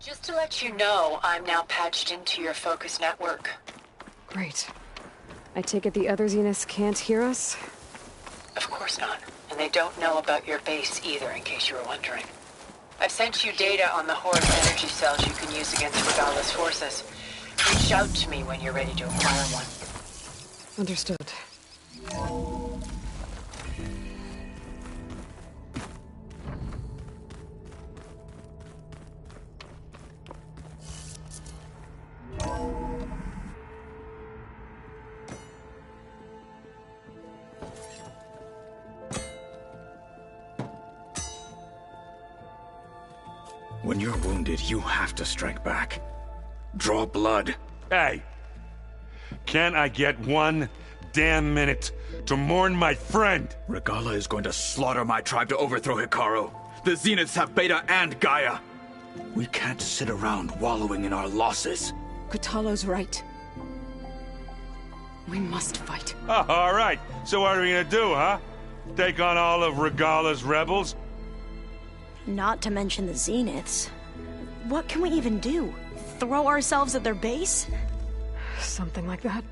Just to let you know, I'm now patched into your focus network. Great. I take it the other Zeniths can't hear us? Of course not. And they don't know about your base either, in case you were wondering. I've sent you data on the Horus energy cells you can use against Regala's forces. Reach out to me when you're ready to acquire one. Understood. When you're wounded, you have to strike back. Draw blood. Hey! Can't I get one damn minute to mourn my friend? Regala is going to slaughter my tribe to overthrow Hekarro. The Zeniths have Beta and Gaia. We can't sit around wallowing in our losses. Kotallo's right. We must fight. Oh, all right. So what are we gonna do, huh? Take on all of Regala's rebels? Not to mention the Zeniths. What can we even do? Throw ourselves at their base? Something like that.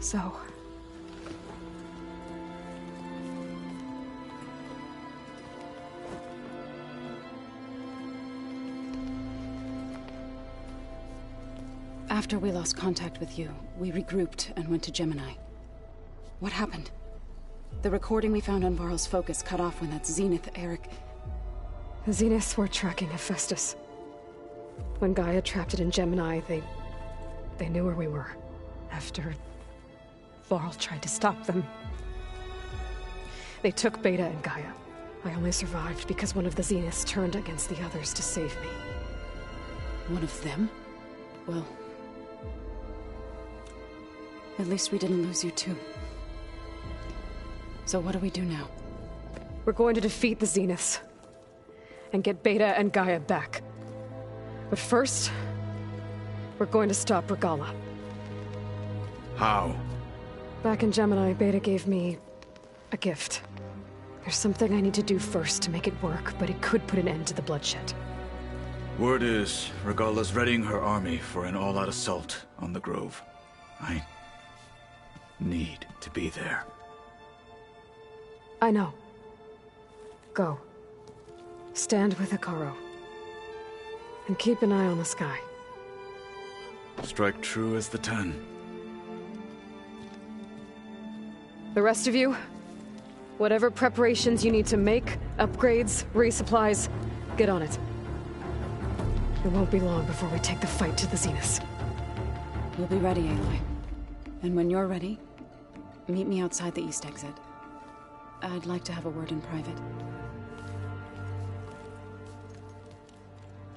So... After we lost contact with you, we regrouped and went to Gemini. What happened? The recording we found on Varl's focus cut off when that Zenith, Eric... The Zeniths were tracking Hephaestus. When Gaia trapped it in Gemini, they knew where we were. After... Varl tried to stop them. They took Beta and Gaia. I only survived because one of the Zeniths turned against the others to save me. One of them? Well... At least we didn't lose you too. So what do we do now? We're going to defeat the Zeniths. And get Beta and Gaia back. But first... we're going to stop Regala. How? Back in Gemini, Beta gave me... a gift. There's something I need to do first to make it work, but it could put an end to the bloodshed. Word is, Regala's readying her army for an all-out assault on the Grove. I... need to be there. I know. Go. Stand with Hekarro. And keep an eye on the sky. Strike true as the 10. The rest of you, whatever preparations you need to make, upgrades, resupplies, get on it. It won't be long before we take the fight to the Zeniths. We'll be ready, Aloy. And when you're ready, meet me outside the east exit. I'd like to have a word in private.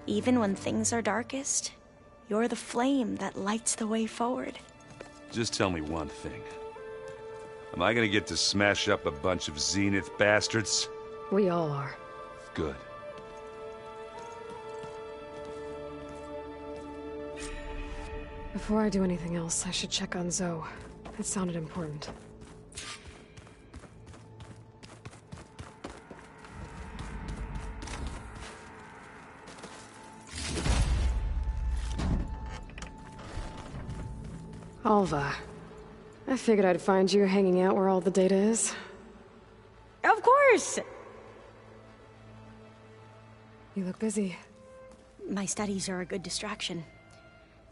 Even when things are darkest, you're the flame that lights the way forward. Just tell me one thing. Am I gonna get to smash up a bunch of Zenith bastards? We all are. Good. Before I do anything else, I should check on Zoe. It sounded important. Alva. I figured I'd find you hanging out where all the data is. Of course! You look busy. My studies are a good distraction.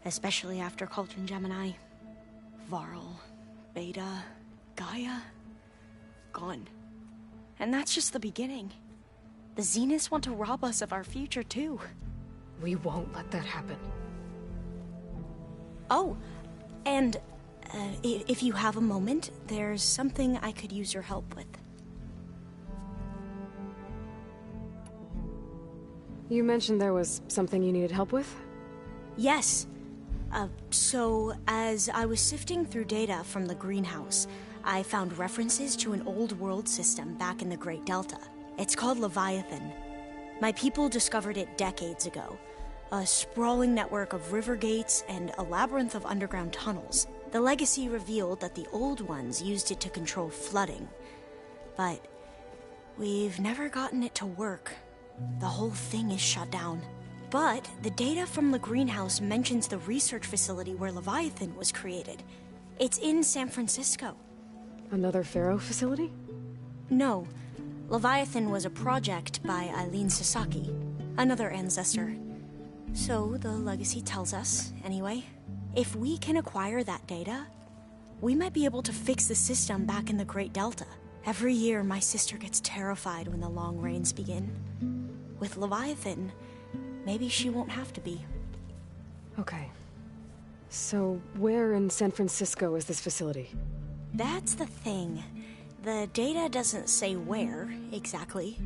Especially after Cauldron Gemini. Varl, Beta, Gaia... gone. And that's just the beginning. The Zeniths want to rob us of our future, too. We won't let that happen. Oh, and if you have a moment, there's something I could use your help with. You mentioned there was something you needed help with? Yes. So, as I was sifting through data from the greenhouse, I found references to an old world system back in the Great Delta. It's called Leviathan. My people discovered it decades ago. A sprawling network of river gates and a labyrinth of underground tunnels. The legacy revealed that the old ones used it to control flooding. But We've never gotten it to work. The whole thing is shut down. But the data from the greenhouse mentions the research facility where Leviathan was created. It's in San Francisco. Another Pharaoh facility? No. Leviathan was a project by Eileen Sasaki, another ancestor. So the legacy tells us, anyway. If we can acquire that data, we might be able to fix the system back in the Great Delta. Every year, my sister gets terrified when the long rains begin. With Leviathan, maybe she won't have to be. Okay. So, where in San Francisco is this facility? That's the thing. The data doesn't say where, exactly.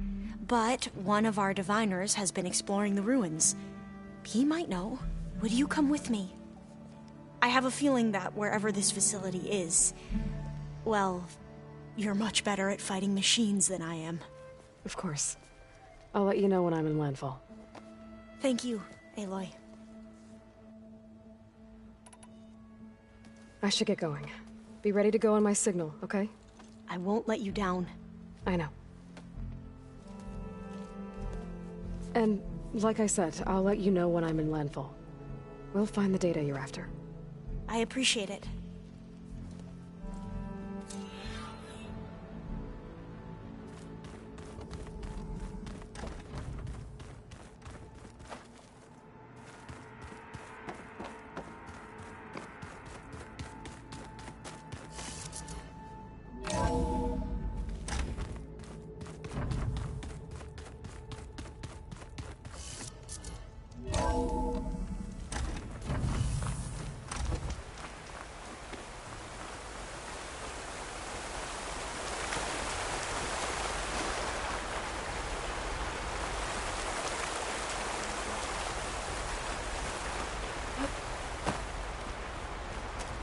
But one of our diviners has been exploring the ruins. He might know. Would you come with me? I have a feeling that wherever this facility is, well, you're much better at fighting machines than I am. Of course. I'll let you know when I'm in landfall. Thank you, Aloy. I should get going. Be ready to go on my signal, okay? I won't let you down. I know. And, like I said, I'll let you know when I'm in landfall. We'll find the data you're after. I appreciate it.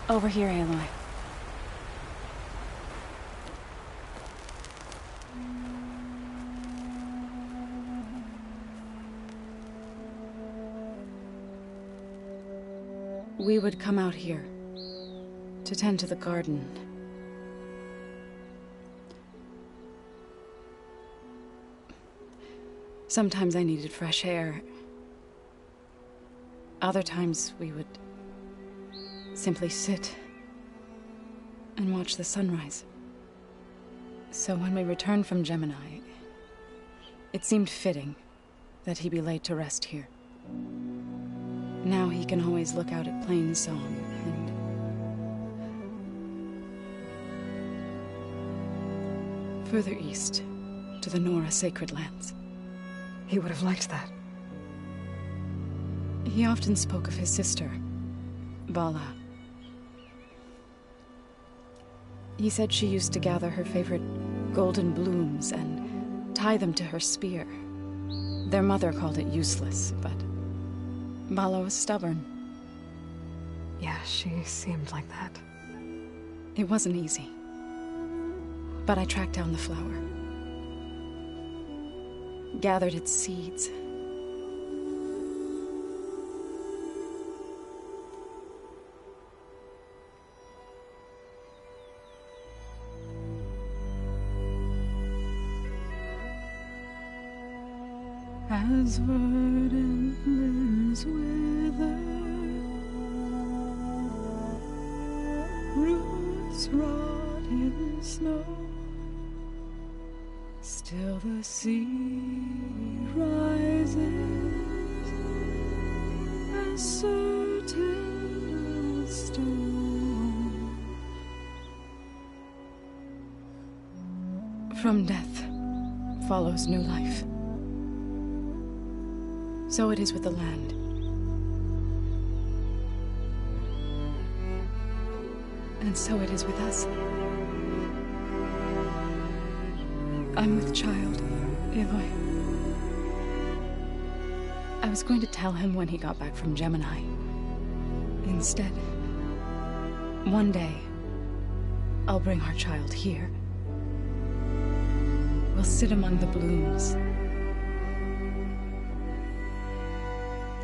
Over here, Aloy. We would come out here to tend to the garden. Sometimes I needed fresh air. Other times we would simply sit and watch the sunrise. So when we returned from Gemini, it seemed fitting that he be laid to rest here. Now he can always look out at Plainsong and further east to the Nora Sacred Lands. He would have liked that. He often spoke of his sister, Vala. He said she used to gather her favorite golden blooms and tie them to her spear. Their mother called it useless, but Vala was stubborn. Yeah, she seemed like that. It wasn't easy. But I tracked down the flower. Gathered its seeds. As verdant limbs wither, roots rot in snow, still the sea rises, as certain as stone. From death follows new life. So it is with the land. And so it is with us. I'm with child, Aloy. I was going to tell him when he got back from Gemini. Instead, one day, I'll bring our child here. We'll sit among the blooms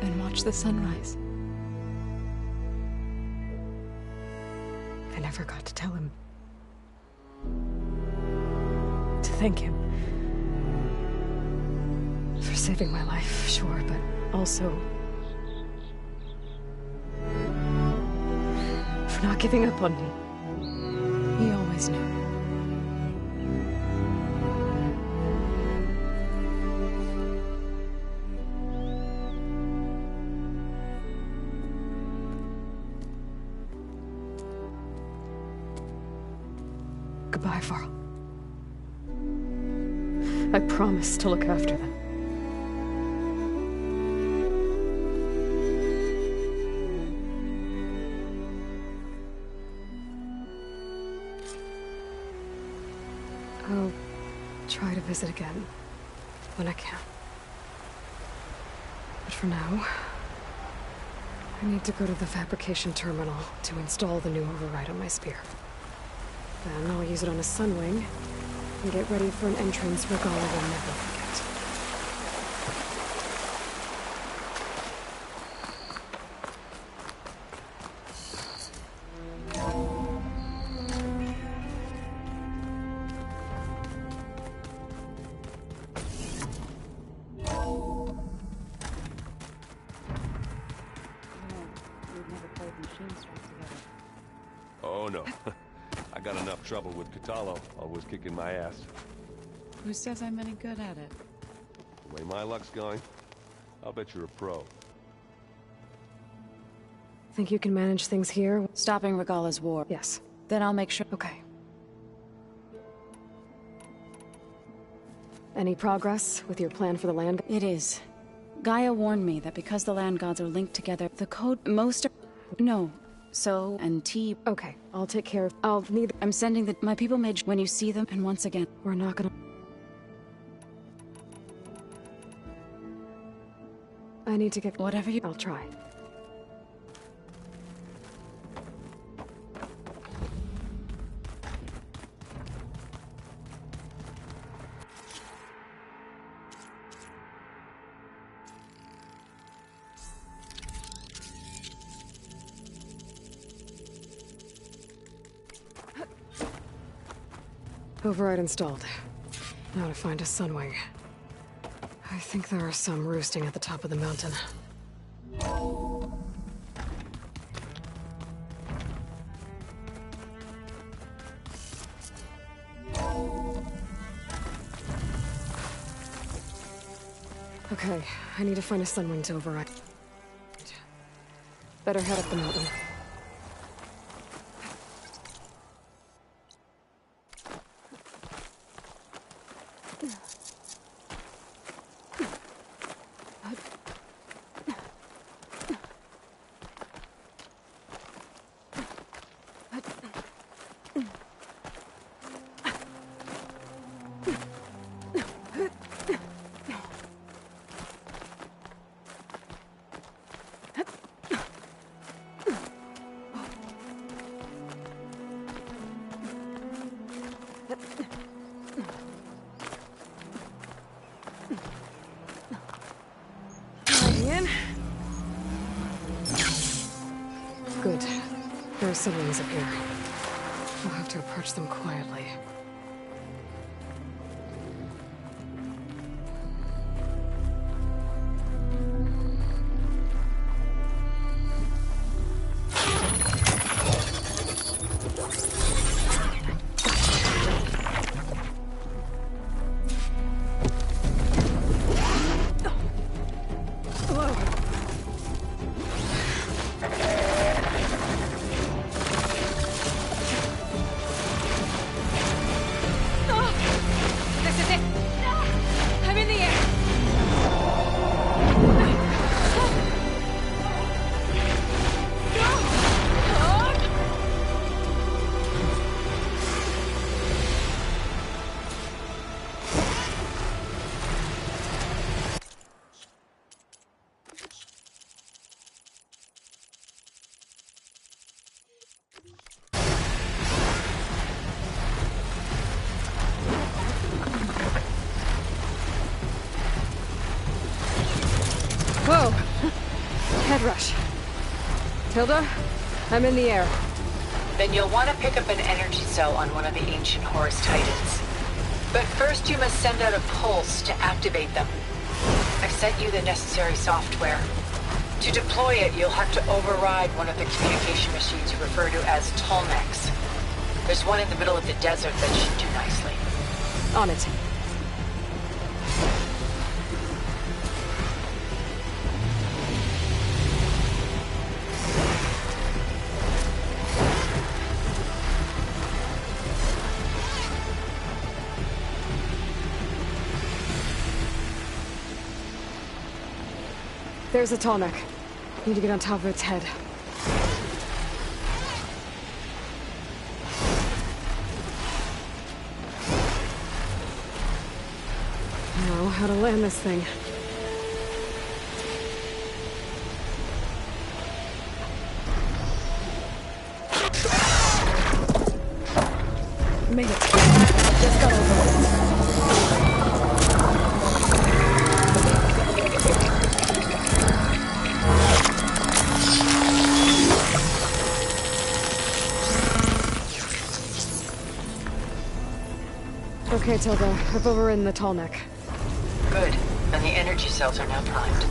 and watch the sunrise. I never got to tell him. To thank him For saving my life, sure, but also... for not giving up on me. He always knew. Goodbye, Varl. I promise to look after them. I'll try to visit again when I can. But for now, I need to go to the fabrication terminal to install the new override on my spear. Then I'll use it on a Sunwing and get ready for an entrance Regalla will never forget. Oh no. I got enough trouble with Kotallo, always kicking my ass. Who says I'm any good at it? The way my luck's going, I'll bet you're a pro. Think you can manage things here? Stopping Regalla's war. Yes. Then I'll make sure. Okay. Any progress with your plan for the land? It is. Gaia warned me that because the land gods are linked together, the code most are... No. So, and T... Okay, I'll take care of... I'll need... I'm sending the... My people made... When you see them, and once again... We're not gonna... I need to get... Whatever you... I'll try. Override installed. Now to find a Sunwing. I think there are some roosting at the top of the mountain. Okay, I need to find a Sunwing to override. Better head up the mountain. Good. There are Sunwings up here. I'll have to approach them quietly. Whoa! Head rush. Tilda, I'm in the air. Then you'll want to pick up an energy cell on one of the ancient Horus Titans. But first you must send out a pulse to activate them. I've sent you the necessary software. To deploy it, you'll have to override one of the communication machines you refer to as Tallnecks. There's one in the middle of the desert that should do nicely. On it. There's a Tallneck. Need to get on top of its head. Now, how to land this thing. Made it. Just got over it. Okay, Tilda. I've overridden the Tallneck. Good. And the energy cells are now primed.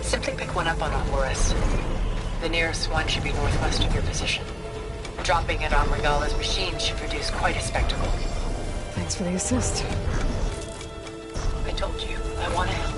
Simply pick one up on a Horus. The nearest one should be northwest of your position. Dropping it on Regala's machine should produce quite a spectacle. Thanks for the assist. I told you, I want to help.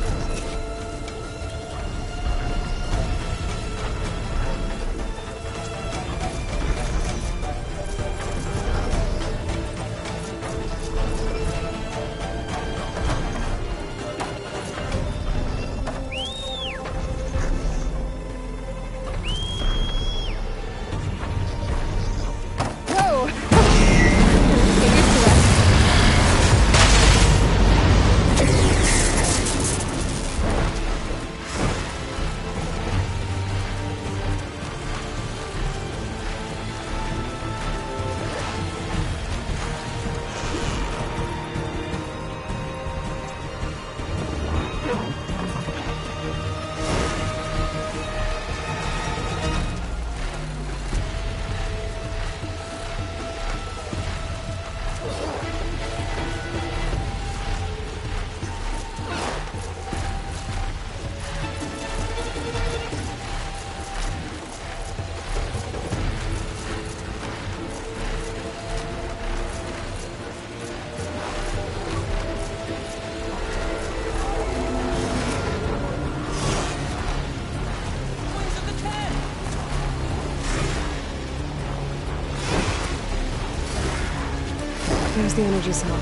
There's the energy cell. I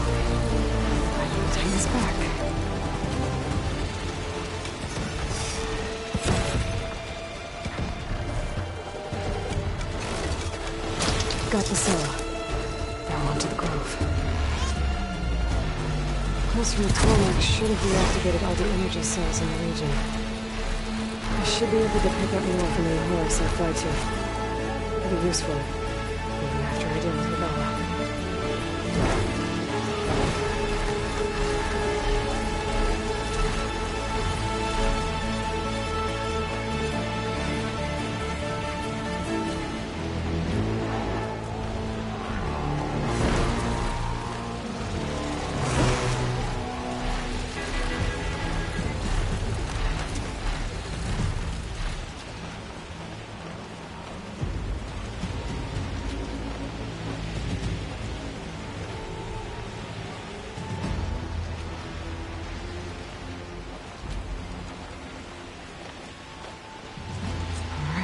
need to take this back. Got the cell. Now onto the grove. Pulse from the Tallneck should have reactivated all the energy cells in the region. I should be able to pick up more from the Horus I fly to. It'll be useful, even after I deal with Regala.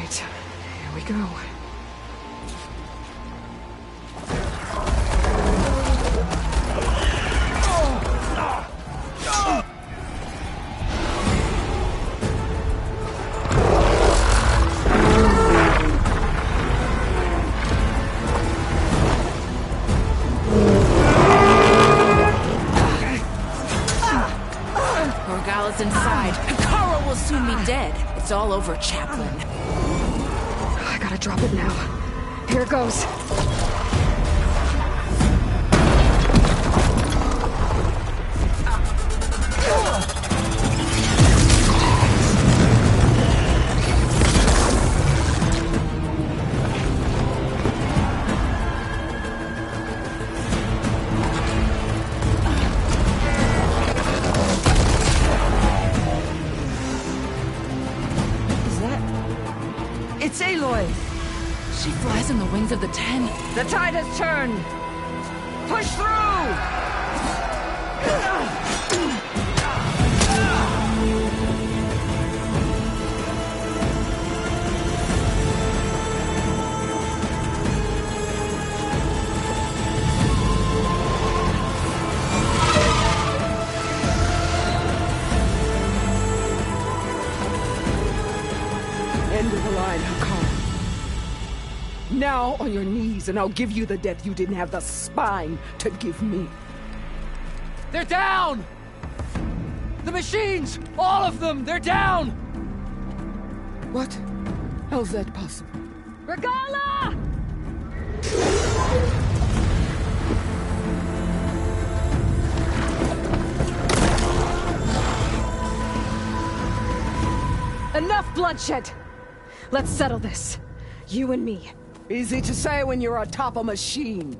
Here we go. Regala's inside. Hekarro will soon be dead. It's all over, Chaplain. I gotta drop it now. Here it goes. Aloy! She flies on the wings of the Ten. The tide has turned! Push through! End of the line, Hakaar. Now on your knees, and I'll give you the death you didn't have the spine to give me. They're down! The machines! All of them! They're down! What? How's that possible? Regala! Enough bloodshed! Let's settle this. You and me. Easy to say when you're atop a machine.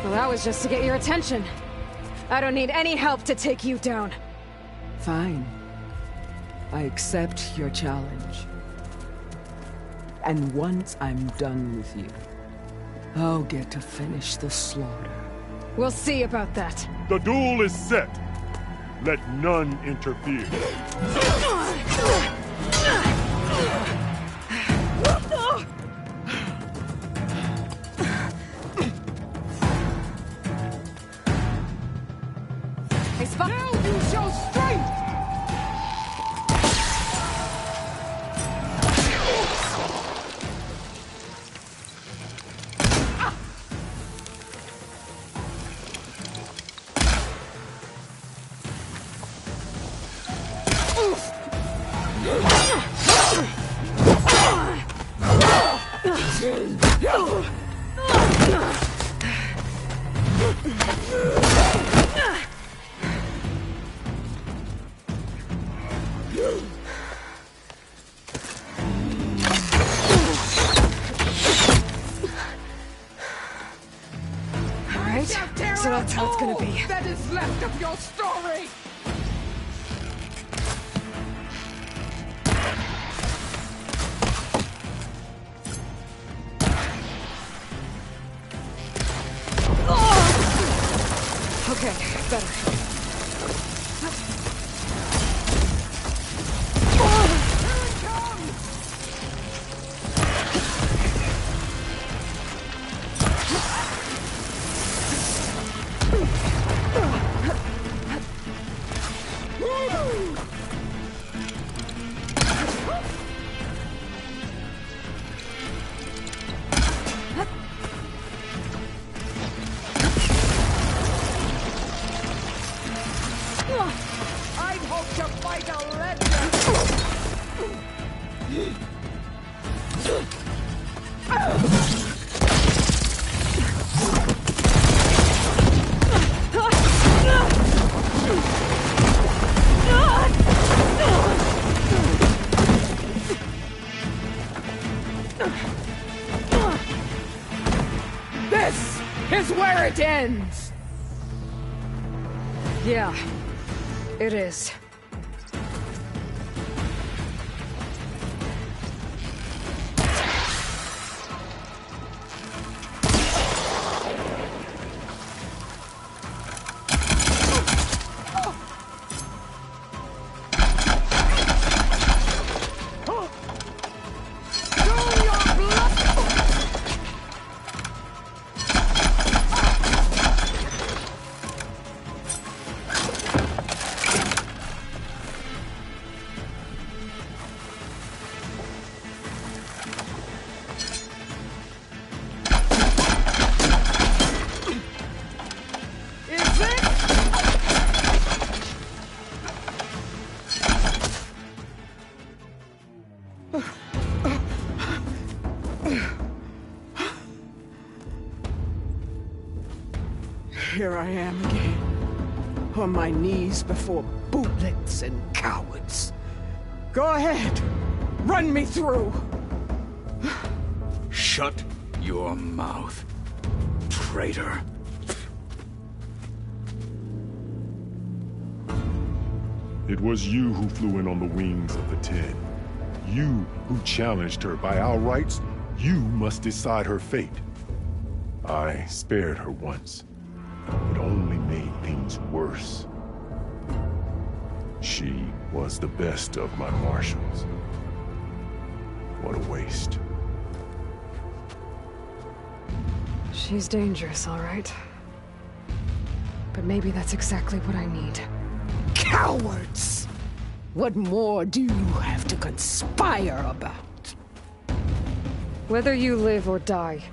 Well, that was just to get your attention. I don't need any help to take you down. Fine. I accept your challenge. And once I'm done with you, I'll get to finish the slaughter. We'll see about that. The duel is set. Let none interfere. Hey, Spock! Now you show strength! Alright, so that's how it's gonna be. That is left of your story! Okay, better. I'd hope to fight a legend! This is where it ends! Yeah, it is. Here I am again, on my knees before bootlets and cowards. Go ahead, run me through. Shut your mouth, traitor. It was you who flew in on the wings of the Ten. You who challenged her. By our rights, you must decide her fate. I spared her once. It only made things worse. She was the best of my marshals. What a waste. She's dangerous, all right. But maybe that's exactly what I need. Cowards! What more do you have to conspire about? Whether you live or die.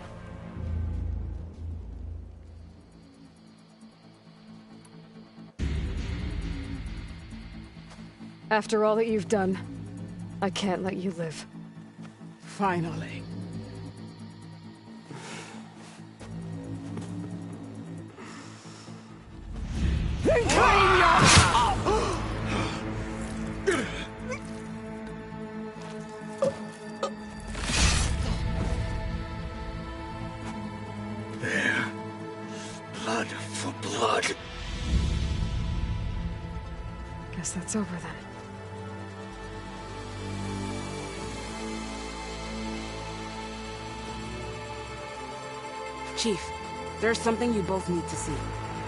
After all that you've done, I can't let you live. Finally. Reclaim your... There. Blood for blood. Guess that's over then. Chief, there's something you both need to see.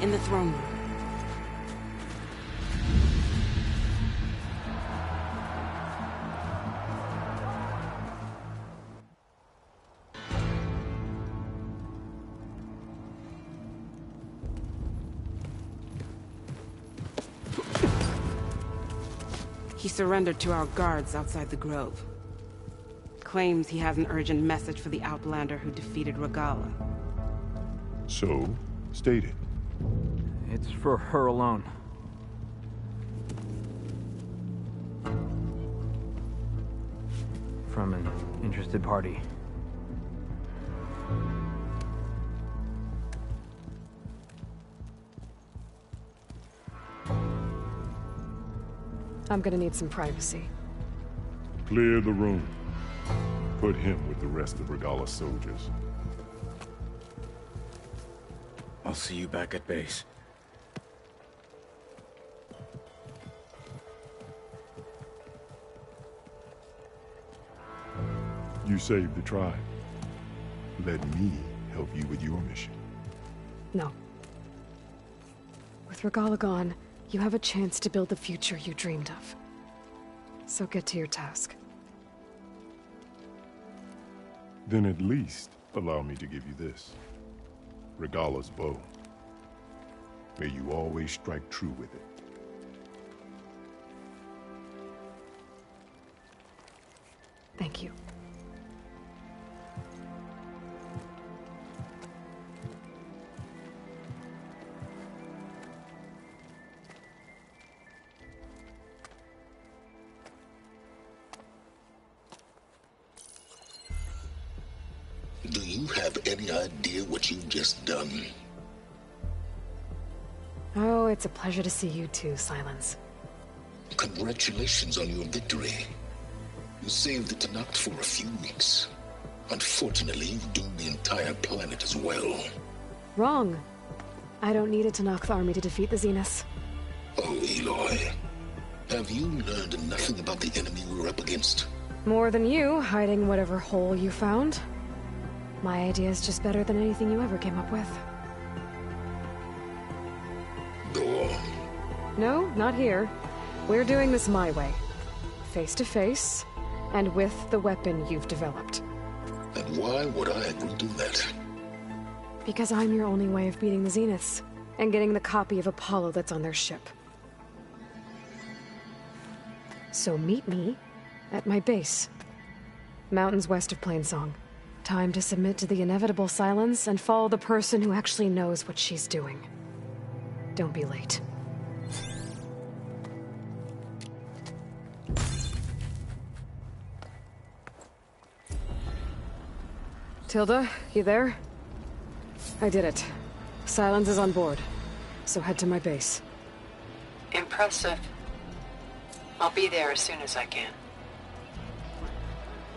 In the throne room. He surrendered to our guards outside the grove. Claims he has an urgent message for the Outlander who defeated Regalla. So, state it. It's for her alone. From an interested party. I'm gonna need some privacy. Clear the room. Put him with the rest of Regalla's soldiers. I'll see you back at base. You saved the tribe. Let me help you with your mission. No. With Regalla gone, you have a chance to build the future you dreamed of. So get to your task. Then at least allow me to give you this. Regalla's bow. May you always strike true with it. Thank you. Do you have any idea what you've just done? Oh, it's a pleasure to see you too, Silence. Congratulations on your victory. You saved the Tenakth for a few weeks. Unfortunately, you've doomed the entire planet as well. Wrong. I don't need a Tenakth army to defeat the Zeniths. Oh, Aloy. Have you learned nothing about the enemy we're up against? More than you, hiding whatever hole you found. My idea is just better than anything you ever came up with. Go on. No, not here. We're doing this my way. Face to face, and with the weapon you've developed. And why would I agree to that? Because I'm your only way of beating the Zeniths, and getting the copy of Apollo that's on their ship. So meet me at my base. Mountains west of Plainsong. Time to submit to the inevitable silence and follow the person who actually knows what she's doing. Don't be late. Tilda, you there? I did it. Silence is on board, so head to my base. Impressive. I'll be there as soon as I can.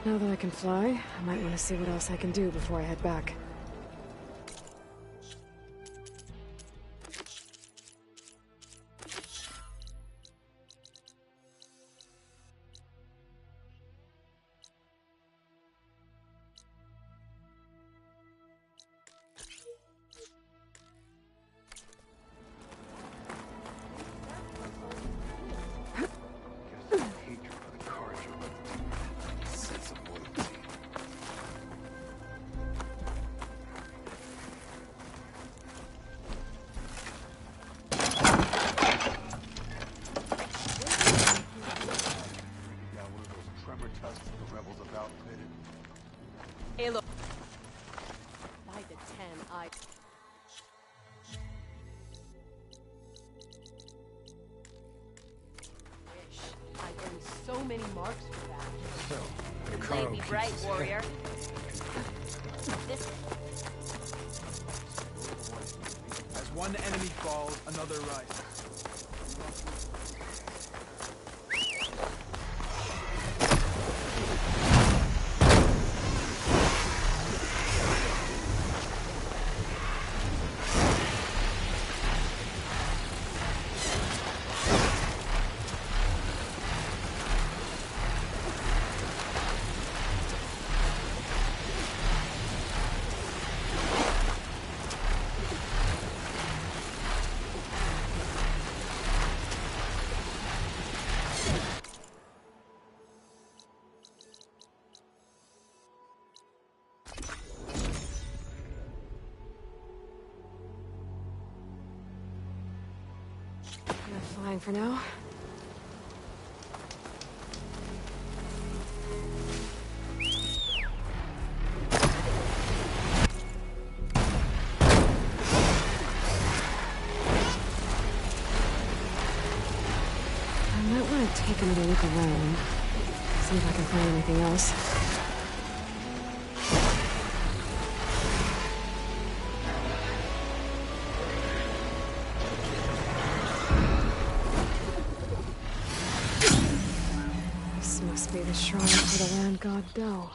Now that I can fly, I might want to see what else I can do before I head back. Aloy. By the 10, I... wish I'd earned so many marks for that. Lay me right, warrior. This... As one enemy falls, another rises. Fine for now. I might want to take another look around. See if I can find anything else. Be the shrine for the land god Do.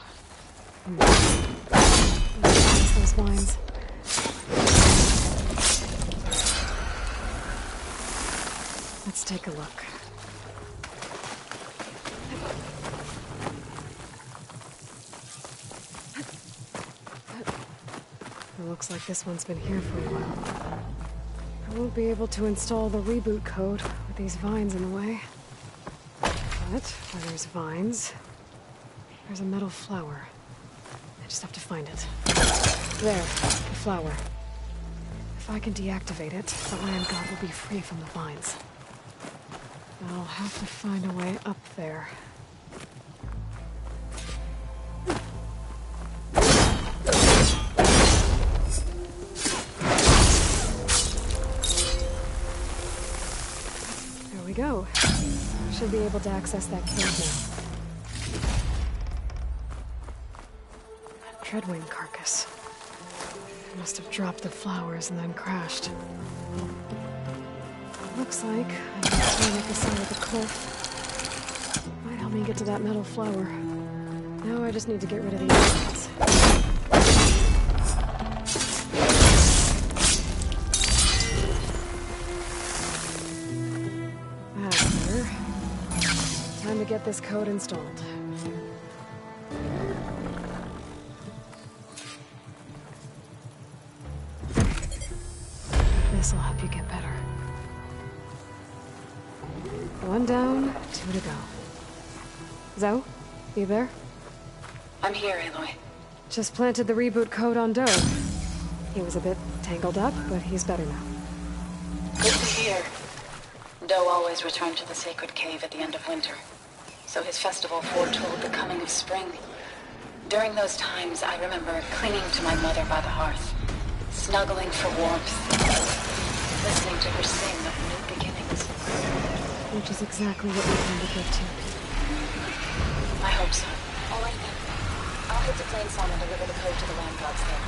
Those vines. Let's take a look. It looks like this one's been here for a while. I won't be able to install the reboot code with these vines in the way. But where there's vines, there's a metal flower. I just have to find it. There, the flower. If I can deactivate it, the land god will be free from the vines. I'll have to find a way up there. There we go. Should be able to access that cave now. A Dreadwing carcass. Must have dropped the flowers and then crashed. Looks like I can climb up the side of the cliff. Might help me get to that metal flower. Now I just need to get rid of the insects. Time to get this code installed. This'll help you get better. One down, two to go. Zoe, you there? I'm here, Aloy. Just planted the reboot code on Do. He was a bit tangled up, but he's better now. Good to hear. Do always returned to the sacred cave at the end of winter, so his festival foretold the coming of spring. During those times, I remember clinging to my mother by the hearth, snuggling for warmth, listening to her sing of new beginnings. Which is exactly what we plan to get to. I hope so. All right then. I'll head to Plainsong and deliver the code to the land gods there.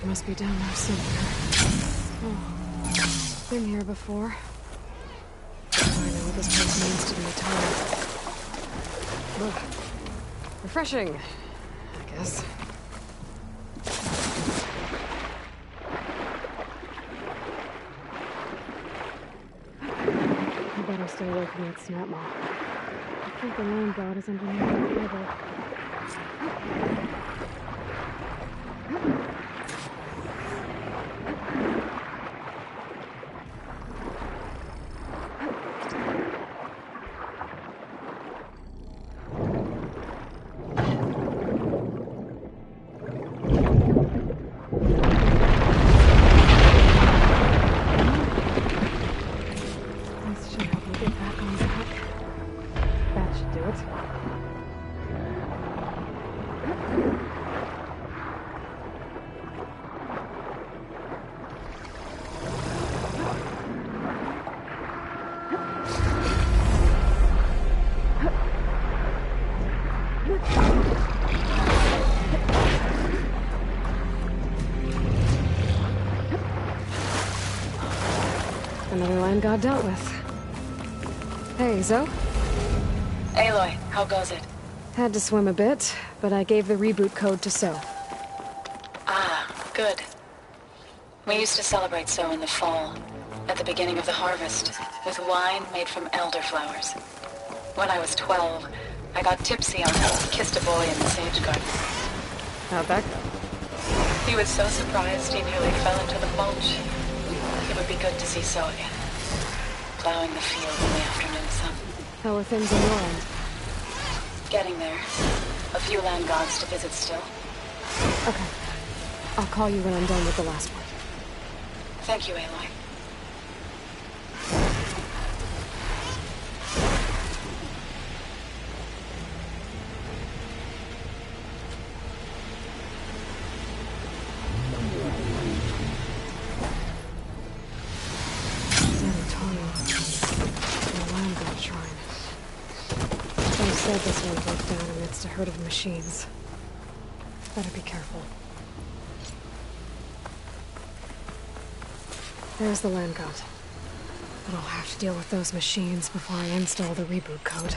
Must be down there somewhere. Oh. Been here before. Now I know what this place means to the Atari. Look. Refreshing, I guess. I better stay away from that snap maw. I think the land god is underneath the river. Another land god dealt with. Hey, Zoe? Aloy, how goes it? Had to swim a bit, but I gave the reboot code to So. Ah, good. We used to celebrate So in the fall, at the beginning of the harvest, with wine made from elderflowers. When I was 12, I got tipsy on how he kissed a boy in the sage garden. How'd that go? He was so surprised he nearly fell into the mulch. It would be good to see So again, plowing the field in the afternoon sun. How are things on your end? Getting there. A few land gods to visit still. Okay. I'll call you when I'm done with the last one. Thank you, Aloy. This one broke down amidst a herd of machines. Better be careful. There's the land god. But I'll have to deal with those machines before I install the reboot code.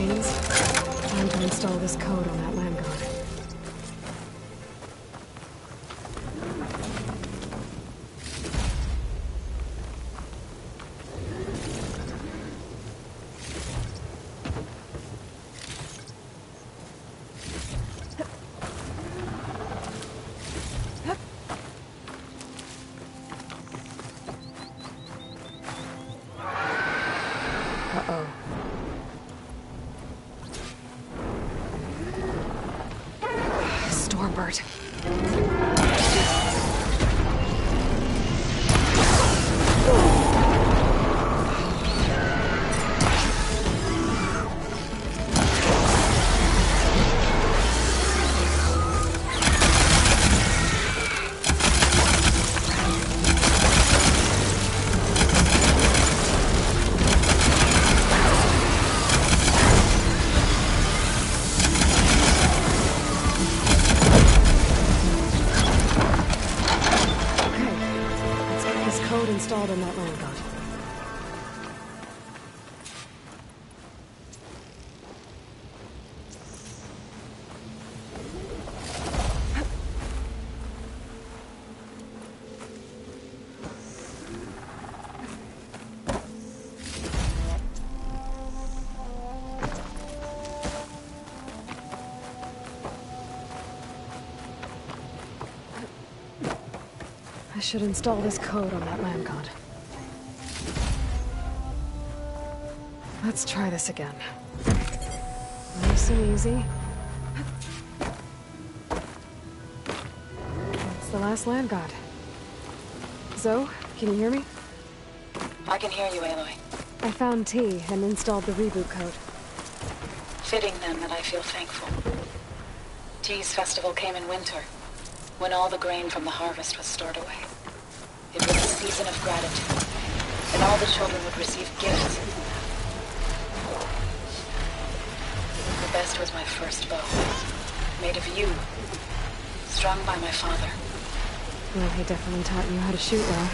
Time to install this code on that land god. Uh-oh. Stormbird. Installed on that land god. should install this code on that land god. Let's try this again. Nice and easy. It's the last land god. Zoe, can you hear me? I can hear you, Aloy. I found T and installed the reboot code. Fitting then that I feel thankful. T's festival came in winter, when all the grain from the harvest was stored away. It was a season of gratitude, and all the children would receive gifts. The best was my first bow, made of yew, strung by my father. Well, he definitely taught you how to shoot well.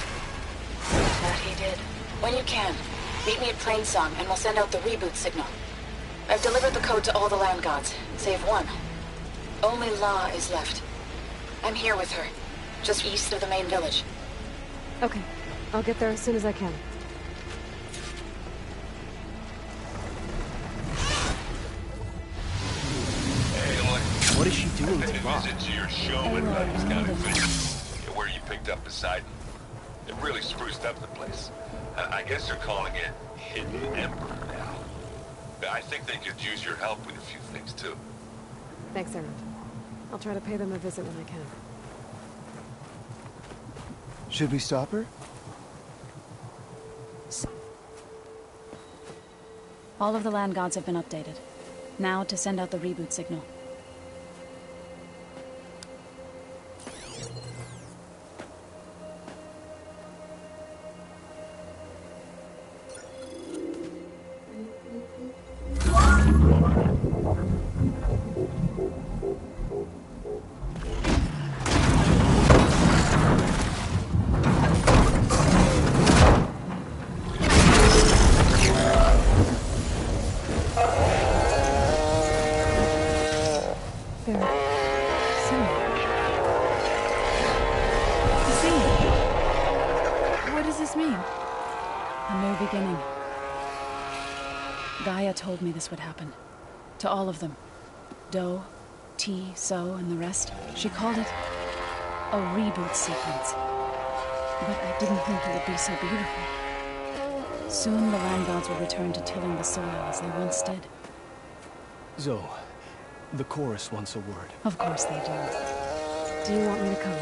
That he did. When you can, meet me at Plainsong, and we'll send out the reboot signal. I've delivered the code to all the land gods, save one. Only La is left. I'm here with her, just east of the main village. Okay, I'll get there as soon as I can. Hey, Aloy. What is she doing to Rock? Visit to your showman buddy's kind of thing. Where you picked up Poseidon. It really spruced up the place. I guess they're calling it Hidden Ember now. I think they could use your help with a few things, too. Thanks, Erend. I'll try to pay them a visit when I can. Should we stop her? All of the land gods have been updated. Now to send out the reboot signal. Gaia told me this would happen. To all of them. Do, T, So, and the rest. She called it a reboot sequence. But I didn't think it would be so beautiful. Soon the land gods will return to tilling the soil as they once did. Zoe, the chorus wants a word. Of course they do. Do you want me to come?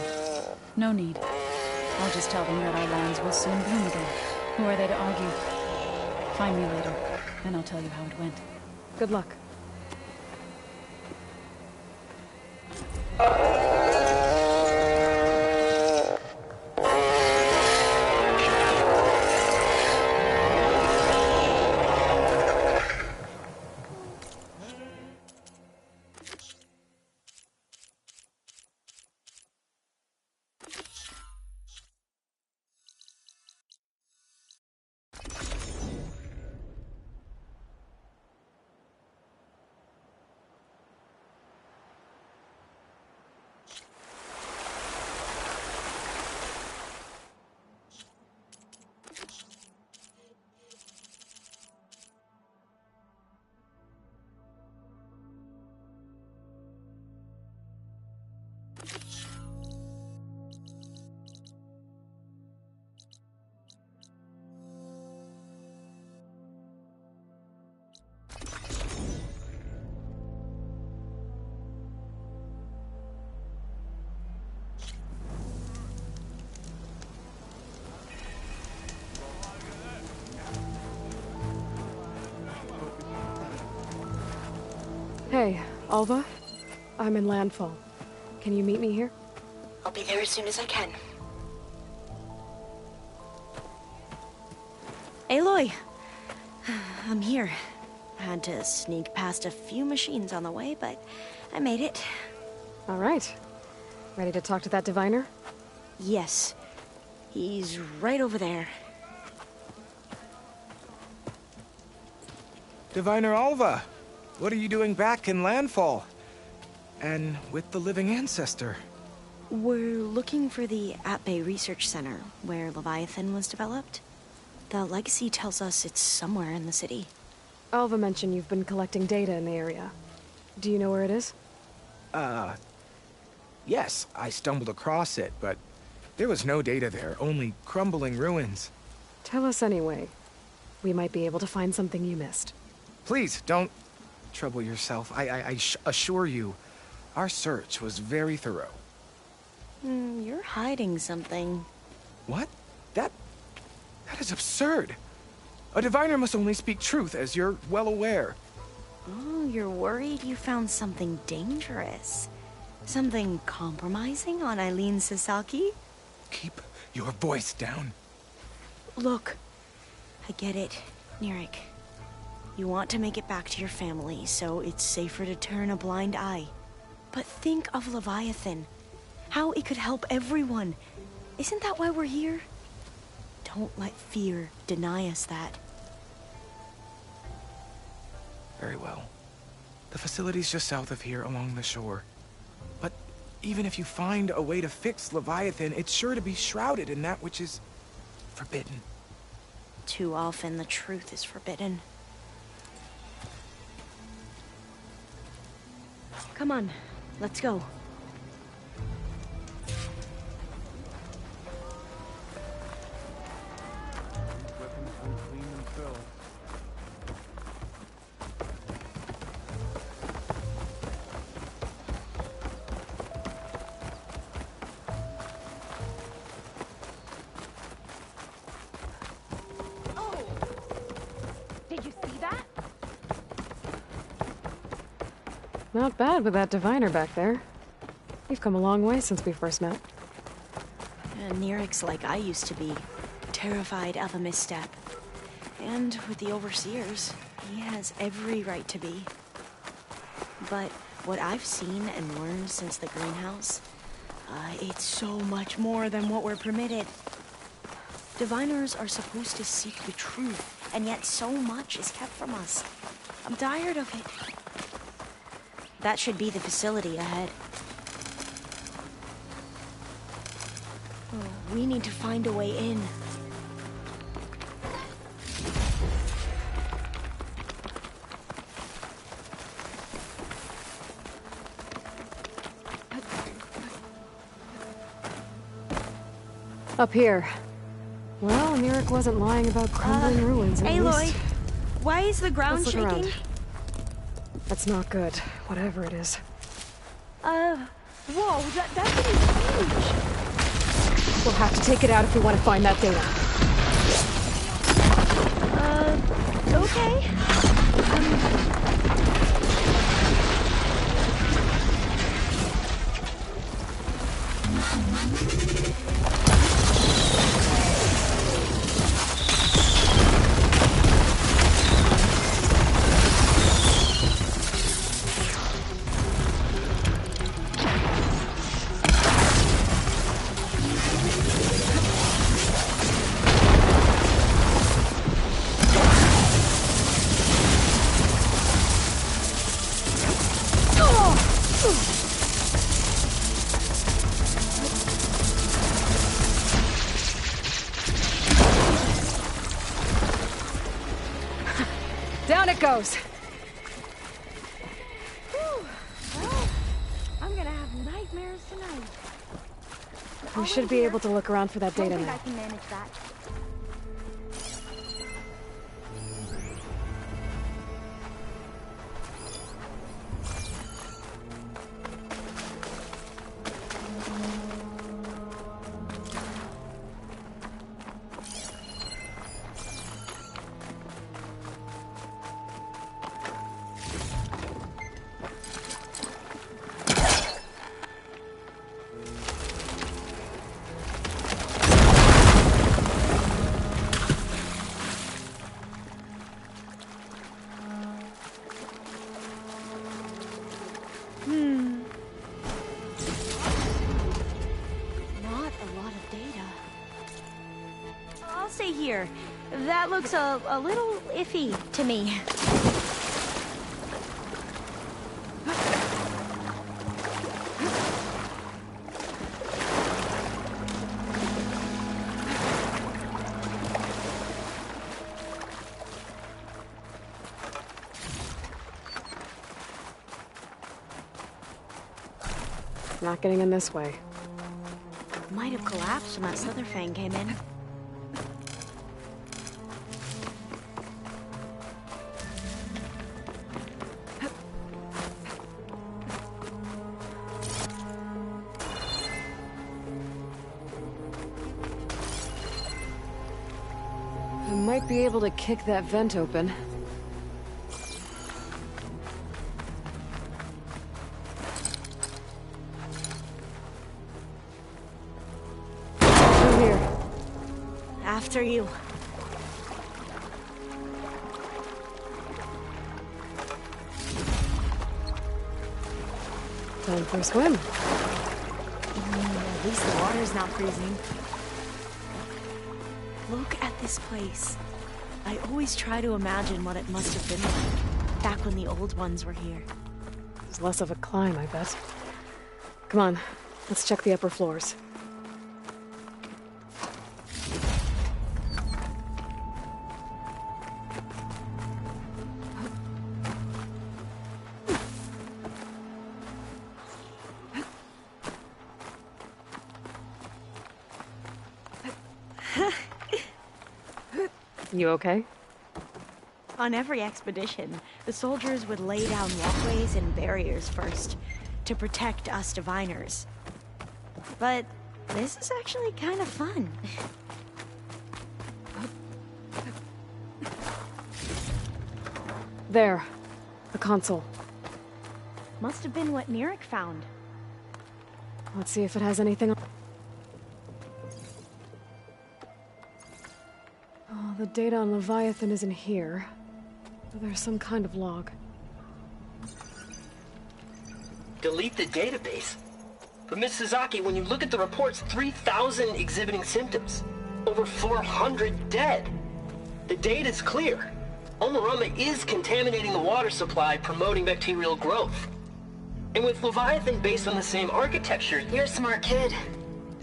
No need. I'll just tell them that our lands will soon bloom again. Who are they to argue? Find me later, and I'll tell you how it went. Good luck. Hey, Alva. I'm in Landfall. Can you meet me here? I'll be there as soon as I can. Aloy! I'm here. Had to sneak past a few machines on the way, but I made it. All right. Ready to talk to that diviner? Yes. He's right over there. Diviner Alva! What are you doing back in Landfall? And with the living ancestor? We're looking for the At-Bay Research Center, where Leviathan was developed. The legacy tells us it's somewhere in the city. Alva mentioned you've been collecting data in the area. Do you know where it is? Yes, I stumbled across it, but There was no data there, only crumbling ruins. Tell us anyway. We might be able to find something you missed. Please, don't trouble yourself. I assure you, our search was very thorough. You're hiding something. What? That is absurd. A diviner must only speak truth, as you're well aware. Oh, you're worried you found something dangerous. Something compromising on Eileen Sasaki? Keep your voice down. Look, I get it, Nirik. You want to make it back to your family, so it's safer to turn a blind eye. But think of Leviathan. How it could help everyone. Isn't that why we're here? Don't let fear deny us that. Very well. The facility's just south of here along the shore. But even if you find a way to fix Leviathan, it's sure to be shrouded in that which is forbidden. Too often the truth is forbidden. Come on, let's go. Not bad with that diviner back there. You've come a long way since we first met. Nirik's like I used to be, terrified of a misstep. And with the Overseers, he has every right to be. But what I've seen and learned since the greenhouse, it's so much more than what we're permitted. Diviners are supposed to seek the truth, and yet so much is kept from us. I'm tired of it. That should be the facility ahead. Oh, we need to find a way in. Up here. Well, Nirik wasn't lying about crumbling ruins, at Aloy, least. why is the ground Let's look shaking? around. That's not good, whatever it is. Whoa, that thing is huge. We'll have to take it out if we want to find that data. Okay. Down it goes. Whew. Well, I'm gonna have nightmares tonight. We should be able to look around for that data I now. can manage that. Not a lot of data. I'll stay here. That looks a little iffy to me. Not getting in this way. Might have collapsed when that Slitherfang came in. I might be able to kick that vent open. Through here. After you. Time for a swim. At least the water's not freezing. Look at this place. I always try to imagine what it must have been like, back when the old ones were here. It's less of a climb, I bet. Come on, let's check the upper floors. You okay? On every expedition, the soldiers would lay down walkways and barriers first, to protect us diviners. But this is actually kind of fun. There. The console. Must have been what Nirik found. Let's see if it has anything on. Oh, the data on Leviathan isn't here. But there's some kind of log. Delete the database? But Miss Sasaki, when you look at the reports, 3,000 exhibiting symptoms. Over 400 dead. The data's clear. Omurama is contaminating the water supply, promoting bacterial growth. And with Leviathan based on the same architecture... You're a smart kid.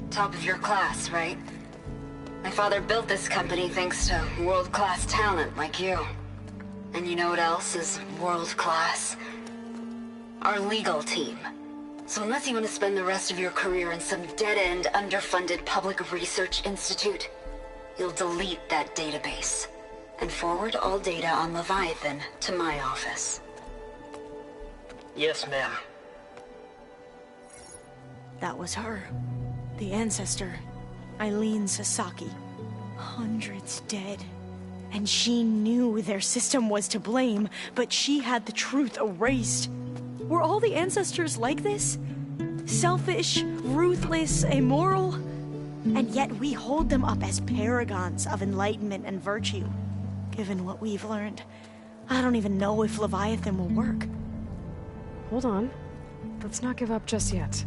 Top of your class, right? My father built this company thanks to world-class talent like you. And you know what else is world-class? Our legal team. So unless you want to spend the rest of your career in some dead-end, underfunded public research institute, you'll delete that database and forward all data on Leviathan to my office. Yes, ma'am. That was her. The ancestor. Eileen Sasaki. Hundreds dead. And she knew their system was to blame, but she had the truth erased. Were all the ancestors like this? Selfish, ruthless, immoral? And yet we hold them up as paragons of enlightenment and virtue. Given what we've learned, I don't even know if Leviathan will work. Hold on. Let's not give up just yet.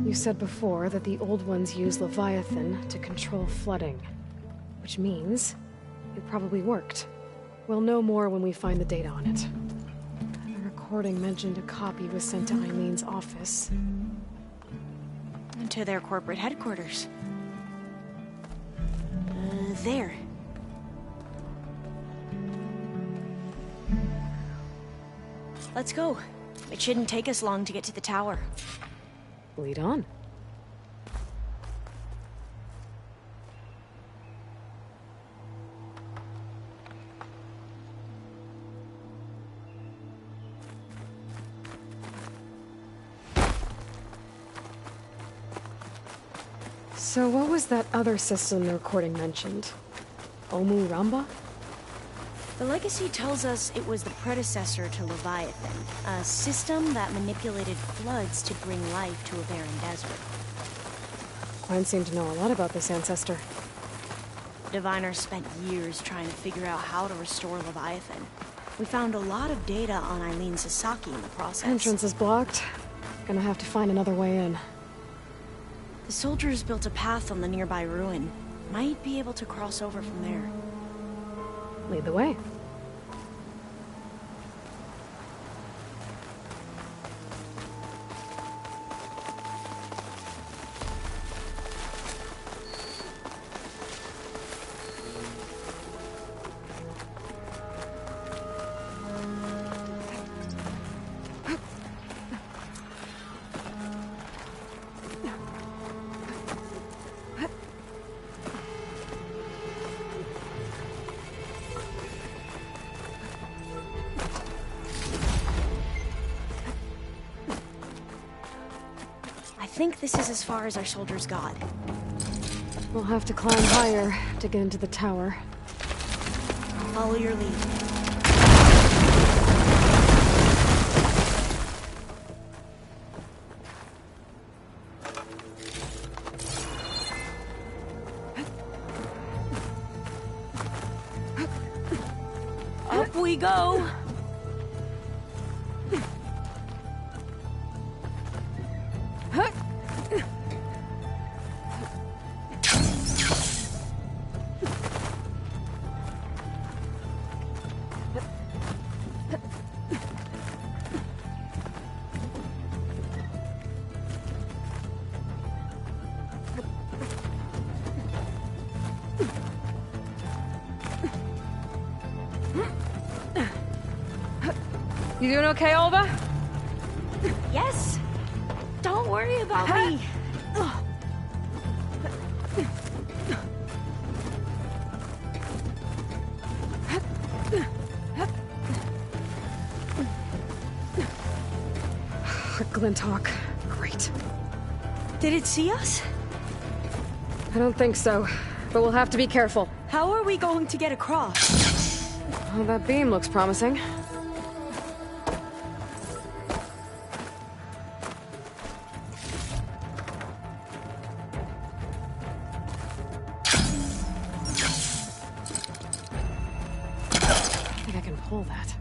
You said before that the old ones use Leviathan to control flooding. Which means it probably worked. We'll know more when we find the data on it. The recording mentioned a copy was sent to Eileen's office. And to their corporate headquarters. There. Let's go. It shouldn't take us long to get to the tower. Lead on. So what was that other system the recording mentioned? Omurama? The legacy tells us it was the predecessor to Leviathan, a system that manipulated floods to bring life to a barren desert. Quine seemed to know a lot about this ancestor. Diviners spent years trying to figure out how to restore Leviathan. We found a lot of data on Eileen Sasaki in the process. Entrance is blocked. Gonna have to find another way in. The soldiers built a path on the nearby ruin. Might be able to cross over from there. Lead the way. think this is as far as our soldiers got. We'll have to climb higher to get into the tower. Follow your lead. Up we go! You doing okay, Alva? Yes! Don't worry about me! Glinthawk. Great. Did it see us? I don't think so, but we'll have to be careful. How are we going to get across? Well, that beam looks promising. I think I can pull that.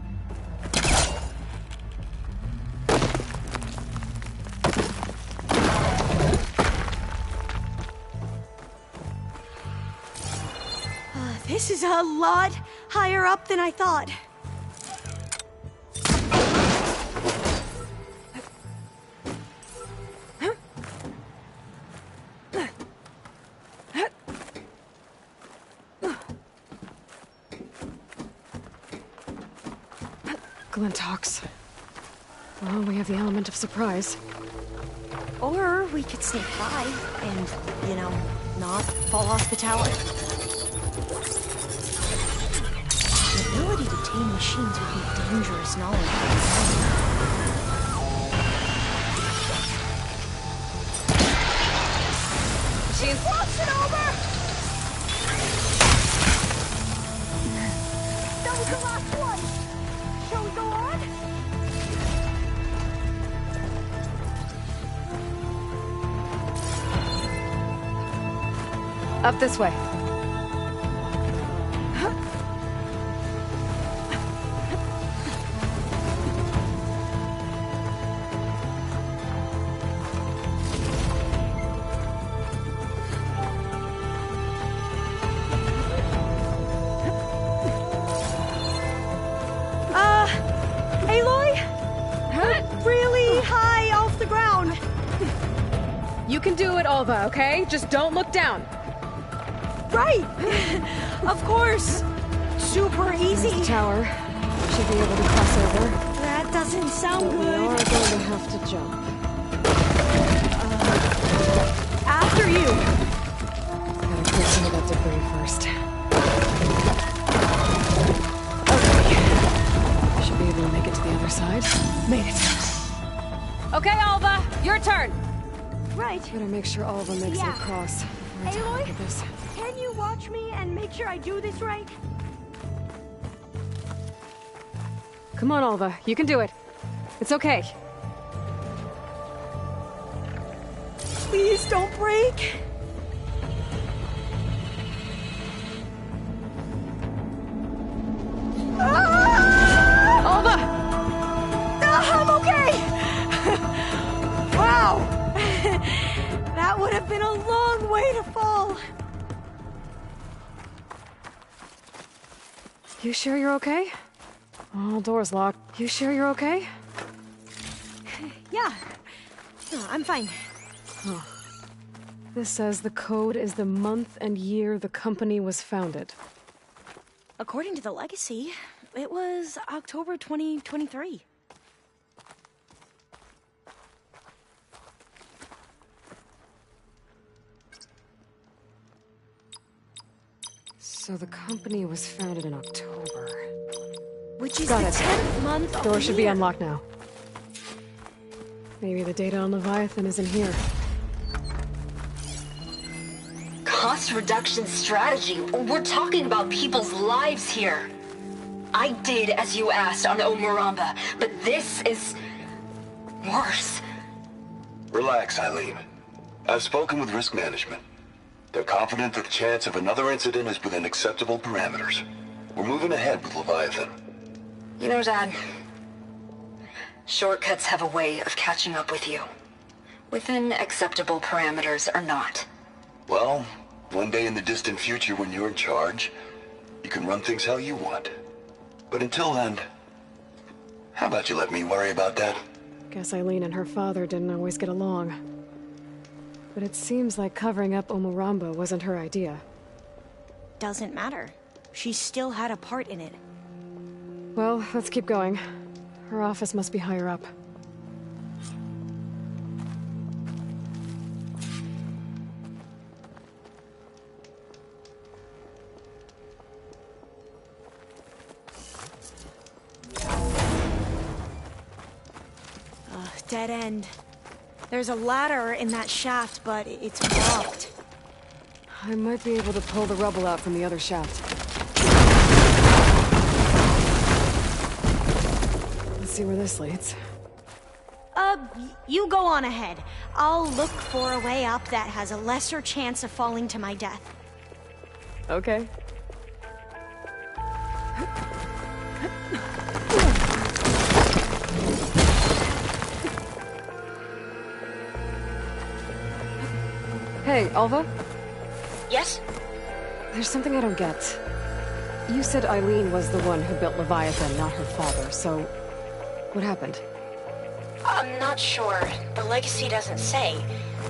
This is a lot higher up than I thought. Glinthawks. Well, we have the element of surprise. Or we could sneak by and, you know, not fall off the tower. The ability to tame machines would be dangerous knowledge. Machines. Cross it over! That was the last one! Shall we go on? Up this way. You can do it, Alva, okay? Just don't look down. Right! Of course! Super easy! This tower. Should be able to cross over. That doesn't sound good. We are going to have to jump. After you! Gotta clear some of that debris first. Okay. Should be able to make it to the other side. Made it. Okay, Alva, your turn. Right. Gotta make sure Alva makes it across. Aloy, at this. can you watch me and make sure I do this right? Come on, Alva. You can do it. It's okay. Please don't break. Alva! I'm okay! Wow! That would have been a long way to fall. You sure you're okay? All doors locked. You sure you're okay? Yeah. No, I'm fine. Oh. This says the code is the month and year the company was founded. According to the legacy, it was October 2023. So the company was founded in October. Which is Got the it. 10th month of Door the should be year. unlocked now. Maybe the data on Leviathan is in here. mass reduction strategy. We're talking about people's lives here. I did as you asked on Omuramba, but this is worse. Relax, Eileen. I've spoken with risk management. They're confident that the chance of another incident is within acceptable parameters. We're moving ahead with Leviathan. You know, Dad, shortcuts have a way of catching up with you. Within acceptable parameters or not. Well, one day in the distant future when you're in charge, you can run things how you want. But until then, how about you let me worry about that? Guess Eileen and her father didn't always get along. But it seems like covering up Omuramba wasn't her idea. Doesn't matter. She still had a part in it. Well, let's keep going. Her office must be higher up. Dead end. There's a ladder in that shaft, but it's blocked. I might be able to pull the rubble out from the other shaft. Let's see where this leads. You go on ahead. I'll look for a way up that has a lesser chance of falling to my death. Okay. Hey, Alva? Yes? There's something I don't get. You said Eileen was the one who built Leviathan, not her father, so... what happened? I'm not sure. The legacy doesn't say.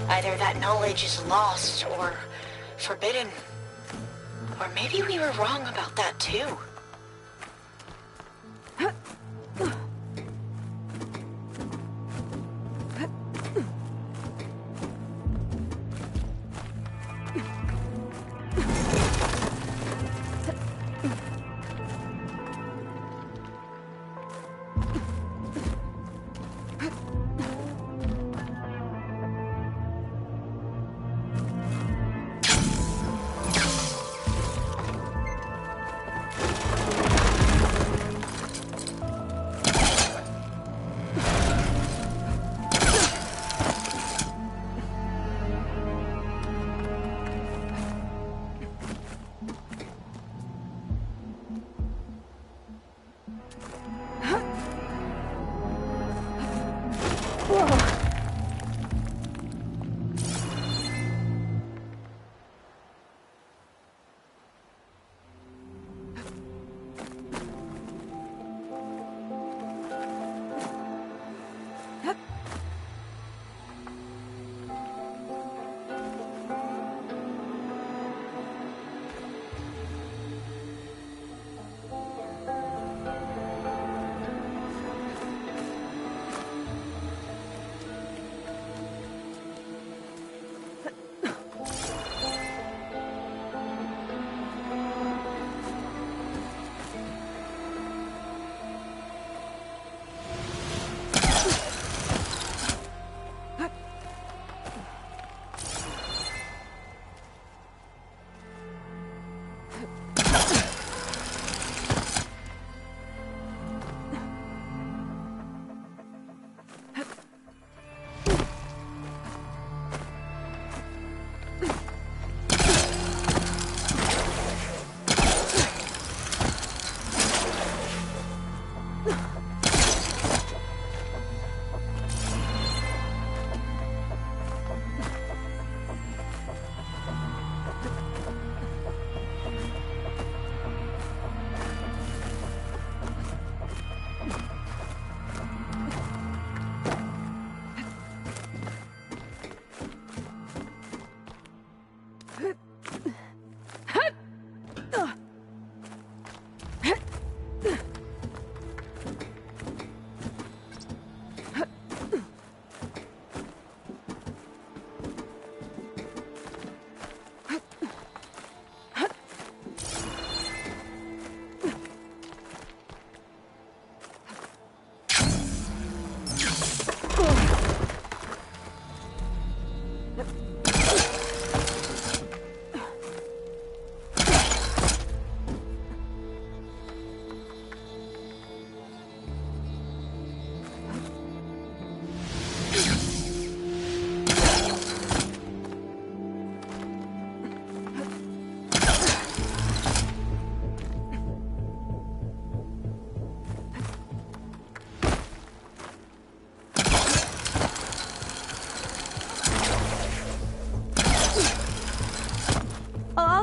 Either that knowledge is lost, or forbidden. Or maybe we were wrong about that too.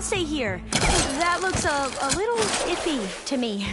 stay here. That looks a little iffy to me.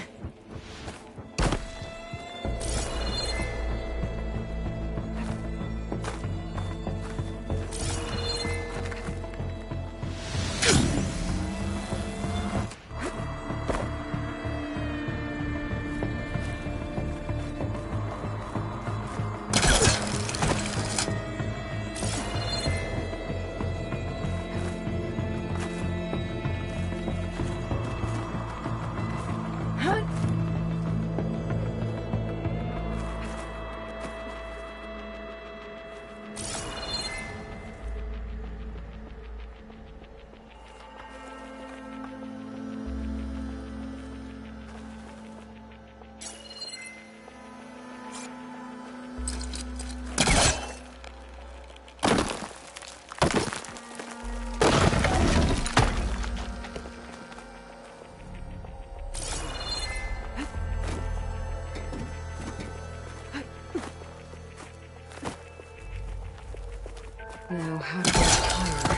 Now, how to get higher?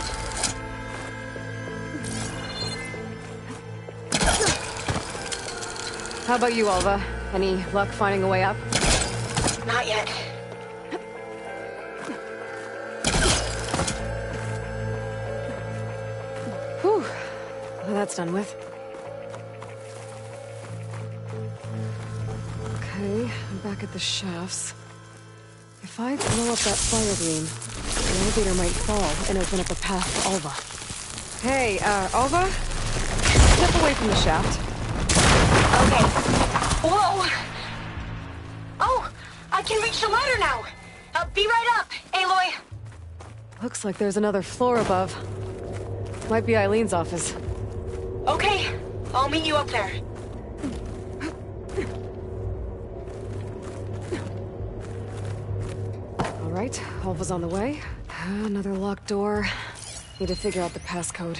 How about you, Alva? Any luck finding a way up? Not yet. Whew. Well, that's done with. Okay, I'm back at the shafts. If I blow up that fire beam, the elevator might fall and open up a path for Alva. Hey, Alva? Step away from the shaft. Okay. Whoa! Oh! I can reach the ladder now! Be right up, Aloy! Looks like there's another floor above. Might be Eileen's office. Okay, I'll meet you up there. All right, Alva's on the way. Another locked door. Need to figure out the passcode.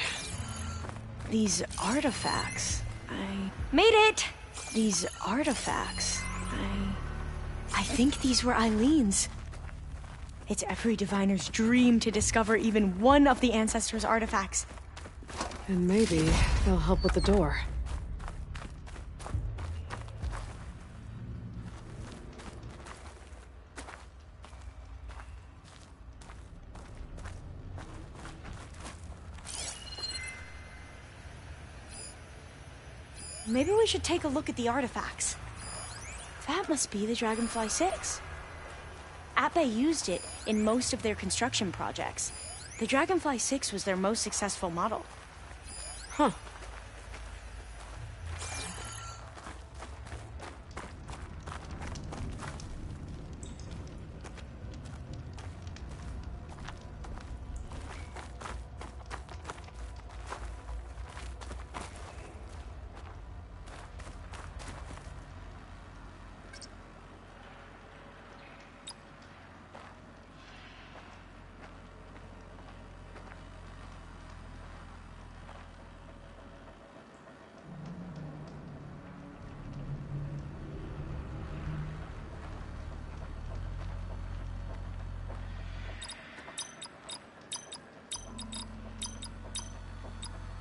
These artifacts... I made it! These artifacts... I think these were Eileen's. It's every diviner's dream to discover even one of the Ancestors' artifacts. And maybe they'll help with the door. Maybe we should take a look at the artifacts. That must be the Dragonfly 6. Atbay used it in most of their construction projects. The Dragonfly 6 was their most successful model. Huh.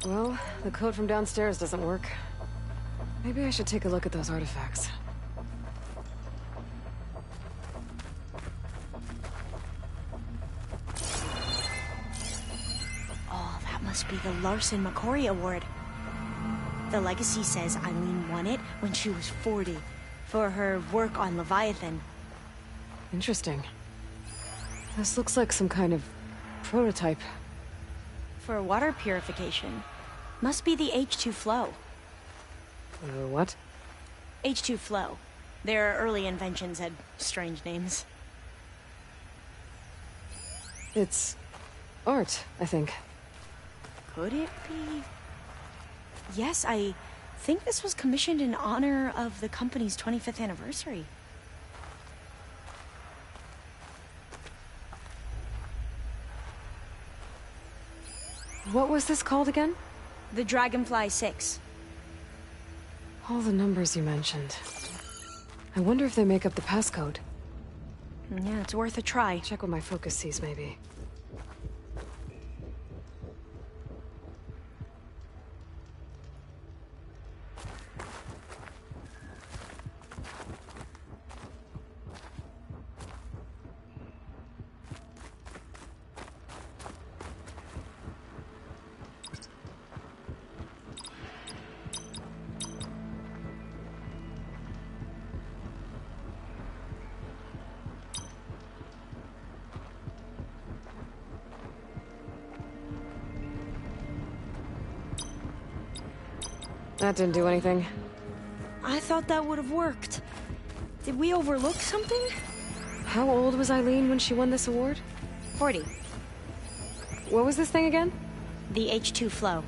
Well, the code from downstairs doesn't work. Maybe I should take a look at those artifacts. Oh, that must be the Larson McCory Award. The legacy says Eileen won it when she was 40, for her work on Leviathan. Interesting. This looks like some kind of prototype. For water purification. Must be the H2 flow. What? H2 flow. Their early inventions had strange names. It's art, I think. Could it be? Yes, I think this was commissioned in honor of the company's 25th anniversary. What was this called again? The Dragonfly 6. All the numbers you mentioned. I wonder if they make up the passcode. Yeah, it's worth a try. Check what my focus sees, maybe. That didn't do anything. I thought that would have worked. Did we overlook something? How old was Eileen when she won this award? 40. What was this thing again? The H2 Flow.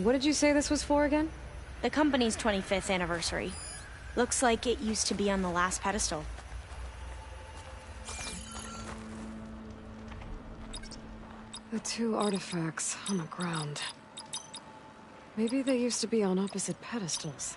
What did you say this was for again? The company's 25th anniversary. Looks like it used to be on the last pedestal. The two artifacts on the ground. Maybe they used to be on opposite pedestals.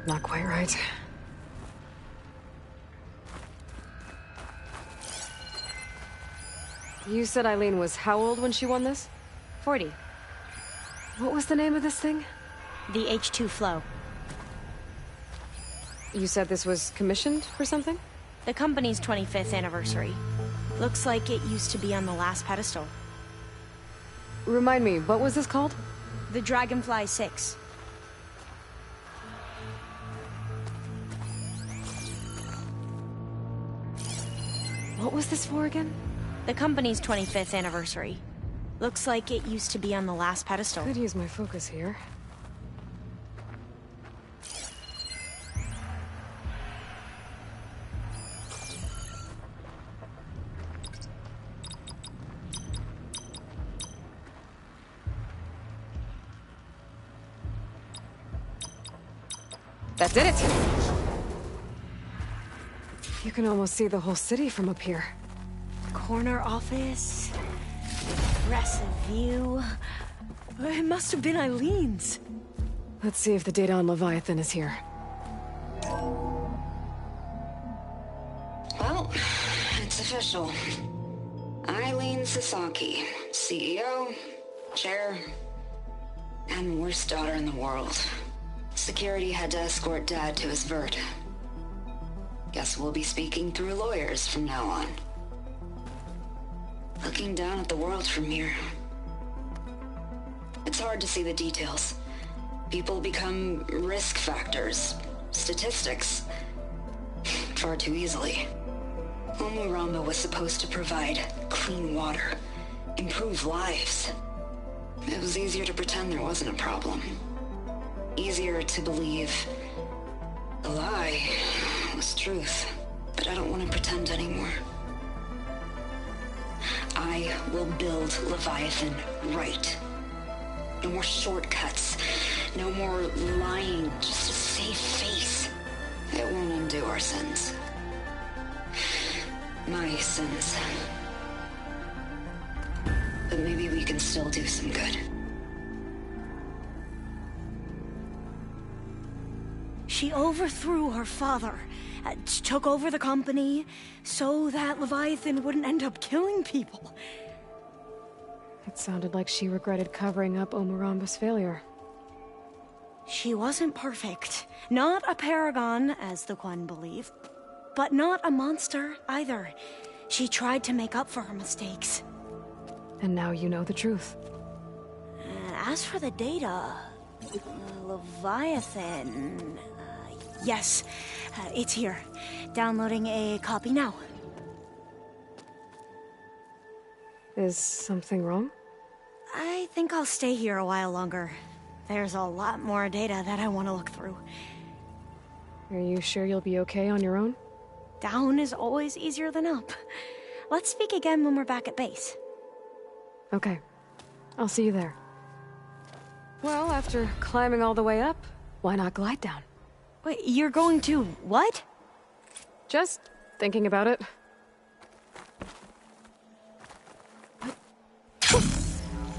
Not quite right. You said Eileen was how old when she won this? 40. What was the name of this thing? The H2 Flow. You said this was commissioned for something? The company's 25th anniversary. Looks like it used to be on the last pedestal. Remind me, what was this called? The Dragonfly 6. What was this for again? The company's 25th anniversary. Looks like it used to be on the last pedestal. Could use my focus here. That did it! You can almost see the whole city from up here. Corner office. Impressive view. It must have been Eileen's. Let's see if the data on Leviathan is here. Well, it's official. Eileen Sasaki, CEO, chair, and worst daughter in the world. Security had to escort Dad to his vert. Guess we'll be speaking through lawyers from now on. Looking down at the world from here. It's hard to see the details. People become risk factors, statistics, far too easily. Omuramba was supposed to provide clean water, improve lives. It was easier to pretend there wasn't a problem. Easier to believe the lie was truth, but I don't want to pretend anymore. I will build Leviathan right. No more shortcuts. No more lying just to save face. It won't undo our sins. My sins. But maybe we can still do some good. She overthrew her father, took over the company, so that Leviathan wouldn't end up killing people. It sounded like she regretted covering up Omuramba's failure. She wasn't perfect. Not a paragon, as the Quan believe, but not a monster either. She tried to make up for her mistakes. And now you know the truth. As for the data, Leviathan... yes, it's here. Downloading a copy now. Is something wrong? I think I'll stay here a while longer. There's a lot more data that I want to look through. Are you sure you'll be okay on your own? Down is always easier than up. Let's speak again when we're back at base. Okay. I'll see you there. Well, after climbing all the way up, why not glide down? Wait, you're going to what? Just thinking about it.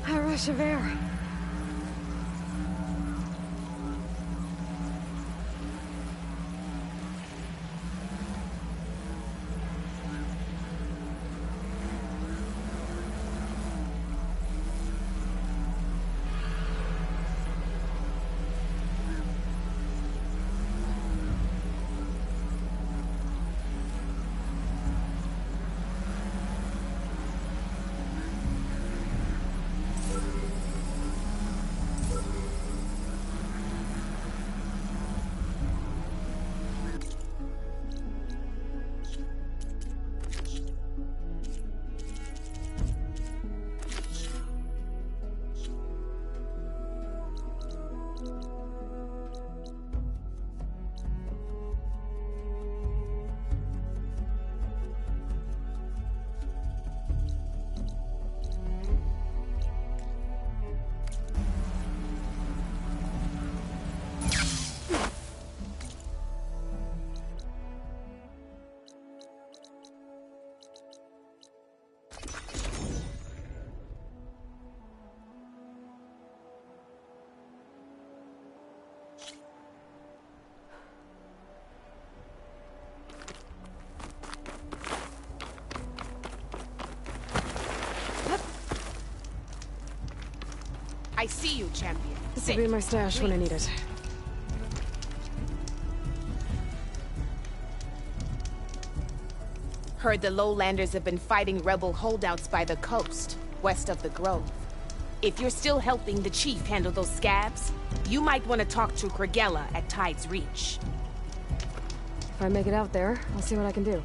A rush of air. I see you, champion. This will be my stash when I need it. Heard the Lowlanders have been fighting rebel holdouts by the coast, west of the Grove. If you're still helping the chief handle those scabs, you might want to talk to Kragella at Tide's Reach. If I make it out there, I'll see what I can do.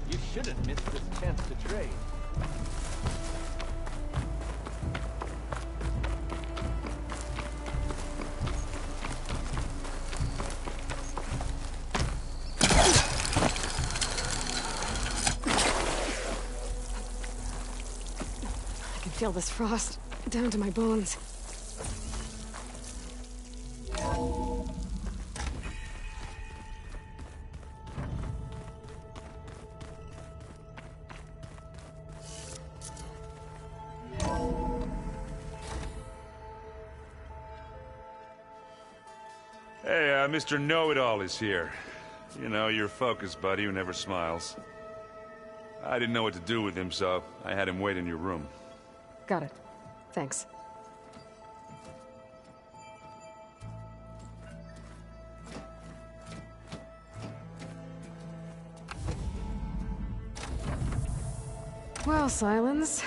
You shouldn't miss this chance to trade. Feel this frost down to my bones. Hey, Mr. Know-It-All is here. You know, your focus buddy who never smiles. I didn't know what to do with him, so I had him wait in your room. Got it. Thanks. Well, Sylens,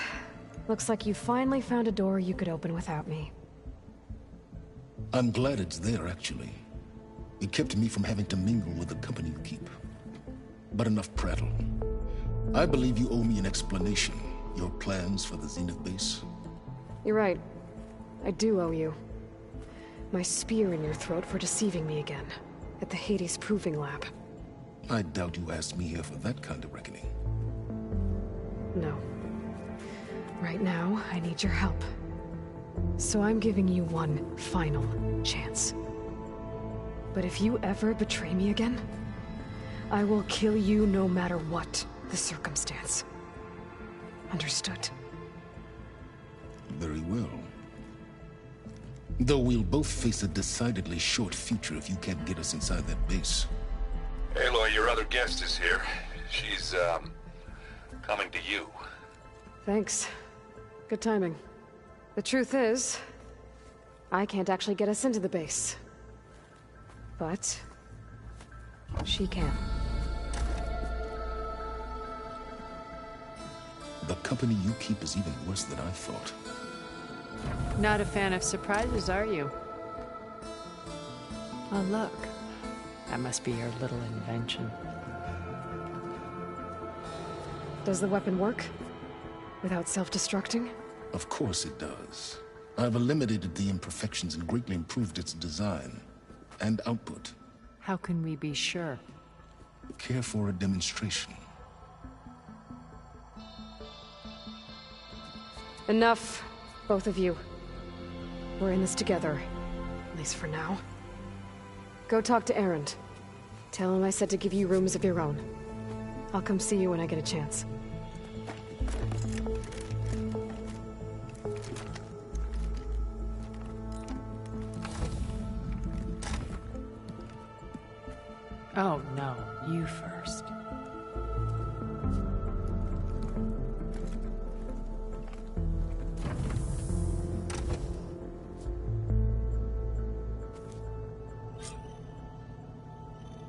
looks like you finally found a door you could open without me. I'm glad it's there, actually. It kept me from having to mingle with the company you keep. But enough prattle. I believe you owe me an explanation. Your plans for the Zenith base? You're right. I do owe you. My spear in your throat for deceiving me again. At the Hades Proving Lab. I doubt you asked me here for that kind of reckoning. No. Right now, I need your help. So I'm giving you one final chance. But if you ever betray me again, I will kill you no matter what the circumstance. Understood. Very well. Though we'll both face a decidedly short future if you can't get us inside that base. Aloy, your other guest is here. She's, coming to you. Thanks. Good timing. The truth is, I can't actually get us into the base. But she can. The company you keep is even worse than I thought. Not a fan of surprises, are you? Oh, look. That must be your little invention. Does the weapon work? Without self-destructing? Of course it does. I've eliminated the imperfections and greatly improved its design and output. How can we be sure? Care for a demonstration? Enough, both of you. We're in this together, at least for now. Go talk to Erend. Tell him I said to give you rooms of your own. I'll come see you when I get a chance. Oh, no. You first.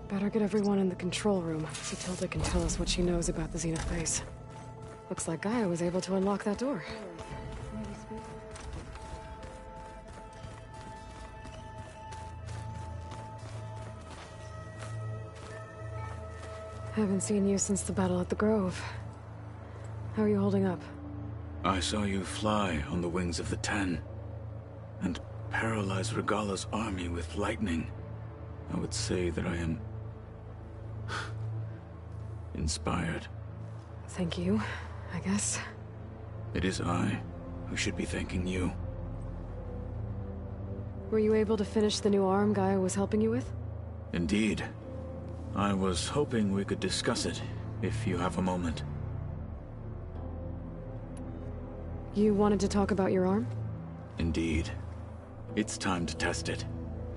Better get everyone in the control room so Tilda can tell us what she knows about the Zenith base. Looks like Gaia was able to unlock that door. Haven't seen you since the battle at the Grove. How are you holding up? I saw you fly on the wings of the Ten, and paralyze Regalla's army with lightning. I would say that I am inspired. Thank you, I guess. It is I who should be thanking you. Were you able to finish the new arm Gaia was helping you with? Indeed. I was hoping we could discuss it, if you have a moment. You wanted to talk about your arm? Indeed. It's time to test it.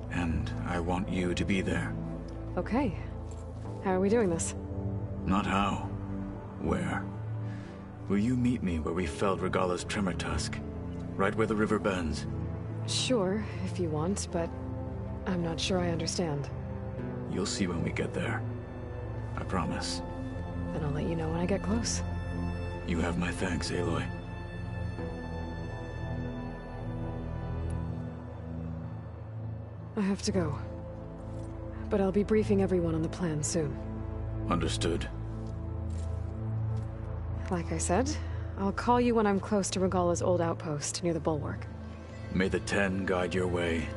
And I want you to be there. Okay. How are we doing this? Not how. Where? Will you meet me where we felled Regalla's Tremor Tusk? Right where the river bends? Sure, if you want, but I'm not sure I understand. You'll see when we get there. I promise. Then I'll let you know when I get close. You have my thanks, Aloy. I have to go. But I'll be briefing everyone on the plan soon. Understood. Like I said, I'll call you when I'm close to Regalla's old outpost near the bulwark. May the Ten guide your way.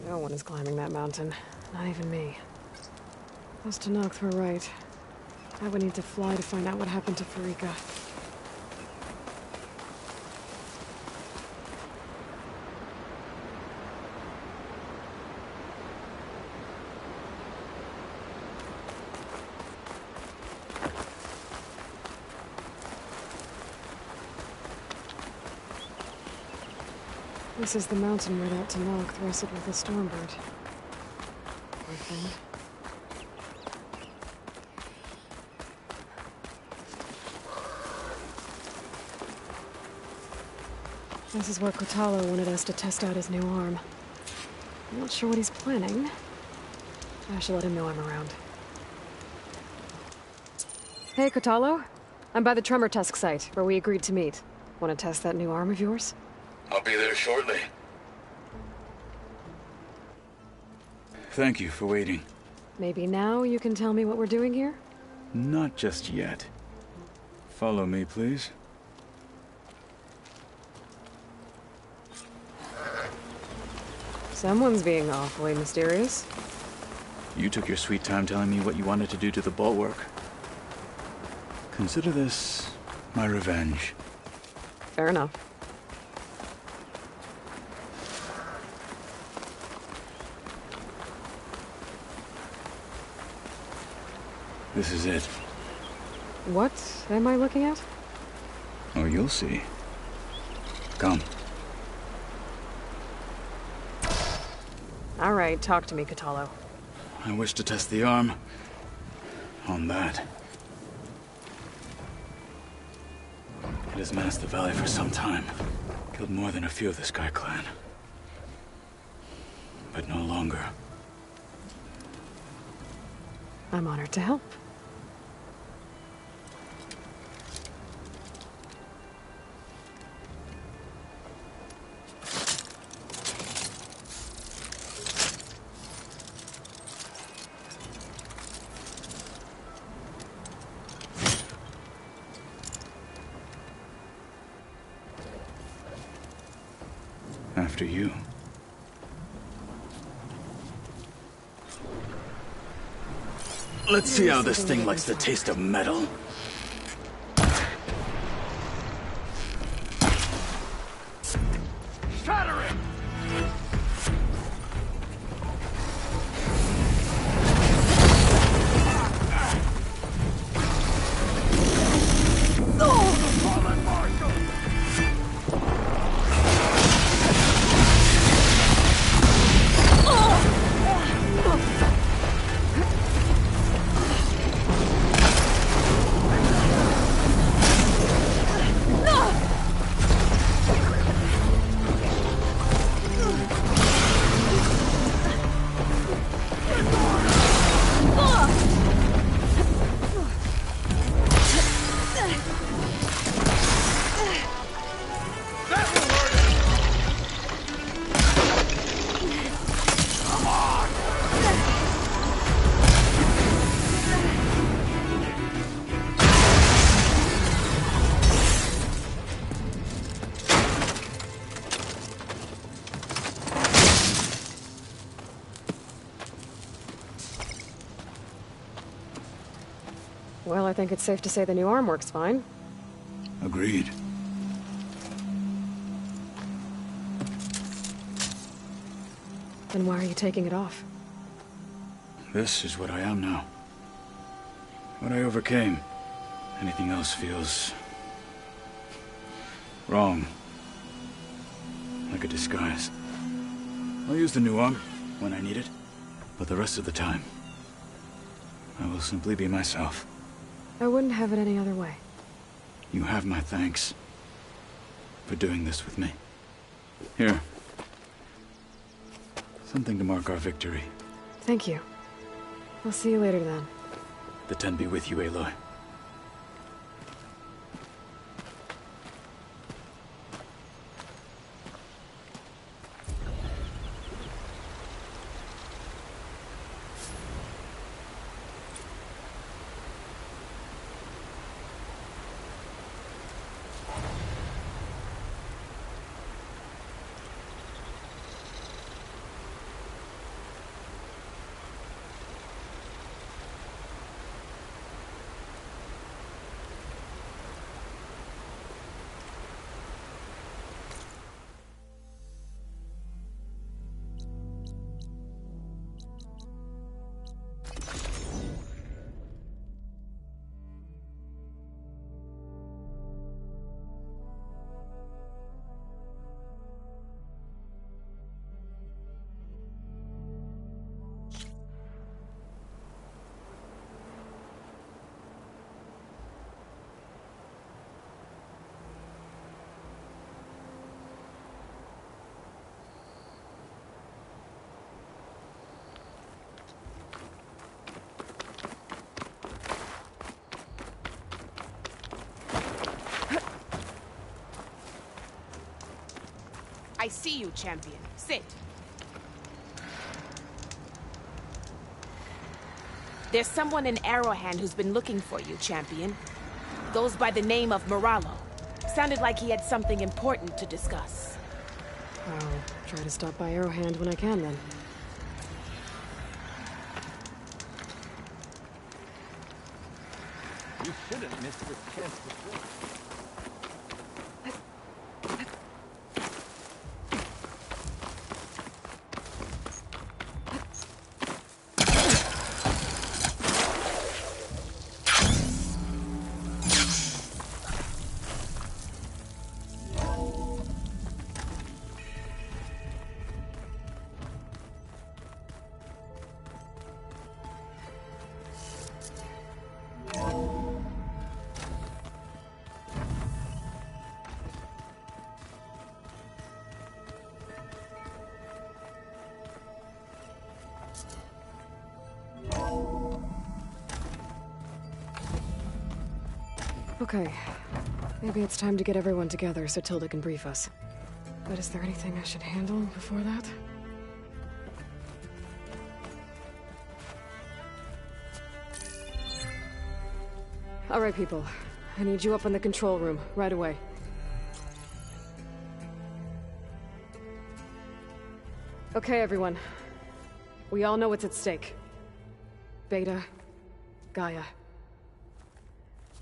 No one is climbing that mountain. Not even me. Those Tenakth were right. I would need to fly to find out what happened to Pharika. This is the mountain where that Tenakth wrestled with the Stormbird. Poor thing. This is where Kotallo wanted us to test out his new arm. I'm not sure what he's planning. I should let him know I'm around. Hey, Kotallo. I'm by the Tremor Tusk site, where we agreed to meet. Want to test that new arm of yours? I'll be there shortly. Thank you for waiting. Maybe now you can tell me what we're doing here? Not just yet. Follow me, please. Someone's being awfully mysterious. You took your sweet time telling me what you wanted to do to the bulwark. Consider this my revenge. Fair enough. This is it. What am I looking at? Oh, you'll see. Come. All right, talk to me, Kotallo. I wish to test the arm on that. It has menaced the valley for some time. Killed more than a few of the Sky Clan. But no longer. I'm honored to help. After you. Let's see how this thing likes the taste of metal. Shatter it! Well, I think it's safe to say the new arm works fine. Agreed. Then why are you taking it off? This is what I am now. what I overcame. Anything else feels... wrong. Like a disguise. I'll use the new arm when I need it, but the rest of the time, I will simply be myself. I wouldn't have it any other way. You have my thanks for doing this with me. Here. Something to mark our victory. Thank you. I'll see you later then. The Ten be with you, Aloy. I see you, champion. Sit. There's someone in Arrowhand who's been looking for you, champion. Goes by the name of Moralo. Sounded like he had something important to discuss. I'll try to stop by Arrowhand when I can, then. You shouldn't miss this chance before. Okay. Maybe it's time to get everyone together so Tilda can brief us. But is there anything I should handle before that? All right, people. I need you up in the control room, right away. Okay, everyone. We all know what's at stake. Beta, Gaia.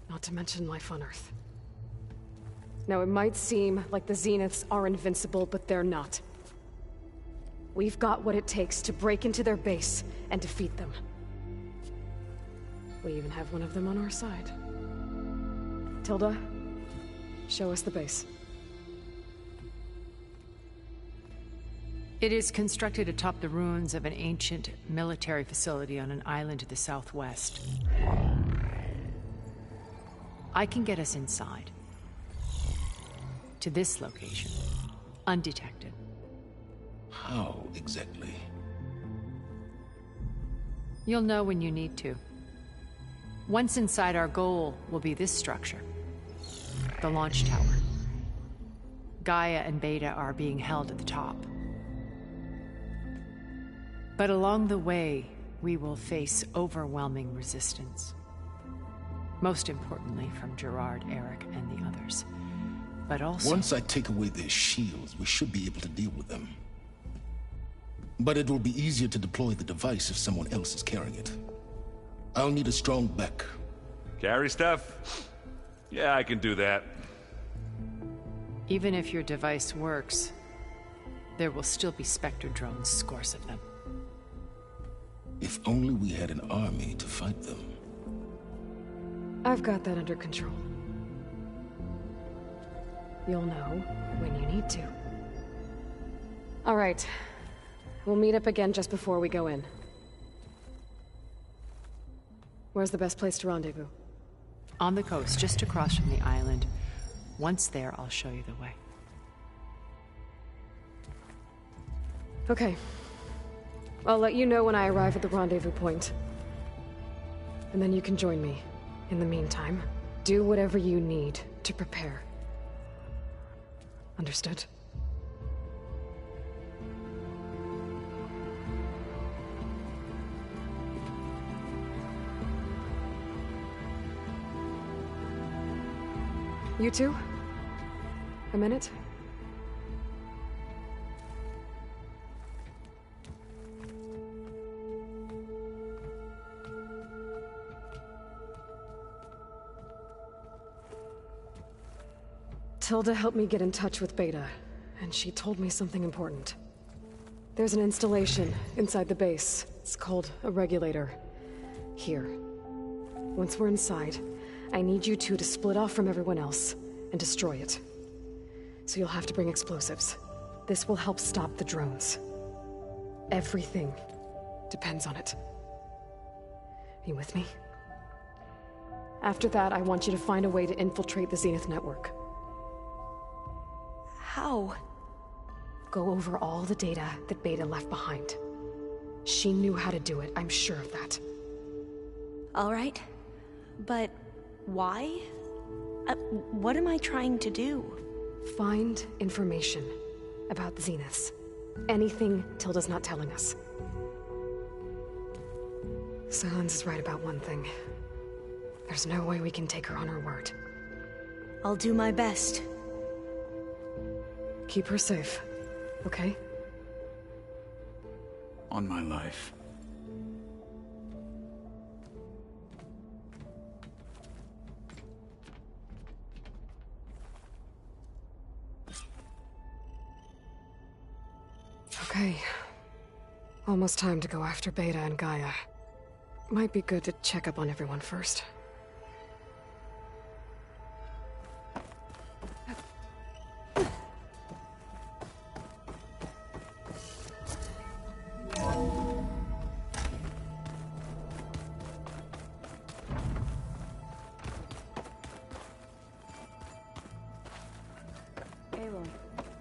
Not to mention life on Earth. Now, it might seem like the Zeniths are invincible, but they're not. We've got what it takes to break into their base and defeat them. We even have one of them on our side. Tilda, show us the base. It is constructed atop the ruins of an ancient military facility on an island to the southwest. I can get us inside. To this location. Undetected. How exactly? You'll know when you need to. Once inside, our goal will be this structure. The launch tower. Gaia and Beta are being held at the top. But along the way, we will face overwhelming resistance. Most importantly from Gerard, Eric, and the others. But also... Once I take away their shields, we should be able to deal with them. But it will be easier to deploy the device if someone else is carrying it. I'll need a strong back. Carry stuff? Yeah, I can do that. Even if your device works, there will still be Spectre drones, scores of them. If only we had an army to fight them. I've got that under control. You'll know when you need to. All right. We'll meet up again just before we go in. Where's the best place to rendezvous? On the coast, just across from the island. Once there, I'll show you the way. Okay. I'll let you know when I arrive at the rendezvous point. And then you can join me. In the meantime, do whatever you need to prepare. Understood? You two? A minute? Tilda helped me get in touch with Beta, and she told me something important. There's an installation inside the base. It's called a regulator. Here. Once we're inside, I need you two to split off from everyone else and destroy it. So you'll have to bring explosives. This will help stop the drones. Everything depends on it. Are you with me? After that, I want you to find a way to infiltrate the Zenith network. How? Go over all the data that Beta left behind. She knew how to do it, I'm sure of that. All right. But why? What am I trying to do? Find information about the Zeniths. Anything Tilda's not telling us. Sylens is right about one thing. There's no way we can take her on her word. I'll do my best. Keep her safe, okay? On my life. Okay. Almost time to go after Beta and Gaia. Might be good to check up on everyone first. Aloy,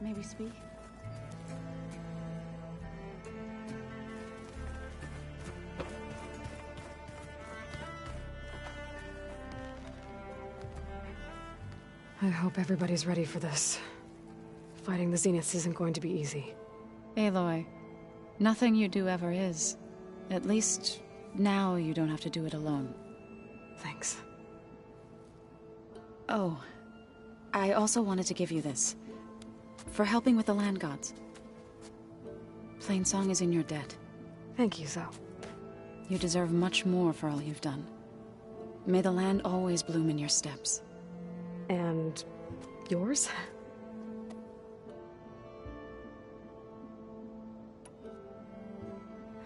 may we speak? I hope everybody's ready for this. Fighting the Zeniths isn't going to be easy. Aloy, nothing you do ever is. At least, now you don't have to do it alone. Thanks. Oh, I also wanted to give you this. For helping with the land gods. Plainsong is in your debt. Thank you, Zoe. You deserve much more for all you've done. May the land always bloom in your steps. And yours?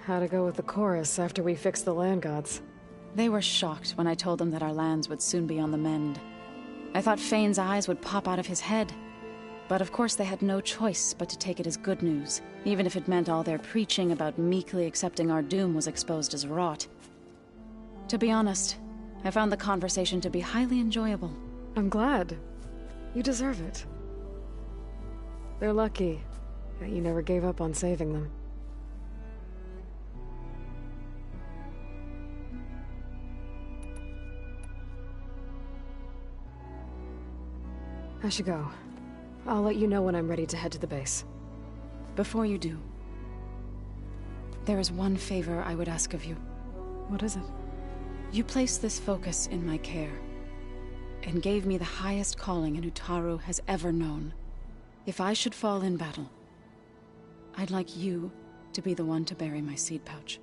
How'd it go with the chorus after we fixed the land gods? They were shocked when I told them that our lands would soon be on the mend. I thought Fane's eyes would pop out of his head. But of course they had no choice but to take it as good news, even if it meant all their preaching about meekly accepting our doom was exposed as rot. To be honest, I found the conversation to be highly enjoyable. I'm glad. You deserve it. They're lucky that you never gave up on saving them. I should go. I'll let you know when I'm ready to head to the base. Before you do, there is one favor I would ask of you. What is it? You placed this focus in my care, and gave me the highest calling an Utaru has ever known. If I should fall in battle, I'd like you to be the one to bury my seed pouch.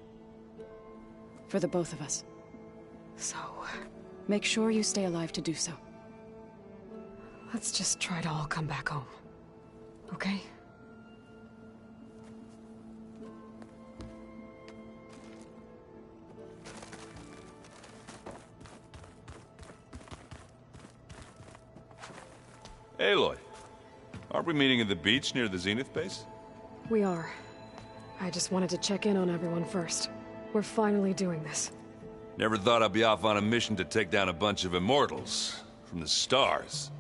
For the both of us. So... make sure you stay alive to do so. Let's just try to all come back home. Okay? Aloy, aren't we meeting at the beach near the Zenith base? We are. I just wanted to check in on everyone first. We're finally doing this. Never thought I'd be off on a mission to take down a bunch of immortals from the stars.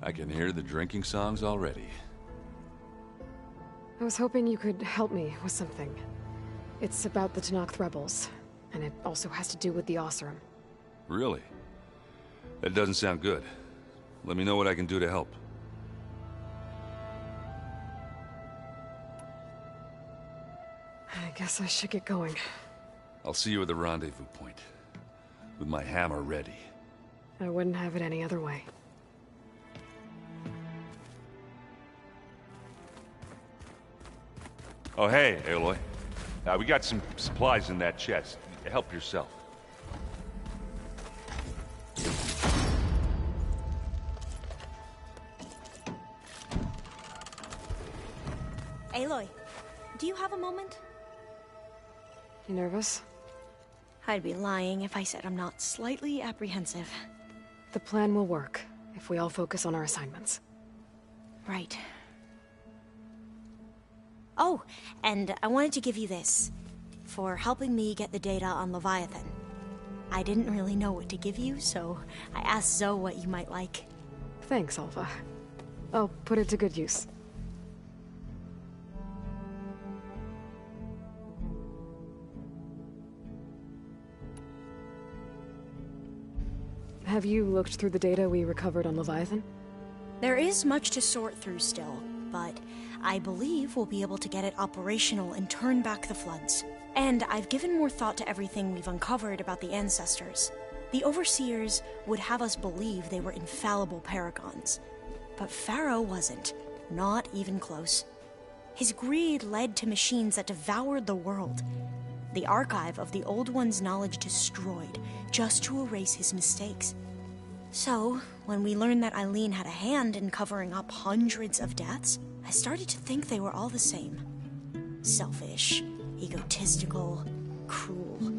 I can hear the drinking songs already. I was hoping you could help me with something. It's about the Tenakth rebels, and it also has to do with the Oseram. Really? That doesn't sound good. Let me know what I can do to help. I guess I should get going. I'll see you at the rendezvous point, with my hammer ready. I wouldn't have it any other way. Oh, hey, Aloy. We got some supplies in that chest. Help yourself. Aloy, do you have a moment? You nervous? I'd be lying if I said I'm not slightly apprehensive. The plan will work, if we all focus on our assignments. Right. Oh, and I wanted to give you this, for helping me get the data on Leviathan. I didn't really know what to give you, so I asked Zoe what you might like. Thanks, Alpha. I'll put it to good use. Have you looked through the data we recovered on Leviathan? There is much to sort through still, but I believe we'll be able to get it operational and turn back the floods. And I've given more thought to everything we've uncovered about the Ancestors. The Overseers would have us believe they were infallible paragons. But Pharaoh wasn't. Not even close. His greed led to machines that devoured the world. The archive of the Old One's knowledge destroyed, just to erase his mistakes. So, when we learned that Eileen had a hand in covering up hundreds of deaths, I started to think they were all the same. Selfish, egotistical, cruel.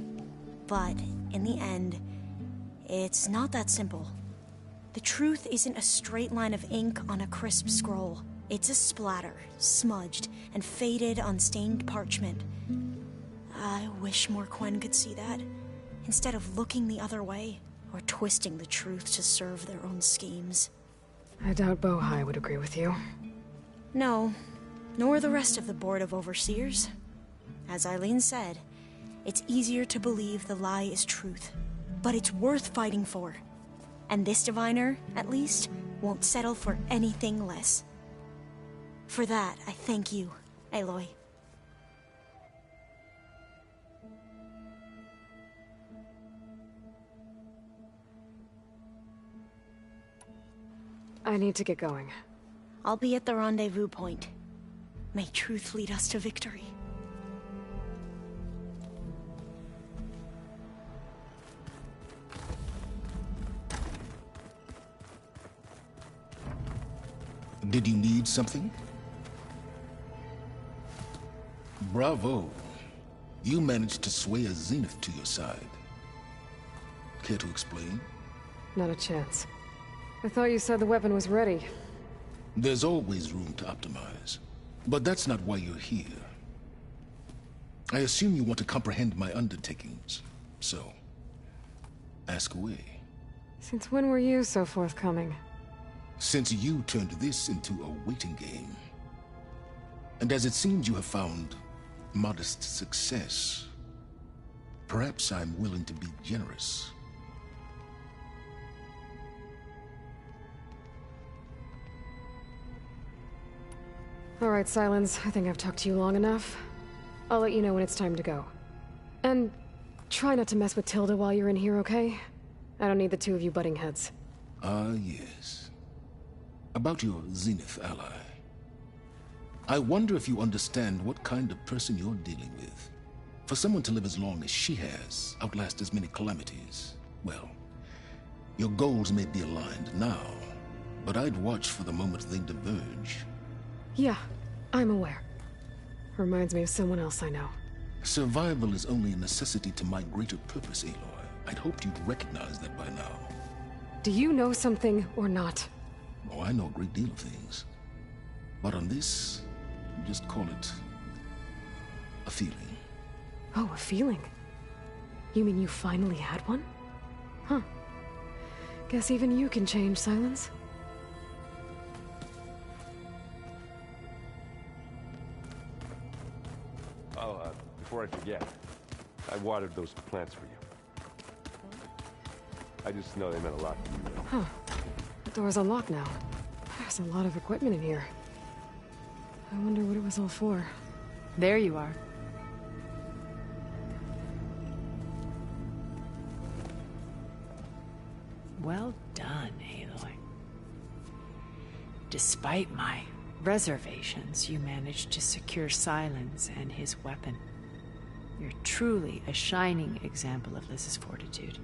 But, in the end, it's not that simple. The truth isn't a straight line of ink on a crisp scroll. It's a splatter, smudged, and faded on stained parchment. I wish more Quen could see that, instead of looking the other way, or twisting the truth to serve their own schemes. I doubt Bohai would agree with you. No, nor the rest of the Board of Overseers. As Eileen said, it's easier to believe the lie is truth, but it's worth fighting for. And this diviner, at least, won't settle for anything less. For that, I thank you, Aloy. I need to get going. I'll be at the rendezvous point. May truth lead us to victory. Did you need something? Bravo. You managed to sway a Zenith to your side. Care to explain? Not a chance. I thought you said the weapon was ready. There's always room to optimize. But that's not why you're here. I assume you want to comprehend my undertakings. So, ask away. Since when were you so forthcoming? Since you turned this into a waiting game. And as it seems you have found modest success, perhaps I'm willing to be generous. All right, Silence. I think I've talked to you long enough. I'll let you know when it's time to go. And try not to mess with Tilda while you're in here, okay? I don't need the two of you butting heads. Ah, yes. About your Zenith ally. I wonder if you understand what kind of person you're dealing with. For someone to live as long as she has, outlast as many calamities, well, your goals may be aligned now, but I'd watch for the moment they diverge. Yeah, I'm aware. Reminds me of someone else I know. Survival is only a necessity to my greater purpose, Aloy. I'd hoped you'd recognize that by now. Do you know something or not? Oh, I know a great deal of things. But on this, just call it a feeling. Oh, a feeling? You mean you finally had one? Huh. Guess even you can change, Silence. Oh, before I forget, I watered those plants for you. I just know they meant a lot to you. Huh. The door's unlocked now. There's a lot of equipment in here. I wonder what it was all for. There you are. Well done, Aloy. Despite my reservations, you managed to secure Silence and his weapon. You're truly a shining example of Liz's fortitude.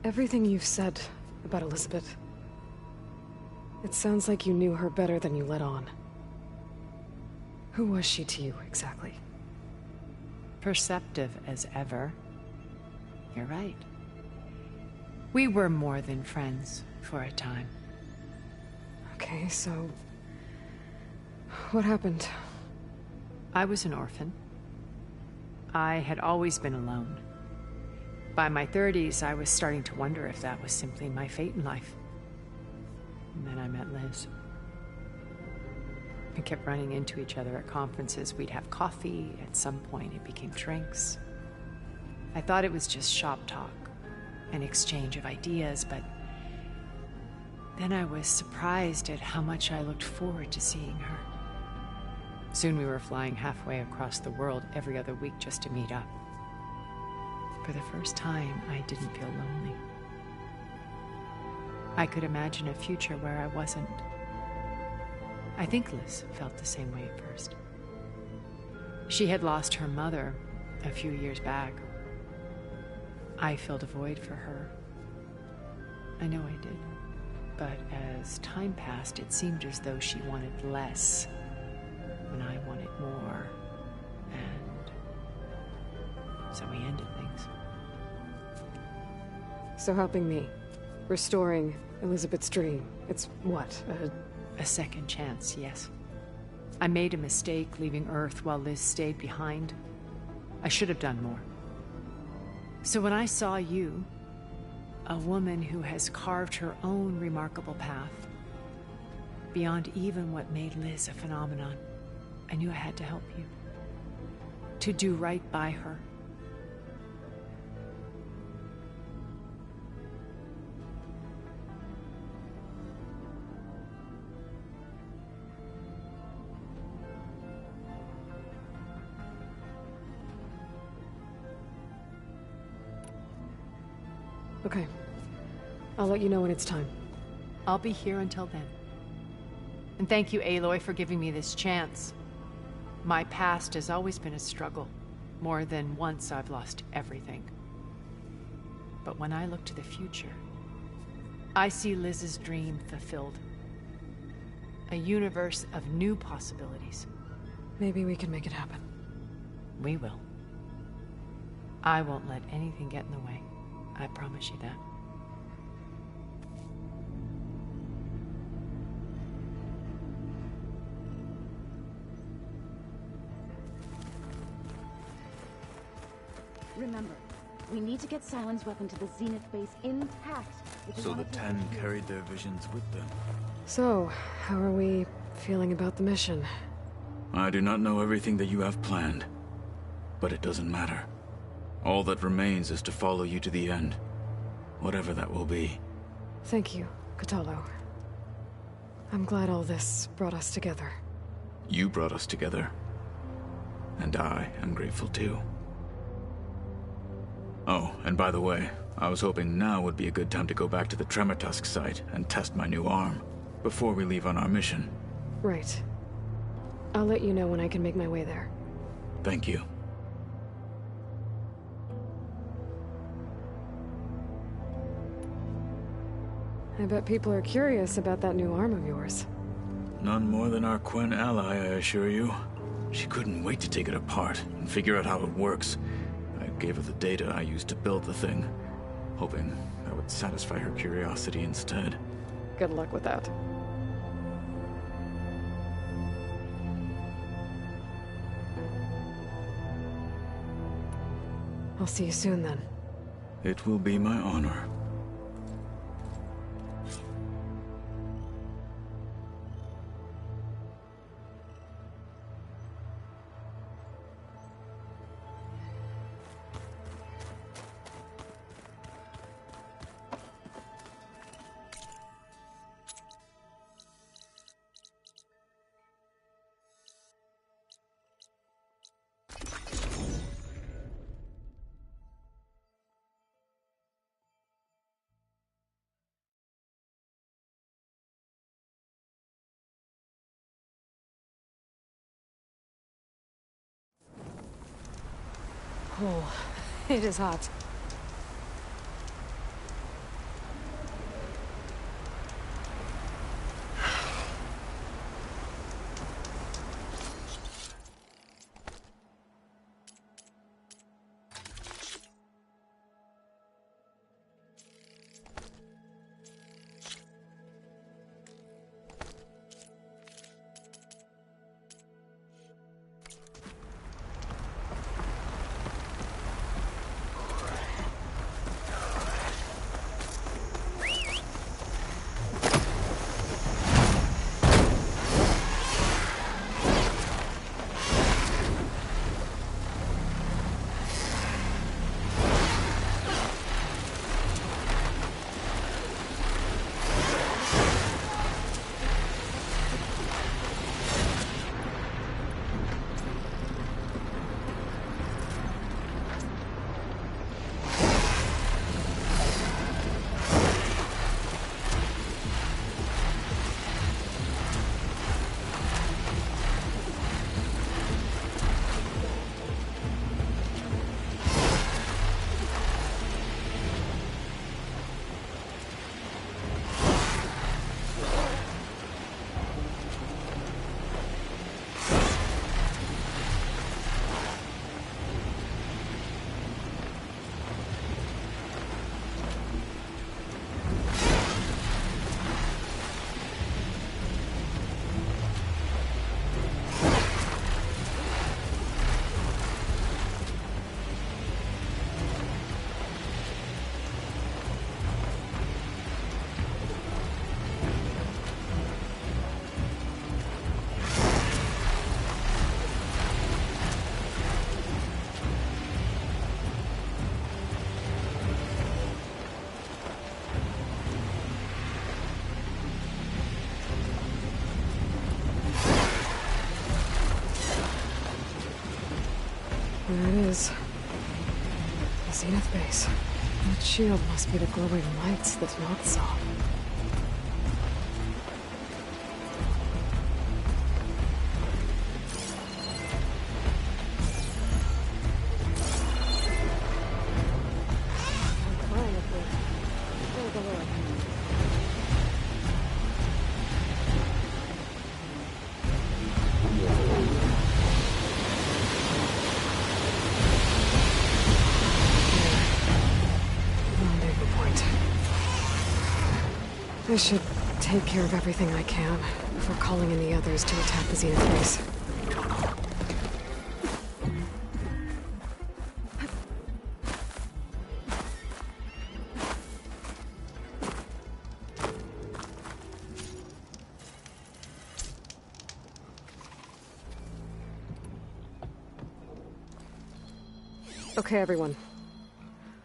Everything you've said about Elizabeth, it sounds like you knew her better than you let on. Who was she to you, exactly? Perceptive as ever. You're right. We were more than friends for a time. Okay, so... what happened? I was an orphan. I had always been alone. By my 30s, I was starting to wonder if that was simply my fate in life. And then I met Liz. We kept running into each other at conferences. We'd have coffee. At some point, it became drinks. I thought it was just shop talk, an exchange of ideas, but then I was surprised at how much I looked forward to seeing her. Soon we were flying halfway across the world every other week just to meet up. For the first time, I didn't feel lonely. I could imagine a future where I wasn't. I think Liz felt the same way at first. She had lost her mother a few years back. I filled a void for her. I know I did. But as time passed, it seemed as though she wanted less, when I wanted more. And so we ended things. So helping me, restoring Elizabeth's dream, it's what, a second chance, yes. I made a mistake leaving Earth while Liz stayed behind. I should have done more. So when I saw you, a woman who has carved her own remarkable path, beyond even what made Liz a phenomenon, I knew I had to help you. To do right by her. Okay. I'll let you know when it's time. I'll be here until then. And thank you, Aloy, for giving me this chance. My past has always been a struggle. More than once I've lost everything. But when I look to the future, I see Liz's dream fulfilled. A universe of new possibilities. Maybe we can make it happen. We will. I won't let anything get in the way. I promise you that. Remember, we need to get Silence weapon to the Zenith base intact. So the Ten carried their visions with them. So, how are we feeling about the mission? I do not know everything that you have planned, but it doesn't matter. All that remains is to follow you to the end, whatever that will be. Thank you, Kotallo. I'm glad all this brought us together. You brought us together. And I am grateful too. Oh, and by the way, I was hoping now would be a good time to go back to the Tremortusk site and test my new arm, before we leave on our mission. Right. I'll let you know when I can make my way there. Thank you. I bet people are curious about that new arm of yours. None more than our Quen ally, I assure you. She couldn't wait to take it apart and figure out how it works. I gave her the data I used to build the thing, hoping that would satisfy her curiosity instead. Good luck with that. I'll see you soon then. It will be my honor. Oh, it is hot. There it is. The Zenith base. That shield must be the glowing lights that Noct saw. I should take care of everything I can before calling in the others to attack the Zenith base. Okay, everyone.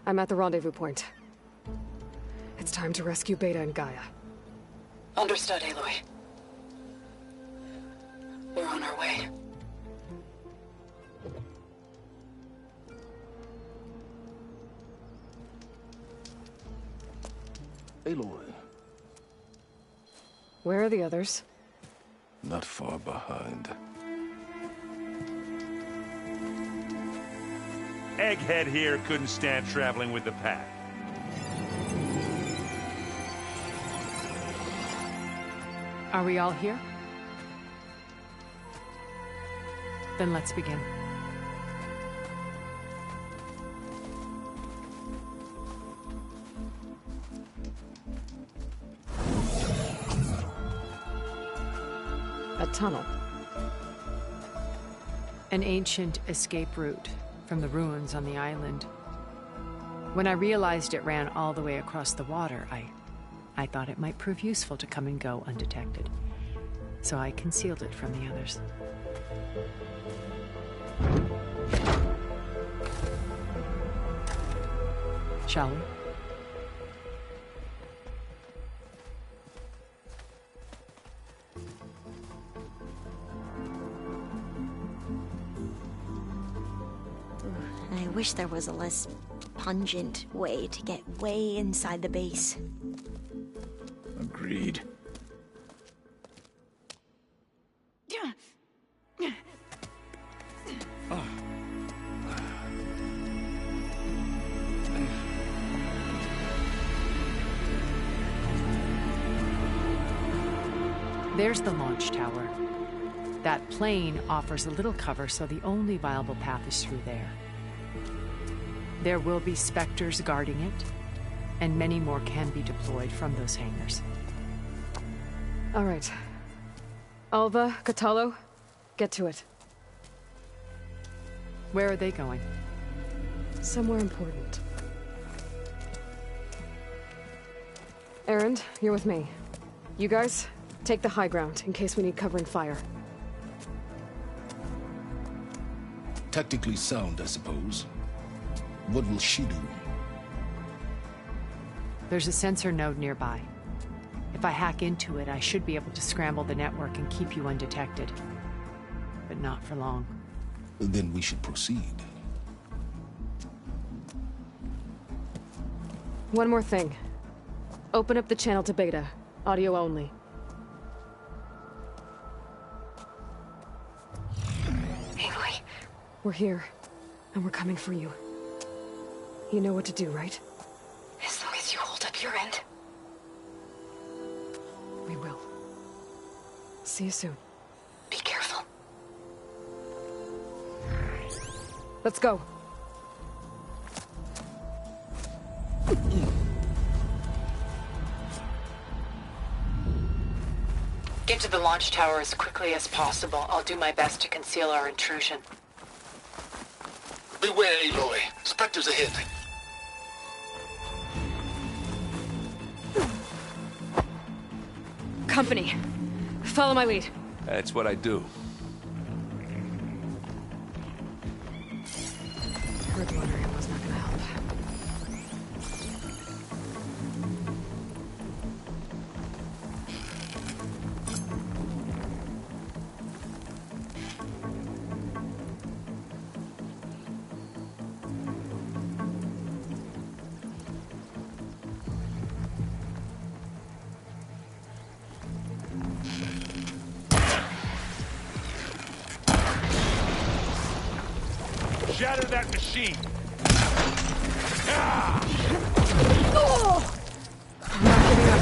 I'm at the rendezvous point. It's time to rescue Beta and Gaia. Understood, Aloy. We're on our way. Aloy. Where are the others? Not far behind. Egghead here couldn't stand traveling with the pack. Are we all here? Then let's begin. A tunnel. An ancient escape route from the ruins on the island. When I realized it ran all the way across the water, I thought it might prove useful to come and go undetected. So I concealed it from the others. Shall we? I wish there was a less pungent way to get way inside the base. Agreed. There's the launch tower. That plane offers a little cover, so the only viable path is through there. There will be Spectres guarding it, and many more can be deployed from those hangars. All right. Alva, Kotallo, get to it. Where are they going? Somewhere important. Erend, you're with me. You guys, take the high ground in case we need covering fire. Tactically sound, I suppose. What will she do? There's a sensor node nearby. If I hack into it, I should be able to scramble the network and keep you undetected. But not for long. Then we should proceed. One more thing. Open up the channel to Beta. Audio only. Aloy. We're here, and we're coming for you. You know what to do, right? As long as you hold up your end. We will. See you soon. Be careful. Let's go. Get to the launch tower as quickly as possible. I'll do my best to conceal our intrusion. Beware, Aloy. Spectres ahead. Company. Follow my lead. That's what I do. Earth wondering was not gonna help. Shatter that machine! Oh! I'm not giving up.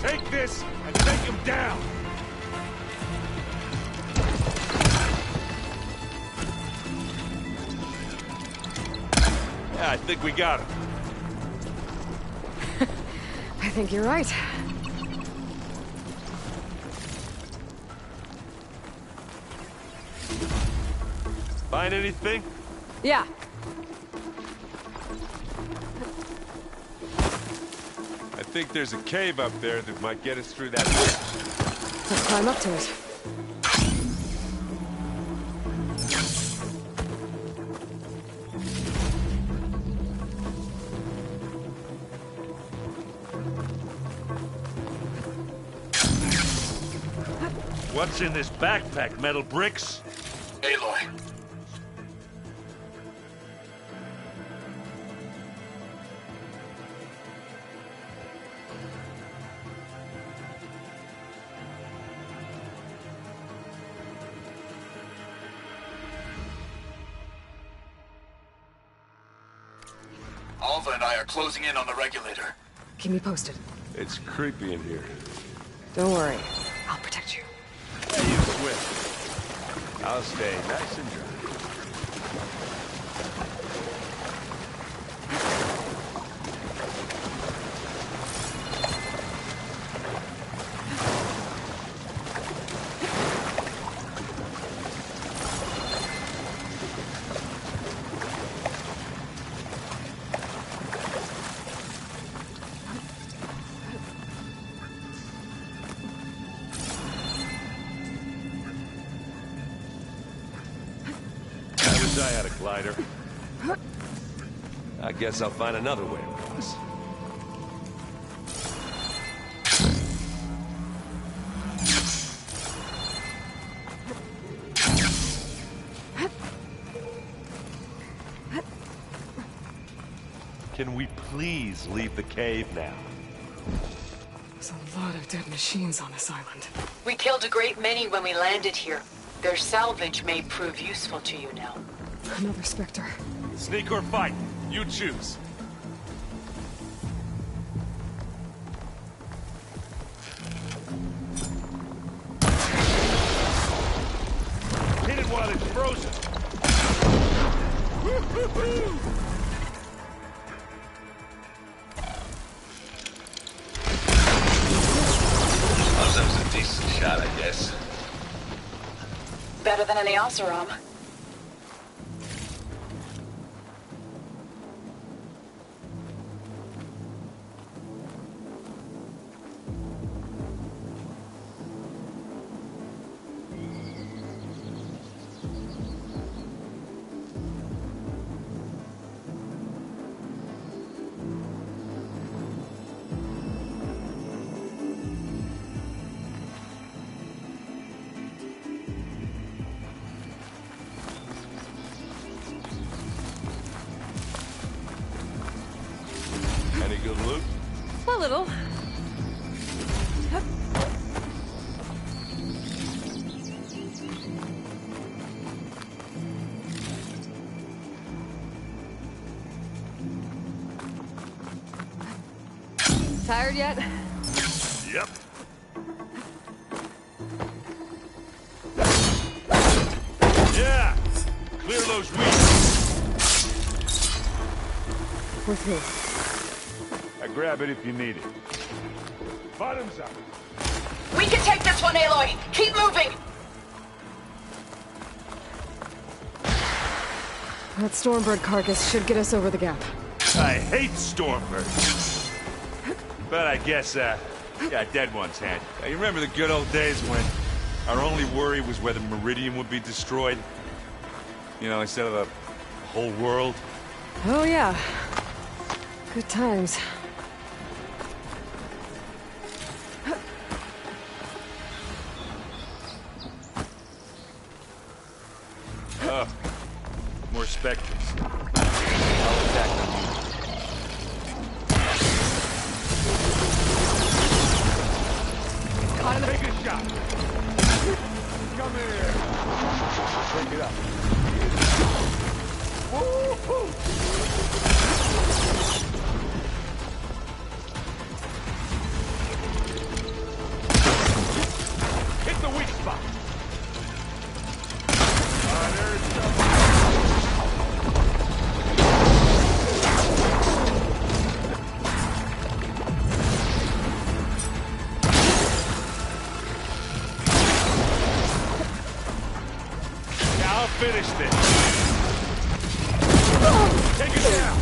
Take this and take him down! Yeah, I think we got him. I think you're right. Find anything? Yeah. I think there's a cave up there that might get us through that bridge. Let's climb up to it. What's in this backpack, metal bricks? Aloy. Alva and I are closing in on the regulator. Keep me posted. It's creepy in here. Don't worry. I'll protect you. Hey, you swim. I'll stay nice and dry. I had a glider. I guess I'll find another way across. Can we please leave the cave now? There's a lot of dead machines on this island. We killed a great many when we landed here. Their salvage may prove useful to you now. Another Spectre. Sneak or fight, you choose. Hit it while it's frozen. Well, that was a decent shot, I guess. Better than any Oseram. Any good loot? A little. Tired yet? Yep. Yeah! Clear those weeds. We're through. Grab it if you need it. Bottoms up. We can take this one, Aloy! Keep moving! That Stormbird carcass should get us over the gap. I hate Stormbirds. But I guess, yeah, dead one's handy. You remember the good old days when our only worry was whether Meridian would be destroyed? You know, instead of the whole world? Oh, yeah. Good times. More Spectres. I'll attack them. Take a shot. Come here. Take it up. Woo-hoo! Hit the weak spot. There's some. Finish this. Take it down.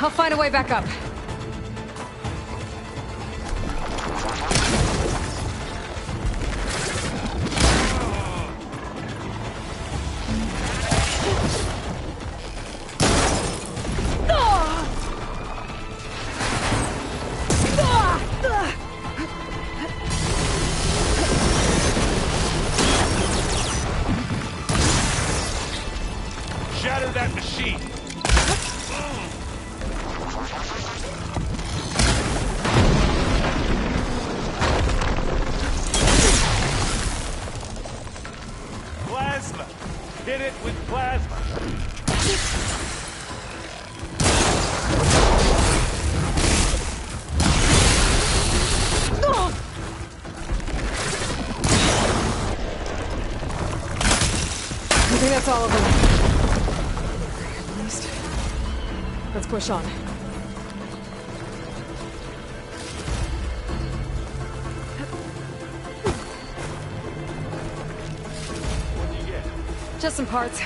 I'll find a way back up. Shatter that machine! Plasma! Hit it with plasma! I think that's all of them. At least. Let's push on. What'd you get? Just some parts.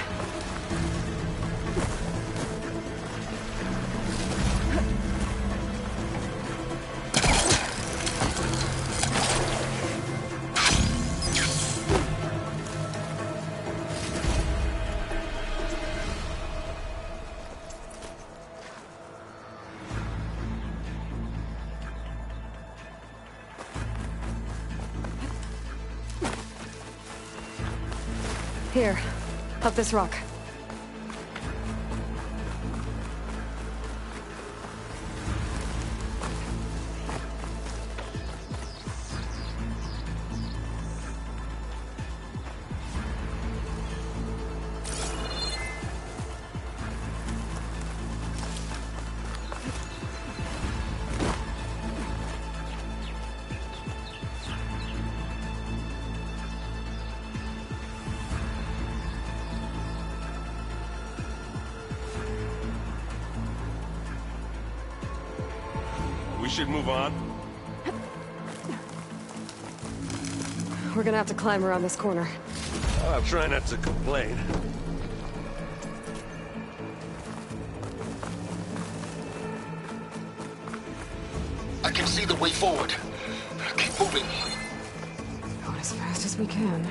Here, up this rock. We should move on. We're gonna have to climb around this corner. I'll try not to complain. I can see the way forward. Keep moving. Going as fast as we can.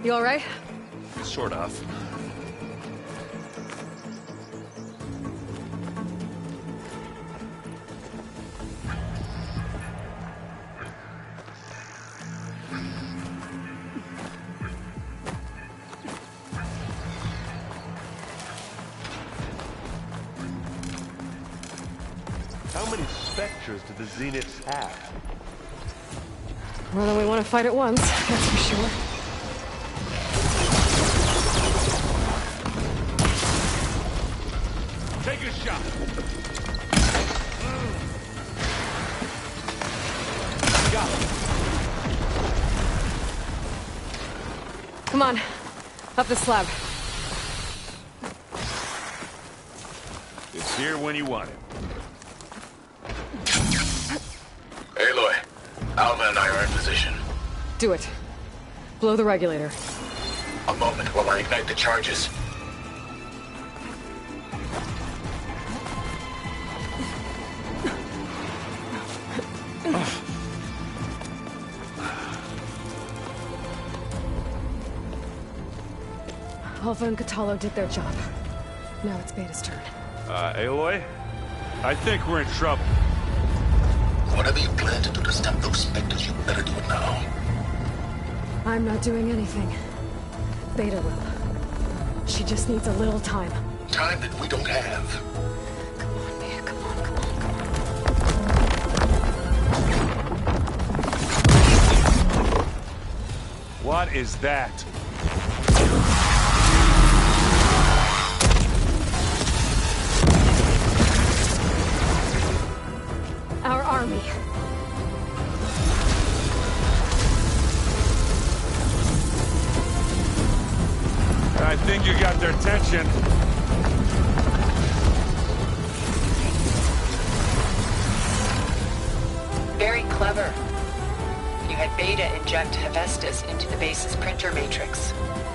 You all right? Sort of. How many Spectres do the Zeniths have? More than we want to fight at once, that's for sure. Take a shot. Got it. Come on, up the slab. It's here when you want it. Aloy, Alma and I are in position. Do it. Blow the regulator. A moment while I ignite the charges. Alpha and Kotallo did their job. Now it's Beta's turn. Aloy? I think we're in trouble. Whatever you plan to do to stop those Spectres, you better do it now. I'm not doing anything. Beta will. She just needs a little time. Time that we don't have. Come on, Beta, come on, come on, come on. What is that? Our army. I think you got their attention. Very clever. You had Beta inject Hephaestus into the base's printer matrix.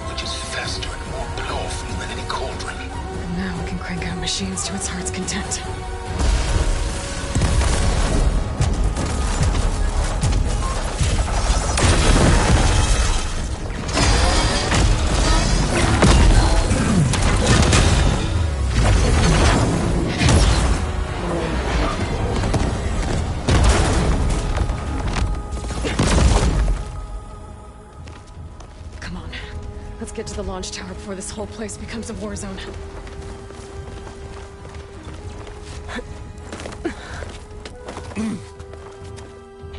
Which is faster and more powerful than any cauldron. And now we can crank out machines to its heart's content. Get to the launch tower before this whole place becomes a war zone.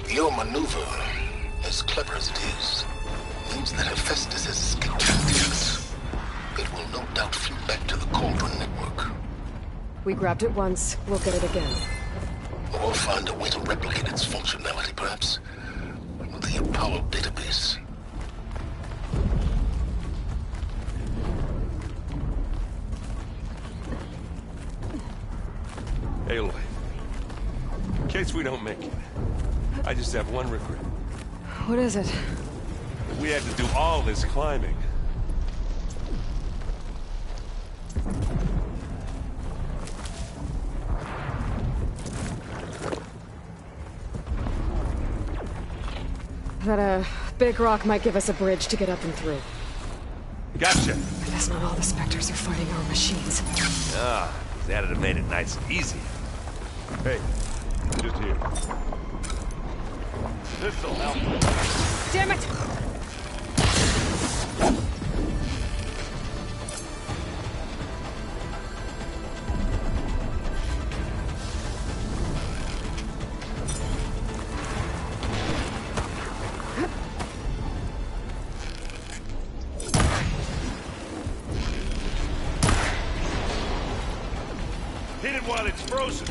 Your maneuver, as clever as it is, means that Hephaestus has escaped Thetis. It will no doubt flew back to the Cauldron network. We grabbed it once, we'll get it again. Or find a way to replicate its functionality, perhaps. The Apollo database. Aloy, in case we don't make it, I just have one regret. What is it? We had to do all this climbing. That, big rock might give us a bridge to get up and through. Gotcha. But that's not all the Spectres are fighting our machines. Ah, that'd have made it nice and easy. Hey, just here. This'll help. Damn it! Hit it while it's frozen.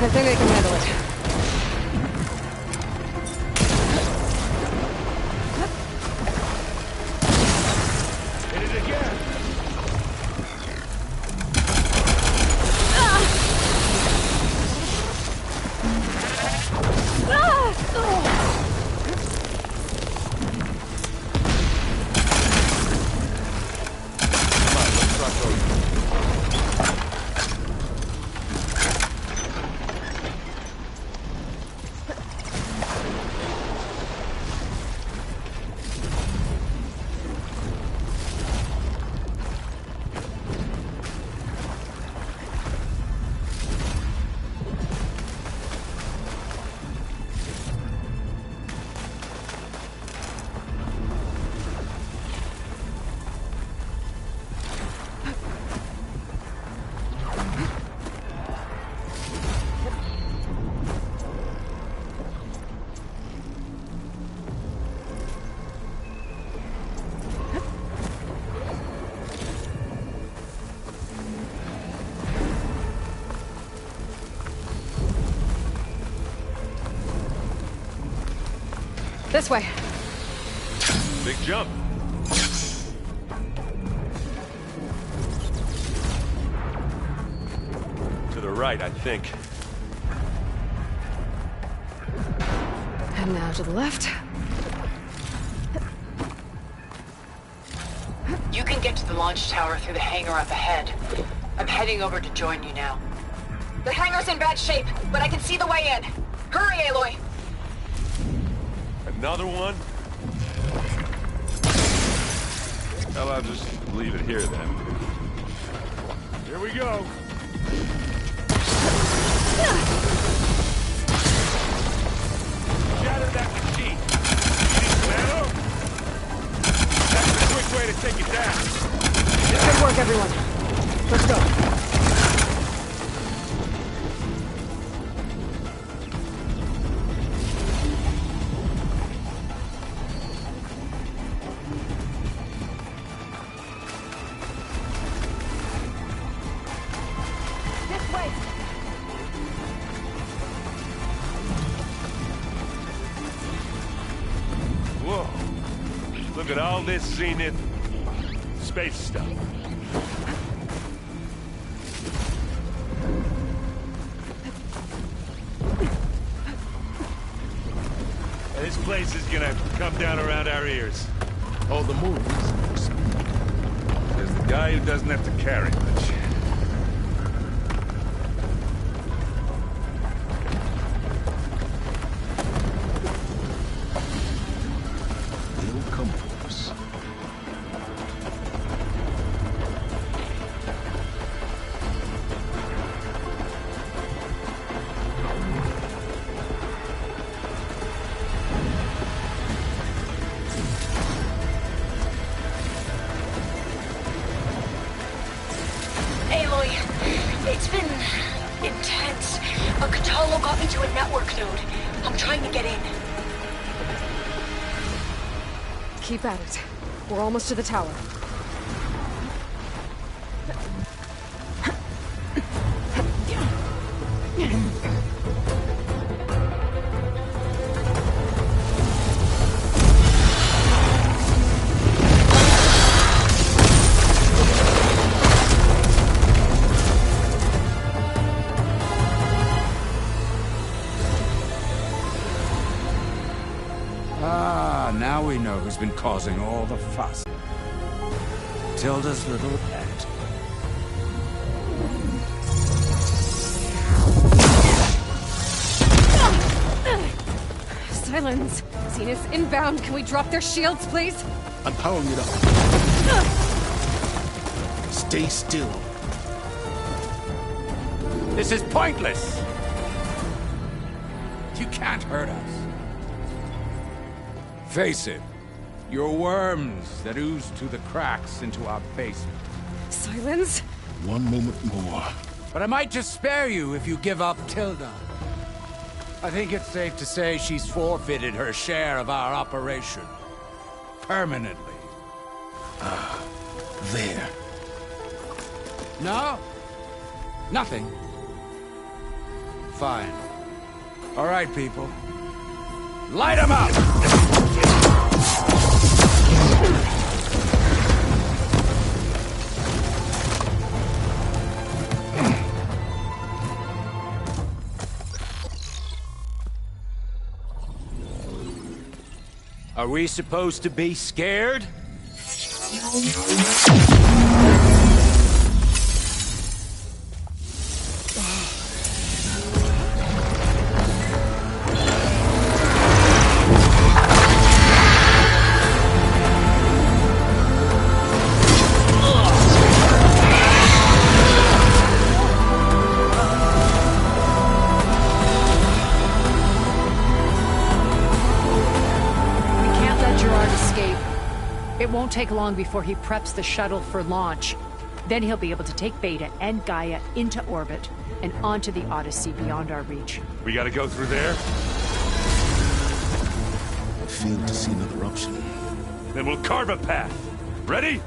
I think I can handle it. Hit it again. This way. Big jump. To the right, I think. And now to the left. You can get to the launch tower through the hangar up ahead. I'm heading over to join you now. The hangar's in bad shape, but I can see the way in. Hurry, Aloy! Another one? Hell, I'll just Leave it here, then. Here we go. Shatter that machine. You need some ammo? That's a quick way to take it down. Good work, everyone. Let's go. Look at all this Zenith space stuff. This place is gonna come down around our ears. All the more reason. There's the guy who doesn't have to carry much. It's been intense. Kotallo got me to a network node. I'm trying to get in. Keep at it. We're almost to the tower. Now we know who's been causing all the fuss. Tilda's little pet. Silence! Zenith inbound. Can we drop their shields, please? I'm powering it up. Stay still. This is pointless! You can't hurt us. Face it, you're worms that ooze through the cracks into our basement. Silence? One moment more. But I might just spare you if you give up Tilda. I think it's safe to say she's forfeited her share of our operation. Permanently. Ah, there. No? Nothing? Fine. All right, people. Light 'em up! Are we supposed to be scared? It won't take long before he preps the shuttle for launch. Then he'll be able to take Beta and Gaia into orbit and onto the Odyssey beyond our reach. We gotta go through there? I failed to see another option. Then we'll carve a path. Ready?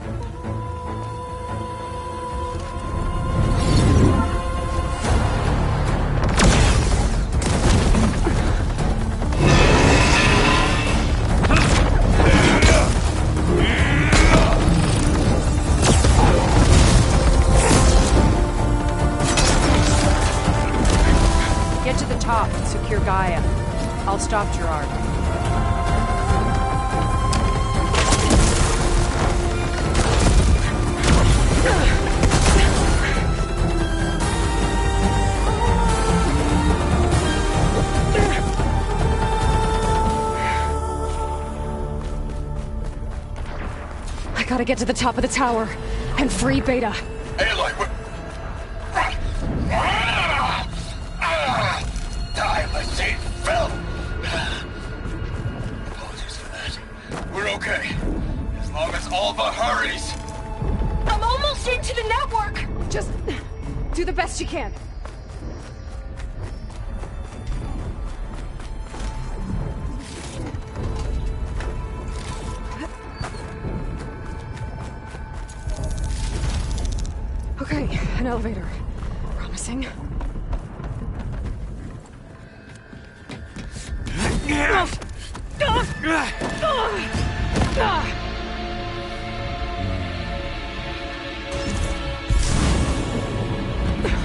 Get to the top and secure Gaia. I'll stop Gerard. I Gotta get to the top of the tower and free Beta. Aloy, we're... Dilate Phil! Apologies for that. We're okay. As long as Alva hurries. I'm almost into the network! Just do the best you can. Okay, an elevator. Promising.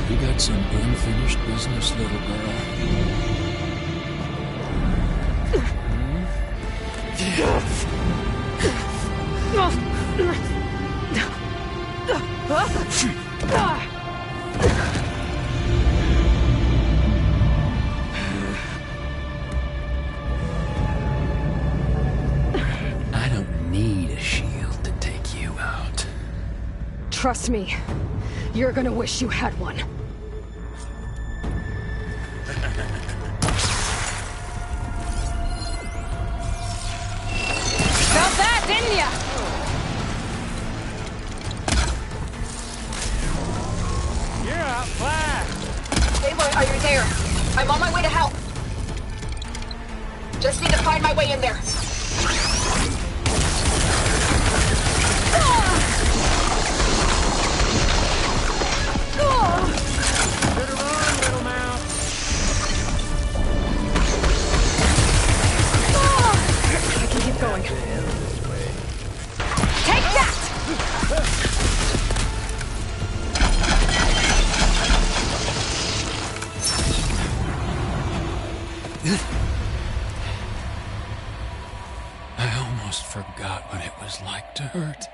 You got some unfinished business, little girl. I don't need a shield to take you out. Trust me, you're gonna wish you had one. Felt that, didn't ya? You're outclassed. Aloy, are you there? I'm on my way to help. Just need to find my way in there. Better run, little mouse. I can keep going. Take that! I almost forgot what it was like to hurt.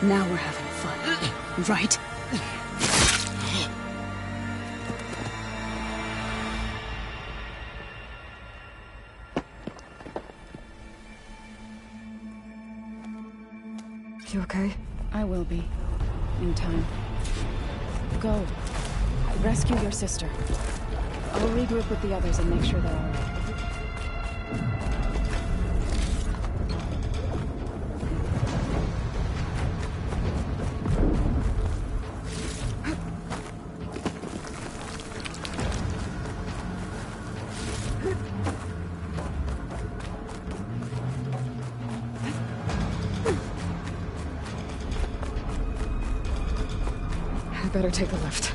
Now we're having fun, right? You okay? I will be. In time. Go. Rescue your sister. I'll regroup with the others and make sure they're all right. I better take the lift.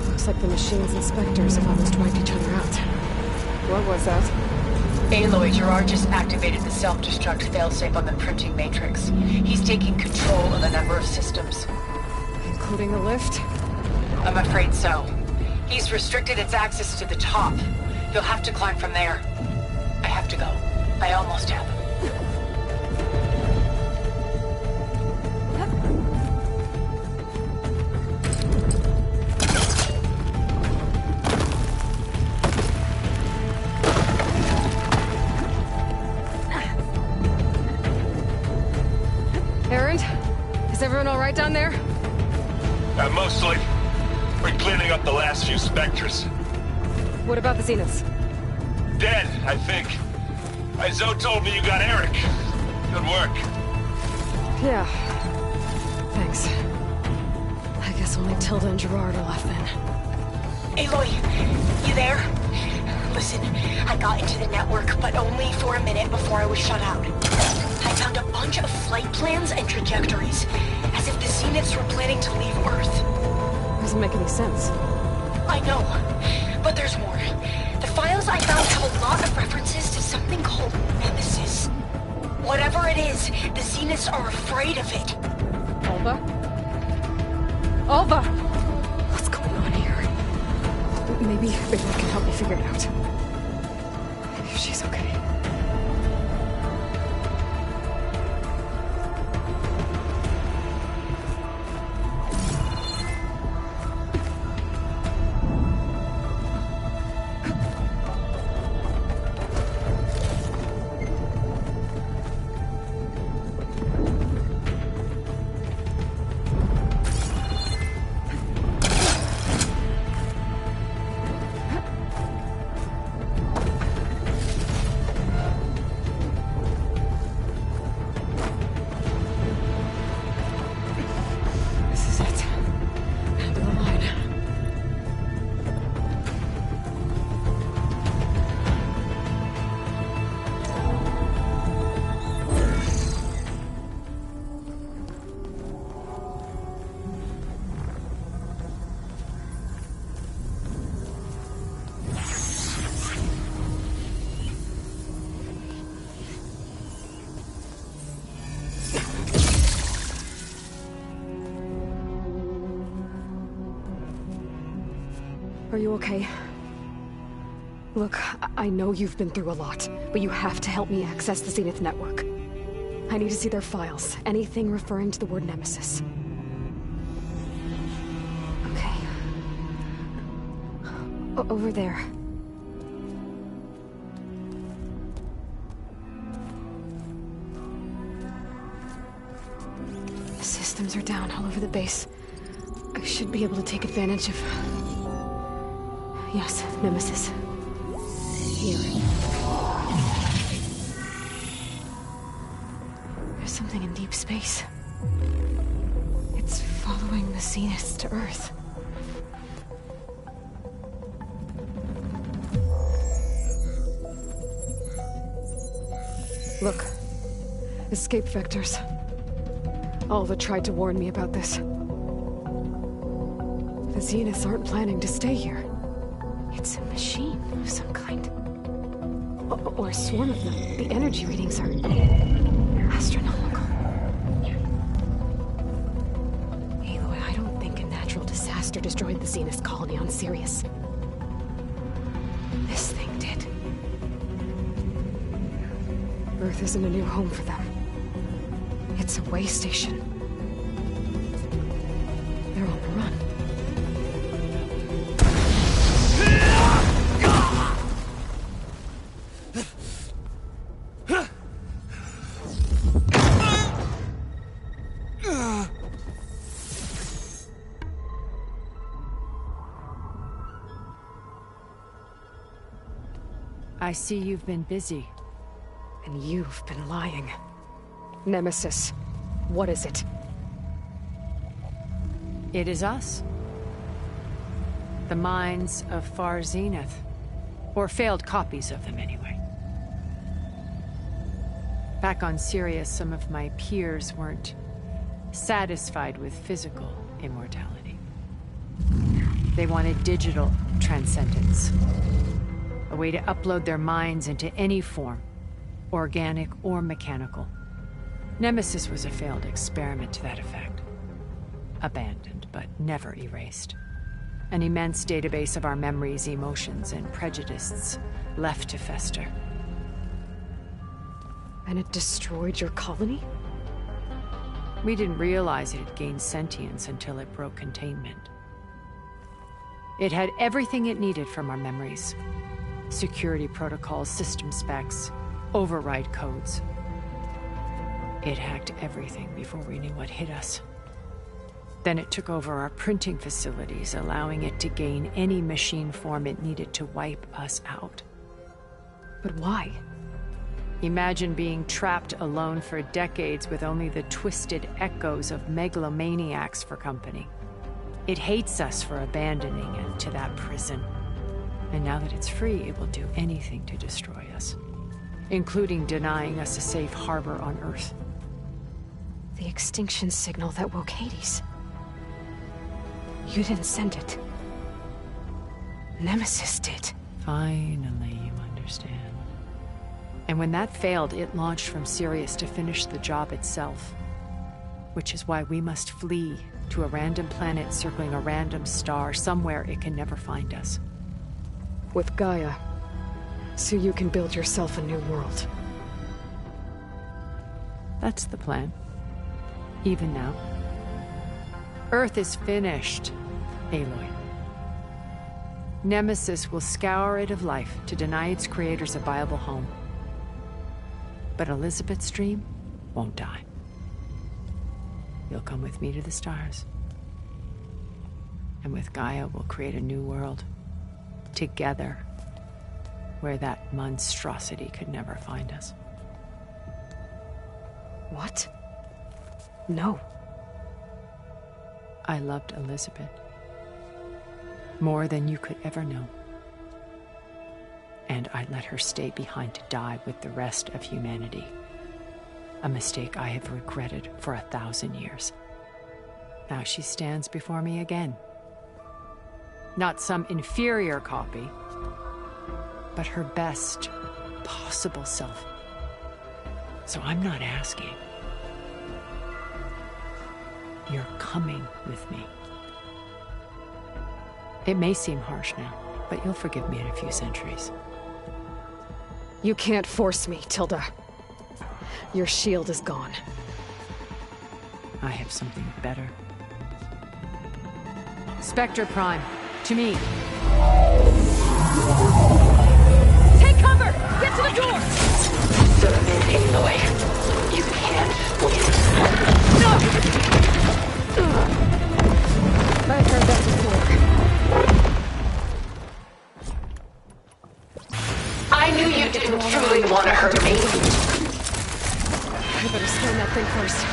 Looks like the machines and Spectres have almost wiped each other out. What was that? Aloy, Gerard just activated the self-destruct failsafe on the printing matrix. He's taking control of a number of systems. Including the lift? I'm afraid so. He's restricted its access to the top. You'll have to climb from there. I have to go. I almost have. Erend? Is everyone all right down there? Mostly. We're cleaning up the last few Spectres. What about the Zeniths? Dead, I think. Zoe told me you got Eric. Good work. Yeah. Thanks. I guess only Tilda and Gerard are left then. Aloy, you there? Listen, I got into the network, but only for a minute before I was shut out. I found a bunch of flight plans and trajectories, as if the Zeniths were planning to leave Earth. There's doesn't make any sense. I know, but there's more. The files I found have a lot of references to something called Nemesis. Whatever it is, the Zeniths are afraid of it. Alva? Alva! What's going on here? Maybe you can help me figure it out. If she's okay. Are you okay? Look, I know you've been through a lot, but you have to help me access the Zenith network. I need to see their files, anything referring to the word Nemesis. Okay. Over there. The systems are down all over the base. I should be able to take advantage of... Yes, Nemesis. Here. There's something in deep space. It's following the Zeniths to Earth. Look. Escape vectors. Alva tried to warn me about this. The Zeniths aren't planning to stay here. It's a machine of some kind. Or a swarm of them. The energy readings are astronomical. Aloy, I don't think a natural disaster destroyed the Zenith colony on Sirius. This thing did. Earth isn't a new home for them. It's a way station. They're on the run. I see you've been busy. And you've been lying. Nemesis, what is it? It is us. The minds of Far Zenith. Or failed copies of them, anyway. Back on Sirius, some of my peers weren't satisfied with physical immortality. They wanted digital transcendence. A way to upload their minds into any form, organic or mechanical. Nemesis was a failed experiment to that effect. Abandoned, but never erased. An immense database of our memories, emotions, and prejudices left to fester. And it destroyed your colony? We didn't realize it had gained sentience until it broke containment. It had everything it needed from our memories. Security protocols, system specs, override codes. It hacked everything before we knew what hit us. Then it took over our printing facilities, allowing it to gain any machine form it needed to wipe us out. But why? Imagine being trapped alone for decades with only the twisted echoes of megalomaniacs for company. It hates us for abandoning it to that prison. And now that it's free, it will do anything to destroy us, including denying us a safe harbor on Earth. The extinction signal that woke Hades. You didn't send it. Nemesis did. Finally, you understand. And when that failed, it launched from Sirius to finish the job itself. Which is why we must flee to a random planet circling a random star, somewhere it can never find us. With Gaia. So you can build yourself a new world. That's the plan. Even now. Earth is finished, Aloy. Nemesis will scour it of life to deny its creators a viable home. But Elizabeth's dream won't die. You'll come with me to the stars. And with Gaia, we'll create a new world. Together. Where that monstrosity could never find us. What? No. I loved Elizabeth. More than you could ever know. And I let her stay behind to die with the rest of humanity. A mistake I have regretted for 1,000 years. Now she stands before me again. Not some inferior copy, but her best possible self. So I'm not asking. You're coming with me. It may seem harsh now, but you'll forgive me in a few centuries. You can't force me, Tilda. Your shield is gone. I have something better. Spectre Prime, to me. Take cover! Get to the door! Submit, Aloy. You can't win. No! I've heard that before. I knew you didn't truly want to hurt me. I better scan that thing first.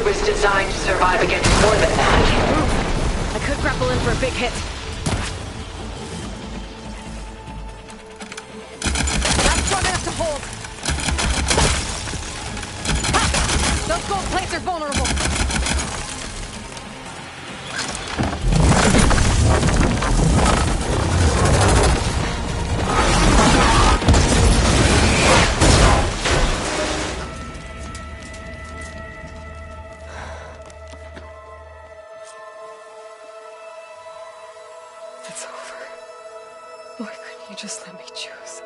Was designed to survive against more than that. I could grapple in for a big hit. Not strong enough to hold. Ha! Those gold plates are vulnerable. It's over. Why couldn't you just let me choose?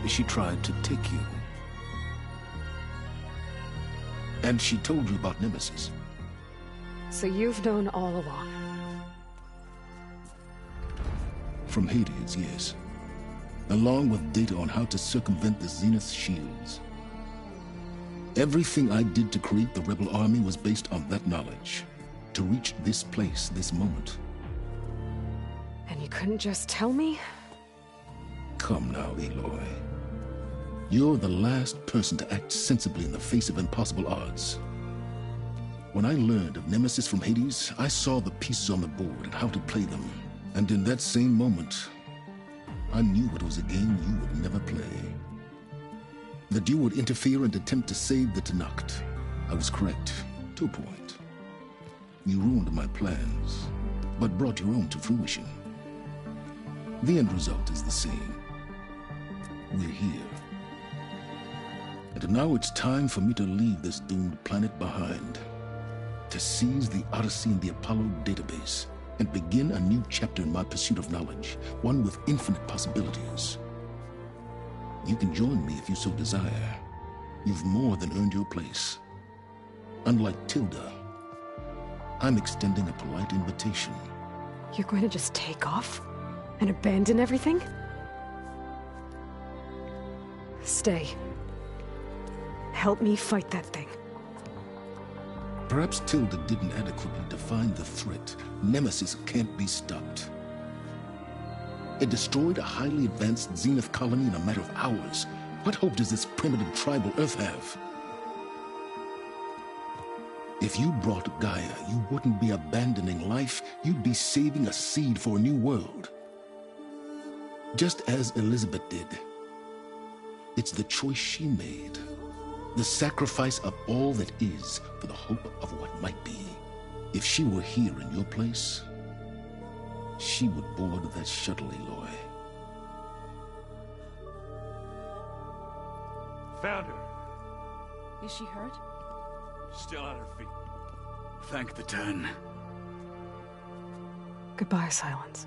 She tried to take you. And she told you about Nemesis. So you've known all along. From Hades, yes. Along with data on how to circumvent the Zenith shields. Everything I did to create the Rebel Army was based on that knowledge. To reach this place, this moment. And you couldn't just tell me? Come now, Aloy. You're the last person to act sensibly in the face of impossible odds. When I learned of Nemesis from Hades, I saw the pieces on the board and how to play them. And in that same moment, I knew it was a game you would never play. That you would interfere and attempt to save the Tenakth. I was correct, to a point. You ruined my plans, but brought your own to fruition. The end result is the same. we're here. And now it's time for me to leave this doomed planet behind, to seize the Odyssey and the Apollo database, and begin a new chapter in my pursuit of knowledge, one with infinite possibilities. You can join me if you so desire. You've more than earned your place. Unlike Tilda, I'm extending a polite invitation. You're going to just take off? And abandon everything? Stay. Help me fight that thing. Perhaps Tilda didn't adequately define the threat. Nemesis can't be stopped. It destroyed a highly advanced Zenith colony in a matter of hours. What hope does this primitive tribal Earth have? If you brought Gaia, you wouldn't be abandoning life, you'd be saving a seed for a new world. Just as Elizabeth did. It's the choice she made. The sacrifice of all that is for the hope of what might be. If she were here in your place, she would board that shuttle, Aloy. Found her. Is she hurt? Still on her feet. Thank the 10. Goodbye, Silence.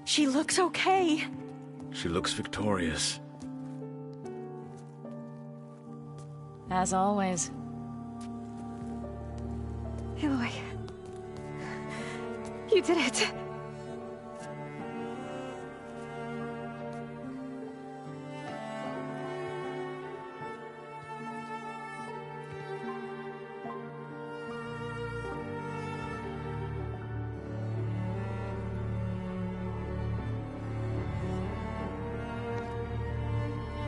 She looks okay. She looks victorious. As always. Aloy. You did it.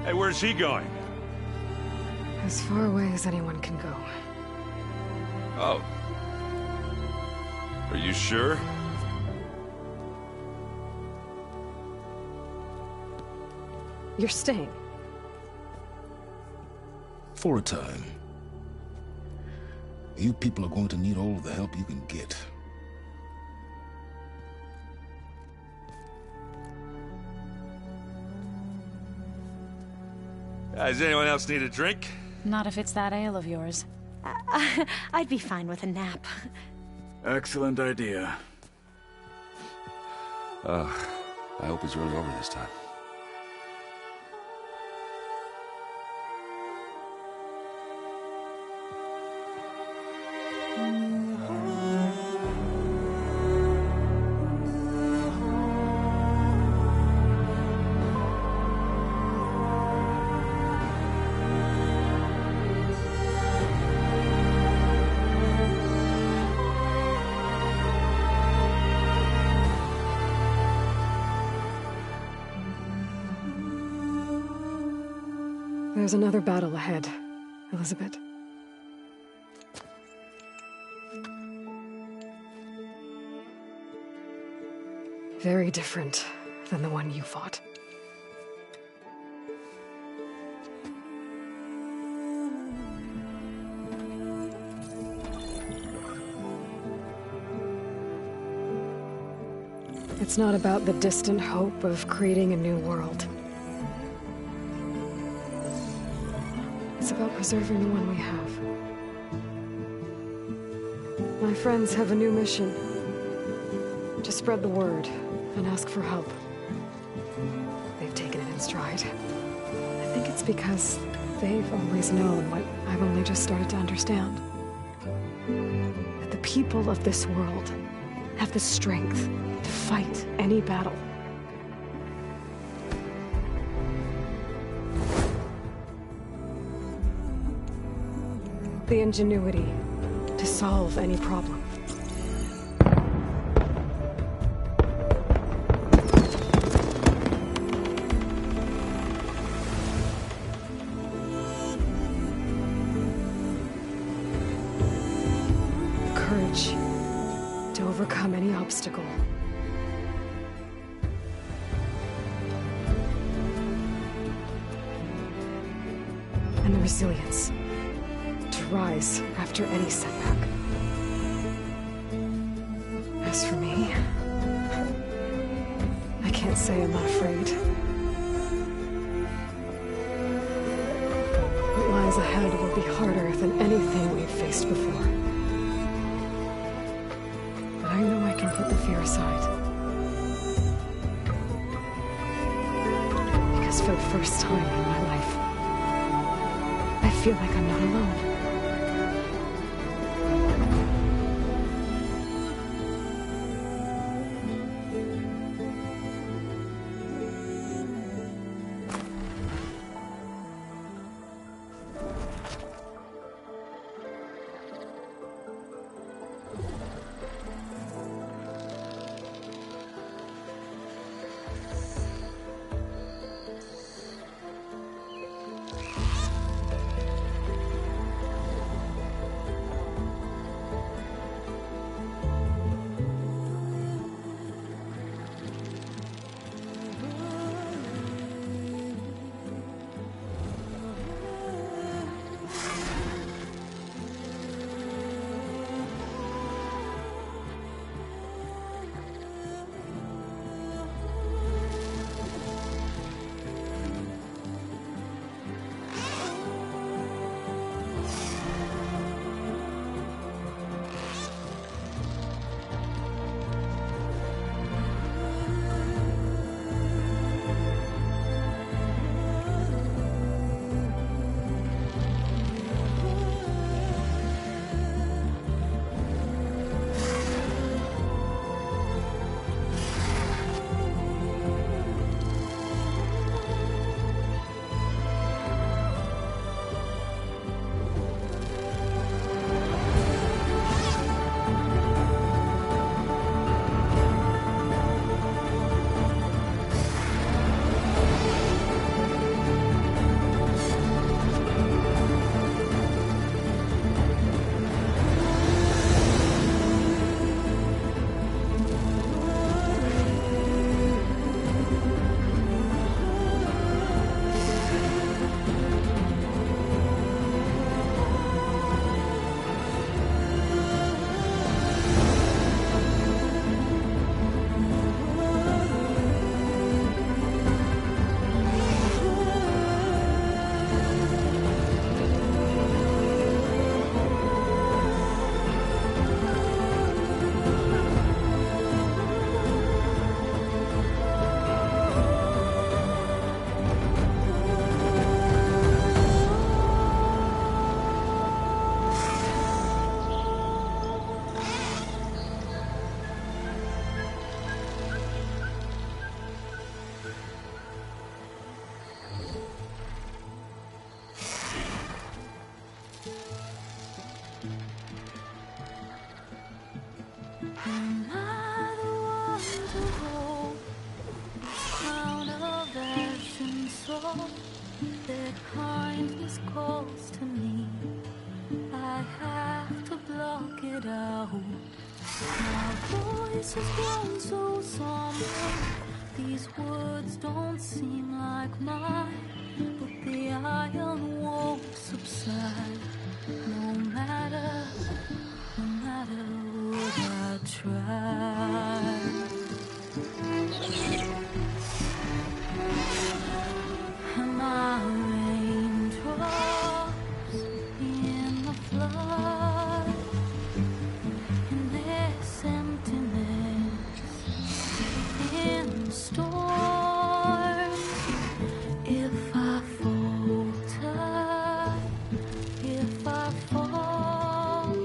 Hey, where's he going? As far away as anyone can go. Oh. Are you sure? You're staying. For a time. You people are going to need all of the help you can get. Does anyone else need a drink? Not if it's that ale of yours. I'd be fine with a nap. Excellent idea. I hope it's really over this time. There's another battle ahead, Elizabeth. Very different than the one you fought. It's not about the distant hope of creating a new world. It's about preserving the one we have. My friends have a new mission. To spread the word and ask for help. They've taken it in stride. I think it's because they've always known what I've only just started to understand. That the people of this world have the strength to fight any battle. The ingenuity to solve any problem. The courage to overcome any obstacle. And the resilience. To rise after any setback. As for me, I can't say I'm not afraid. What lies ahead will be harder than anything we've faced before. But I know I can put the fear aside. Because for the first time in my life, I feel like I'm not alone. That kindness calls to me. I have to block it out. My voice has grown so somber. These words don't seem like mine, but the iron won't subside. No matter what I try. My raindrops in the flood, in this emptiness, in the storm. If I falter, if I fall,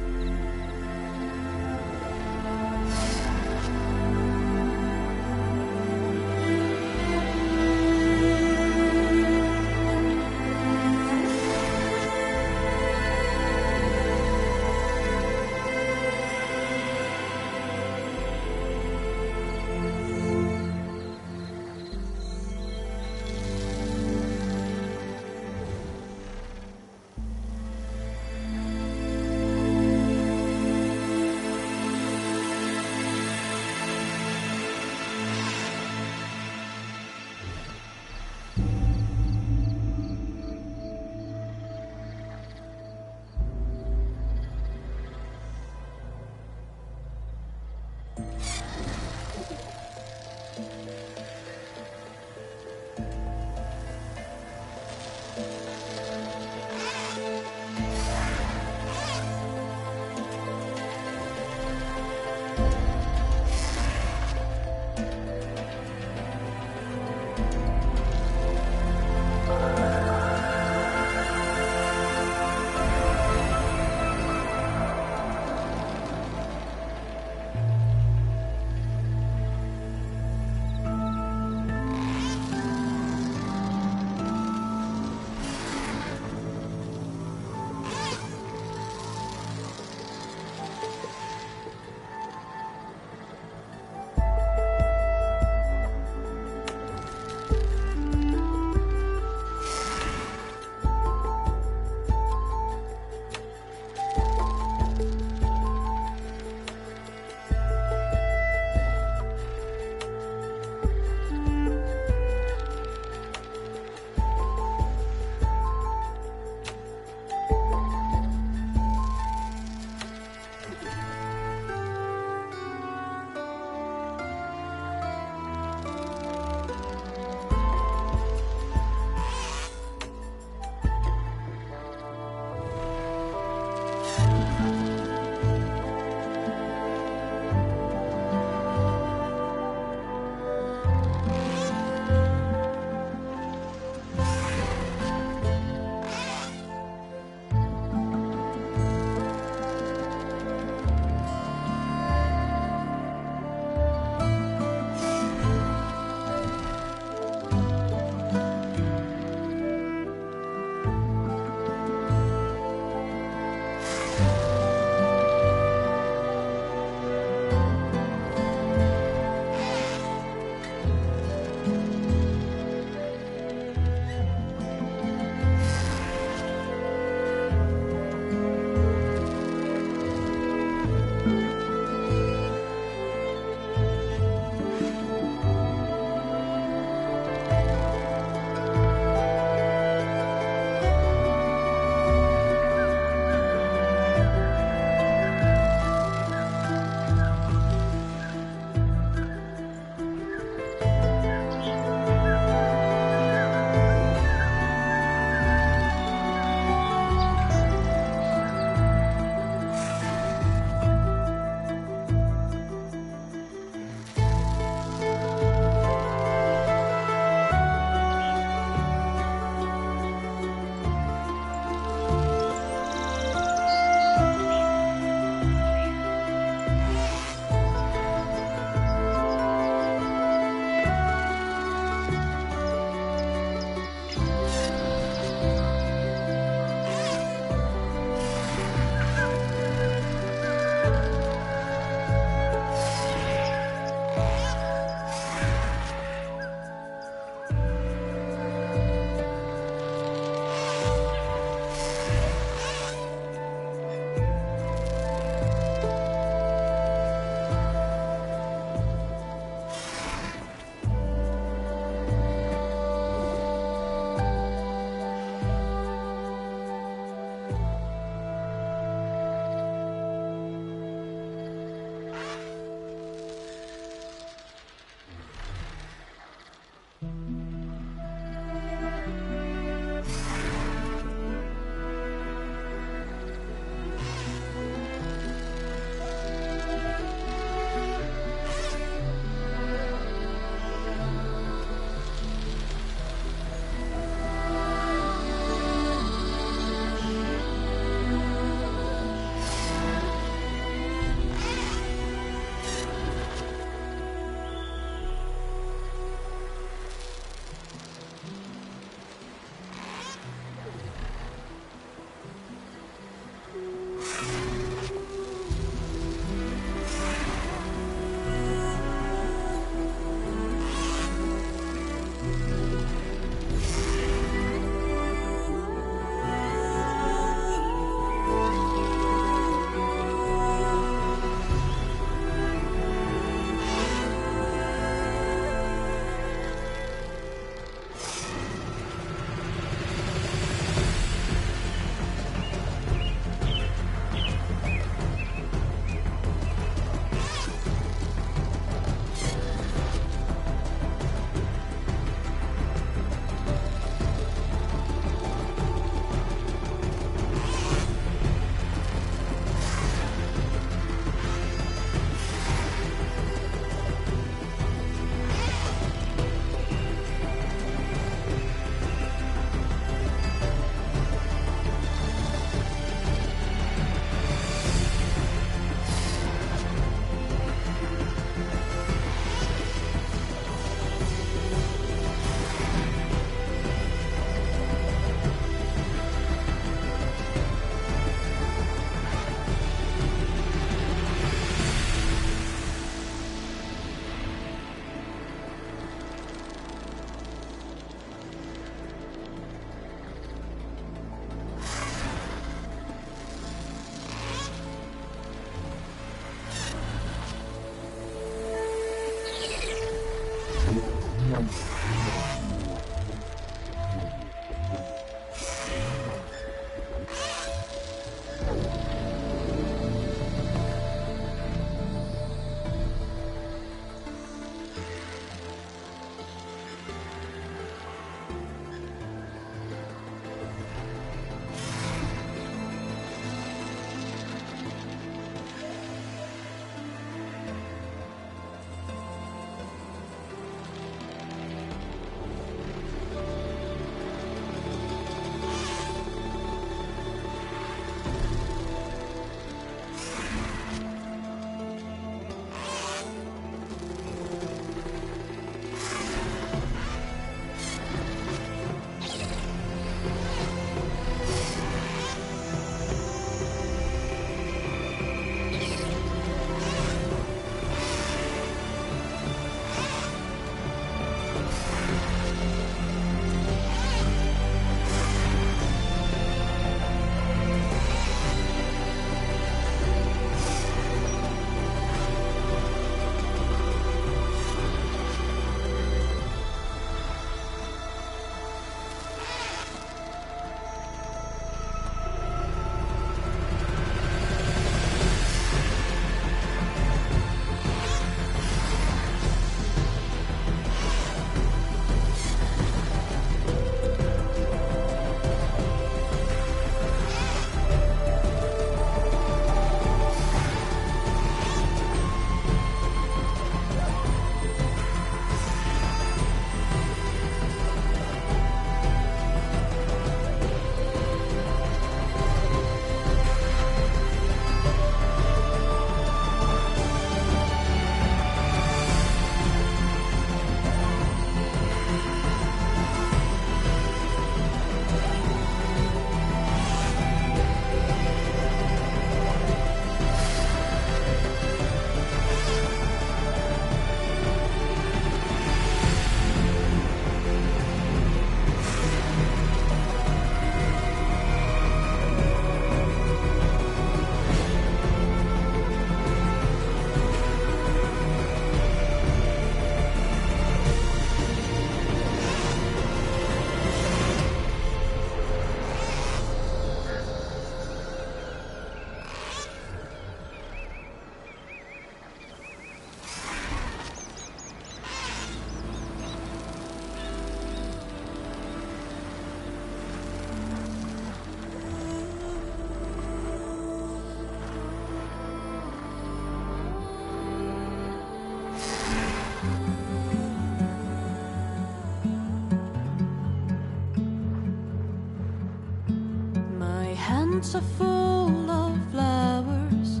hands are full of flowers,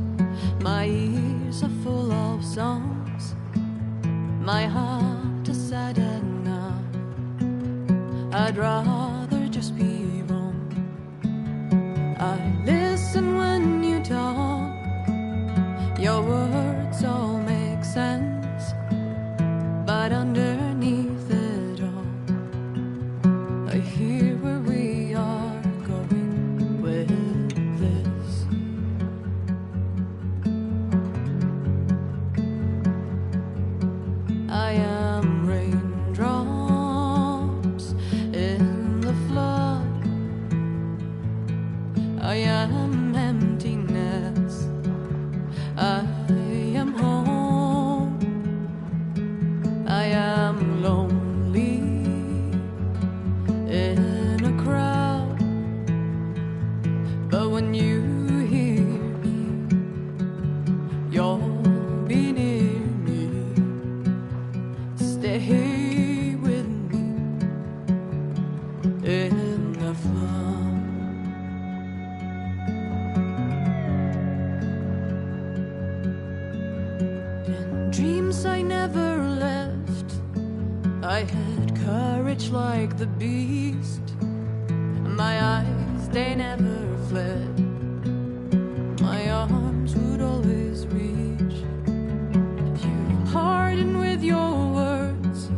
my ears are full of songs, my heart is sad enough, I'd rather just be wrong. I listen when you talk, your words all make sense, but underneath it all, I hear where we are going with this. I am raindrops in the flood, I am emptiness, I am home, I am lonely in a crowd, but when you hear me, you'll be near me. Stay with me in the flood. In dreams I never left, I had courage like the beast. My eyes, they never fled, my arms would always reach. You harden with your words,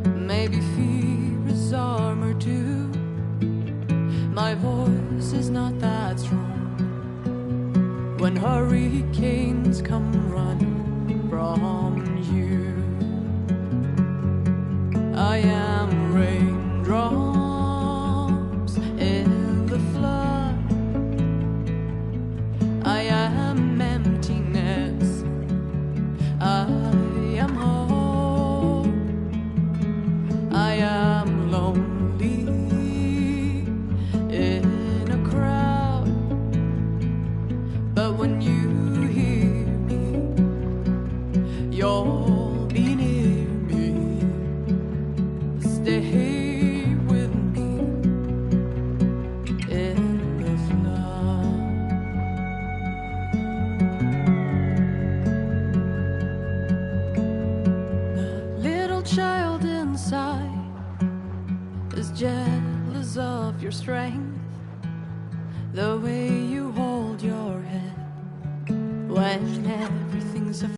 maybe fear is armor too. My voice is not that strong when hurricanes come running from you. I am raindrops in the flood. I am emptiness. I am hope. I am lonely in a crowd. But when you hear me, you'll be near me. Stay with me in the flood. The little child inside is jealous of your strength, the way you hold your head when everything's a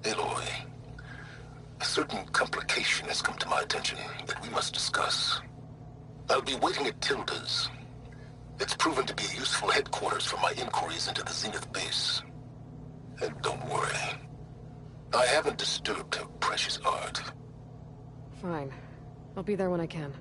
Aloy, a certain complication has come to my attention that we must discuss. I'll be waiting at Tilda's. It's proven to be a useful headquarters for my inquiries into the Zenith base. And don't worry, I haven't disturbed her precious art. Fine. I'll be there when I can.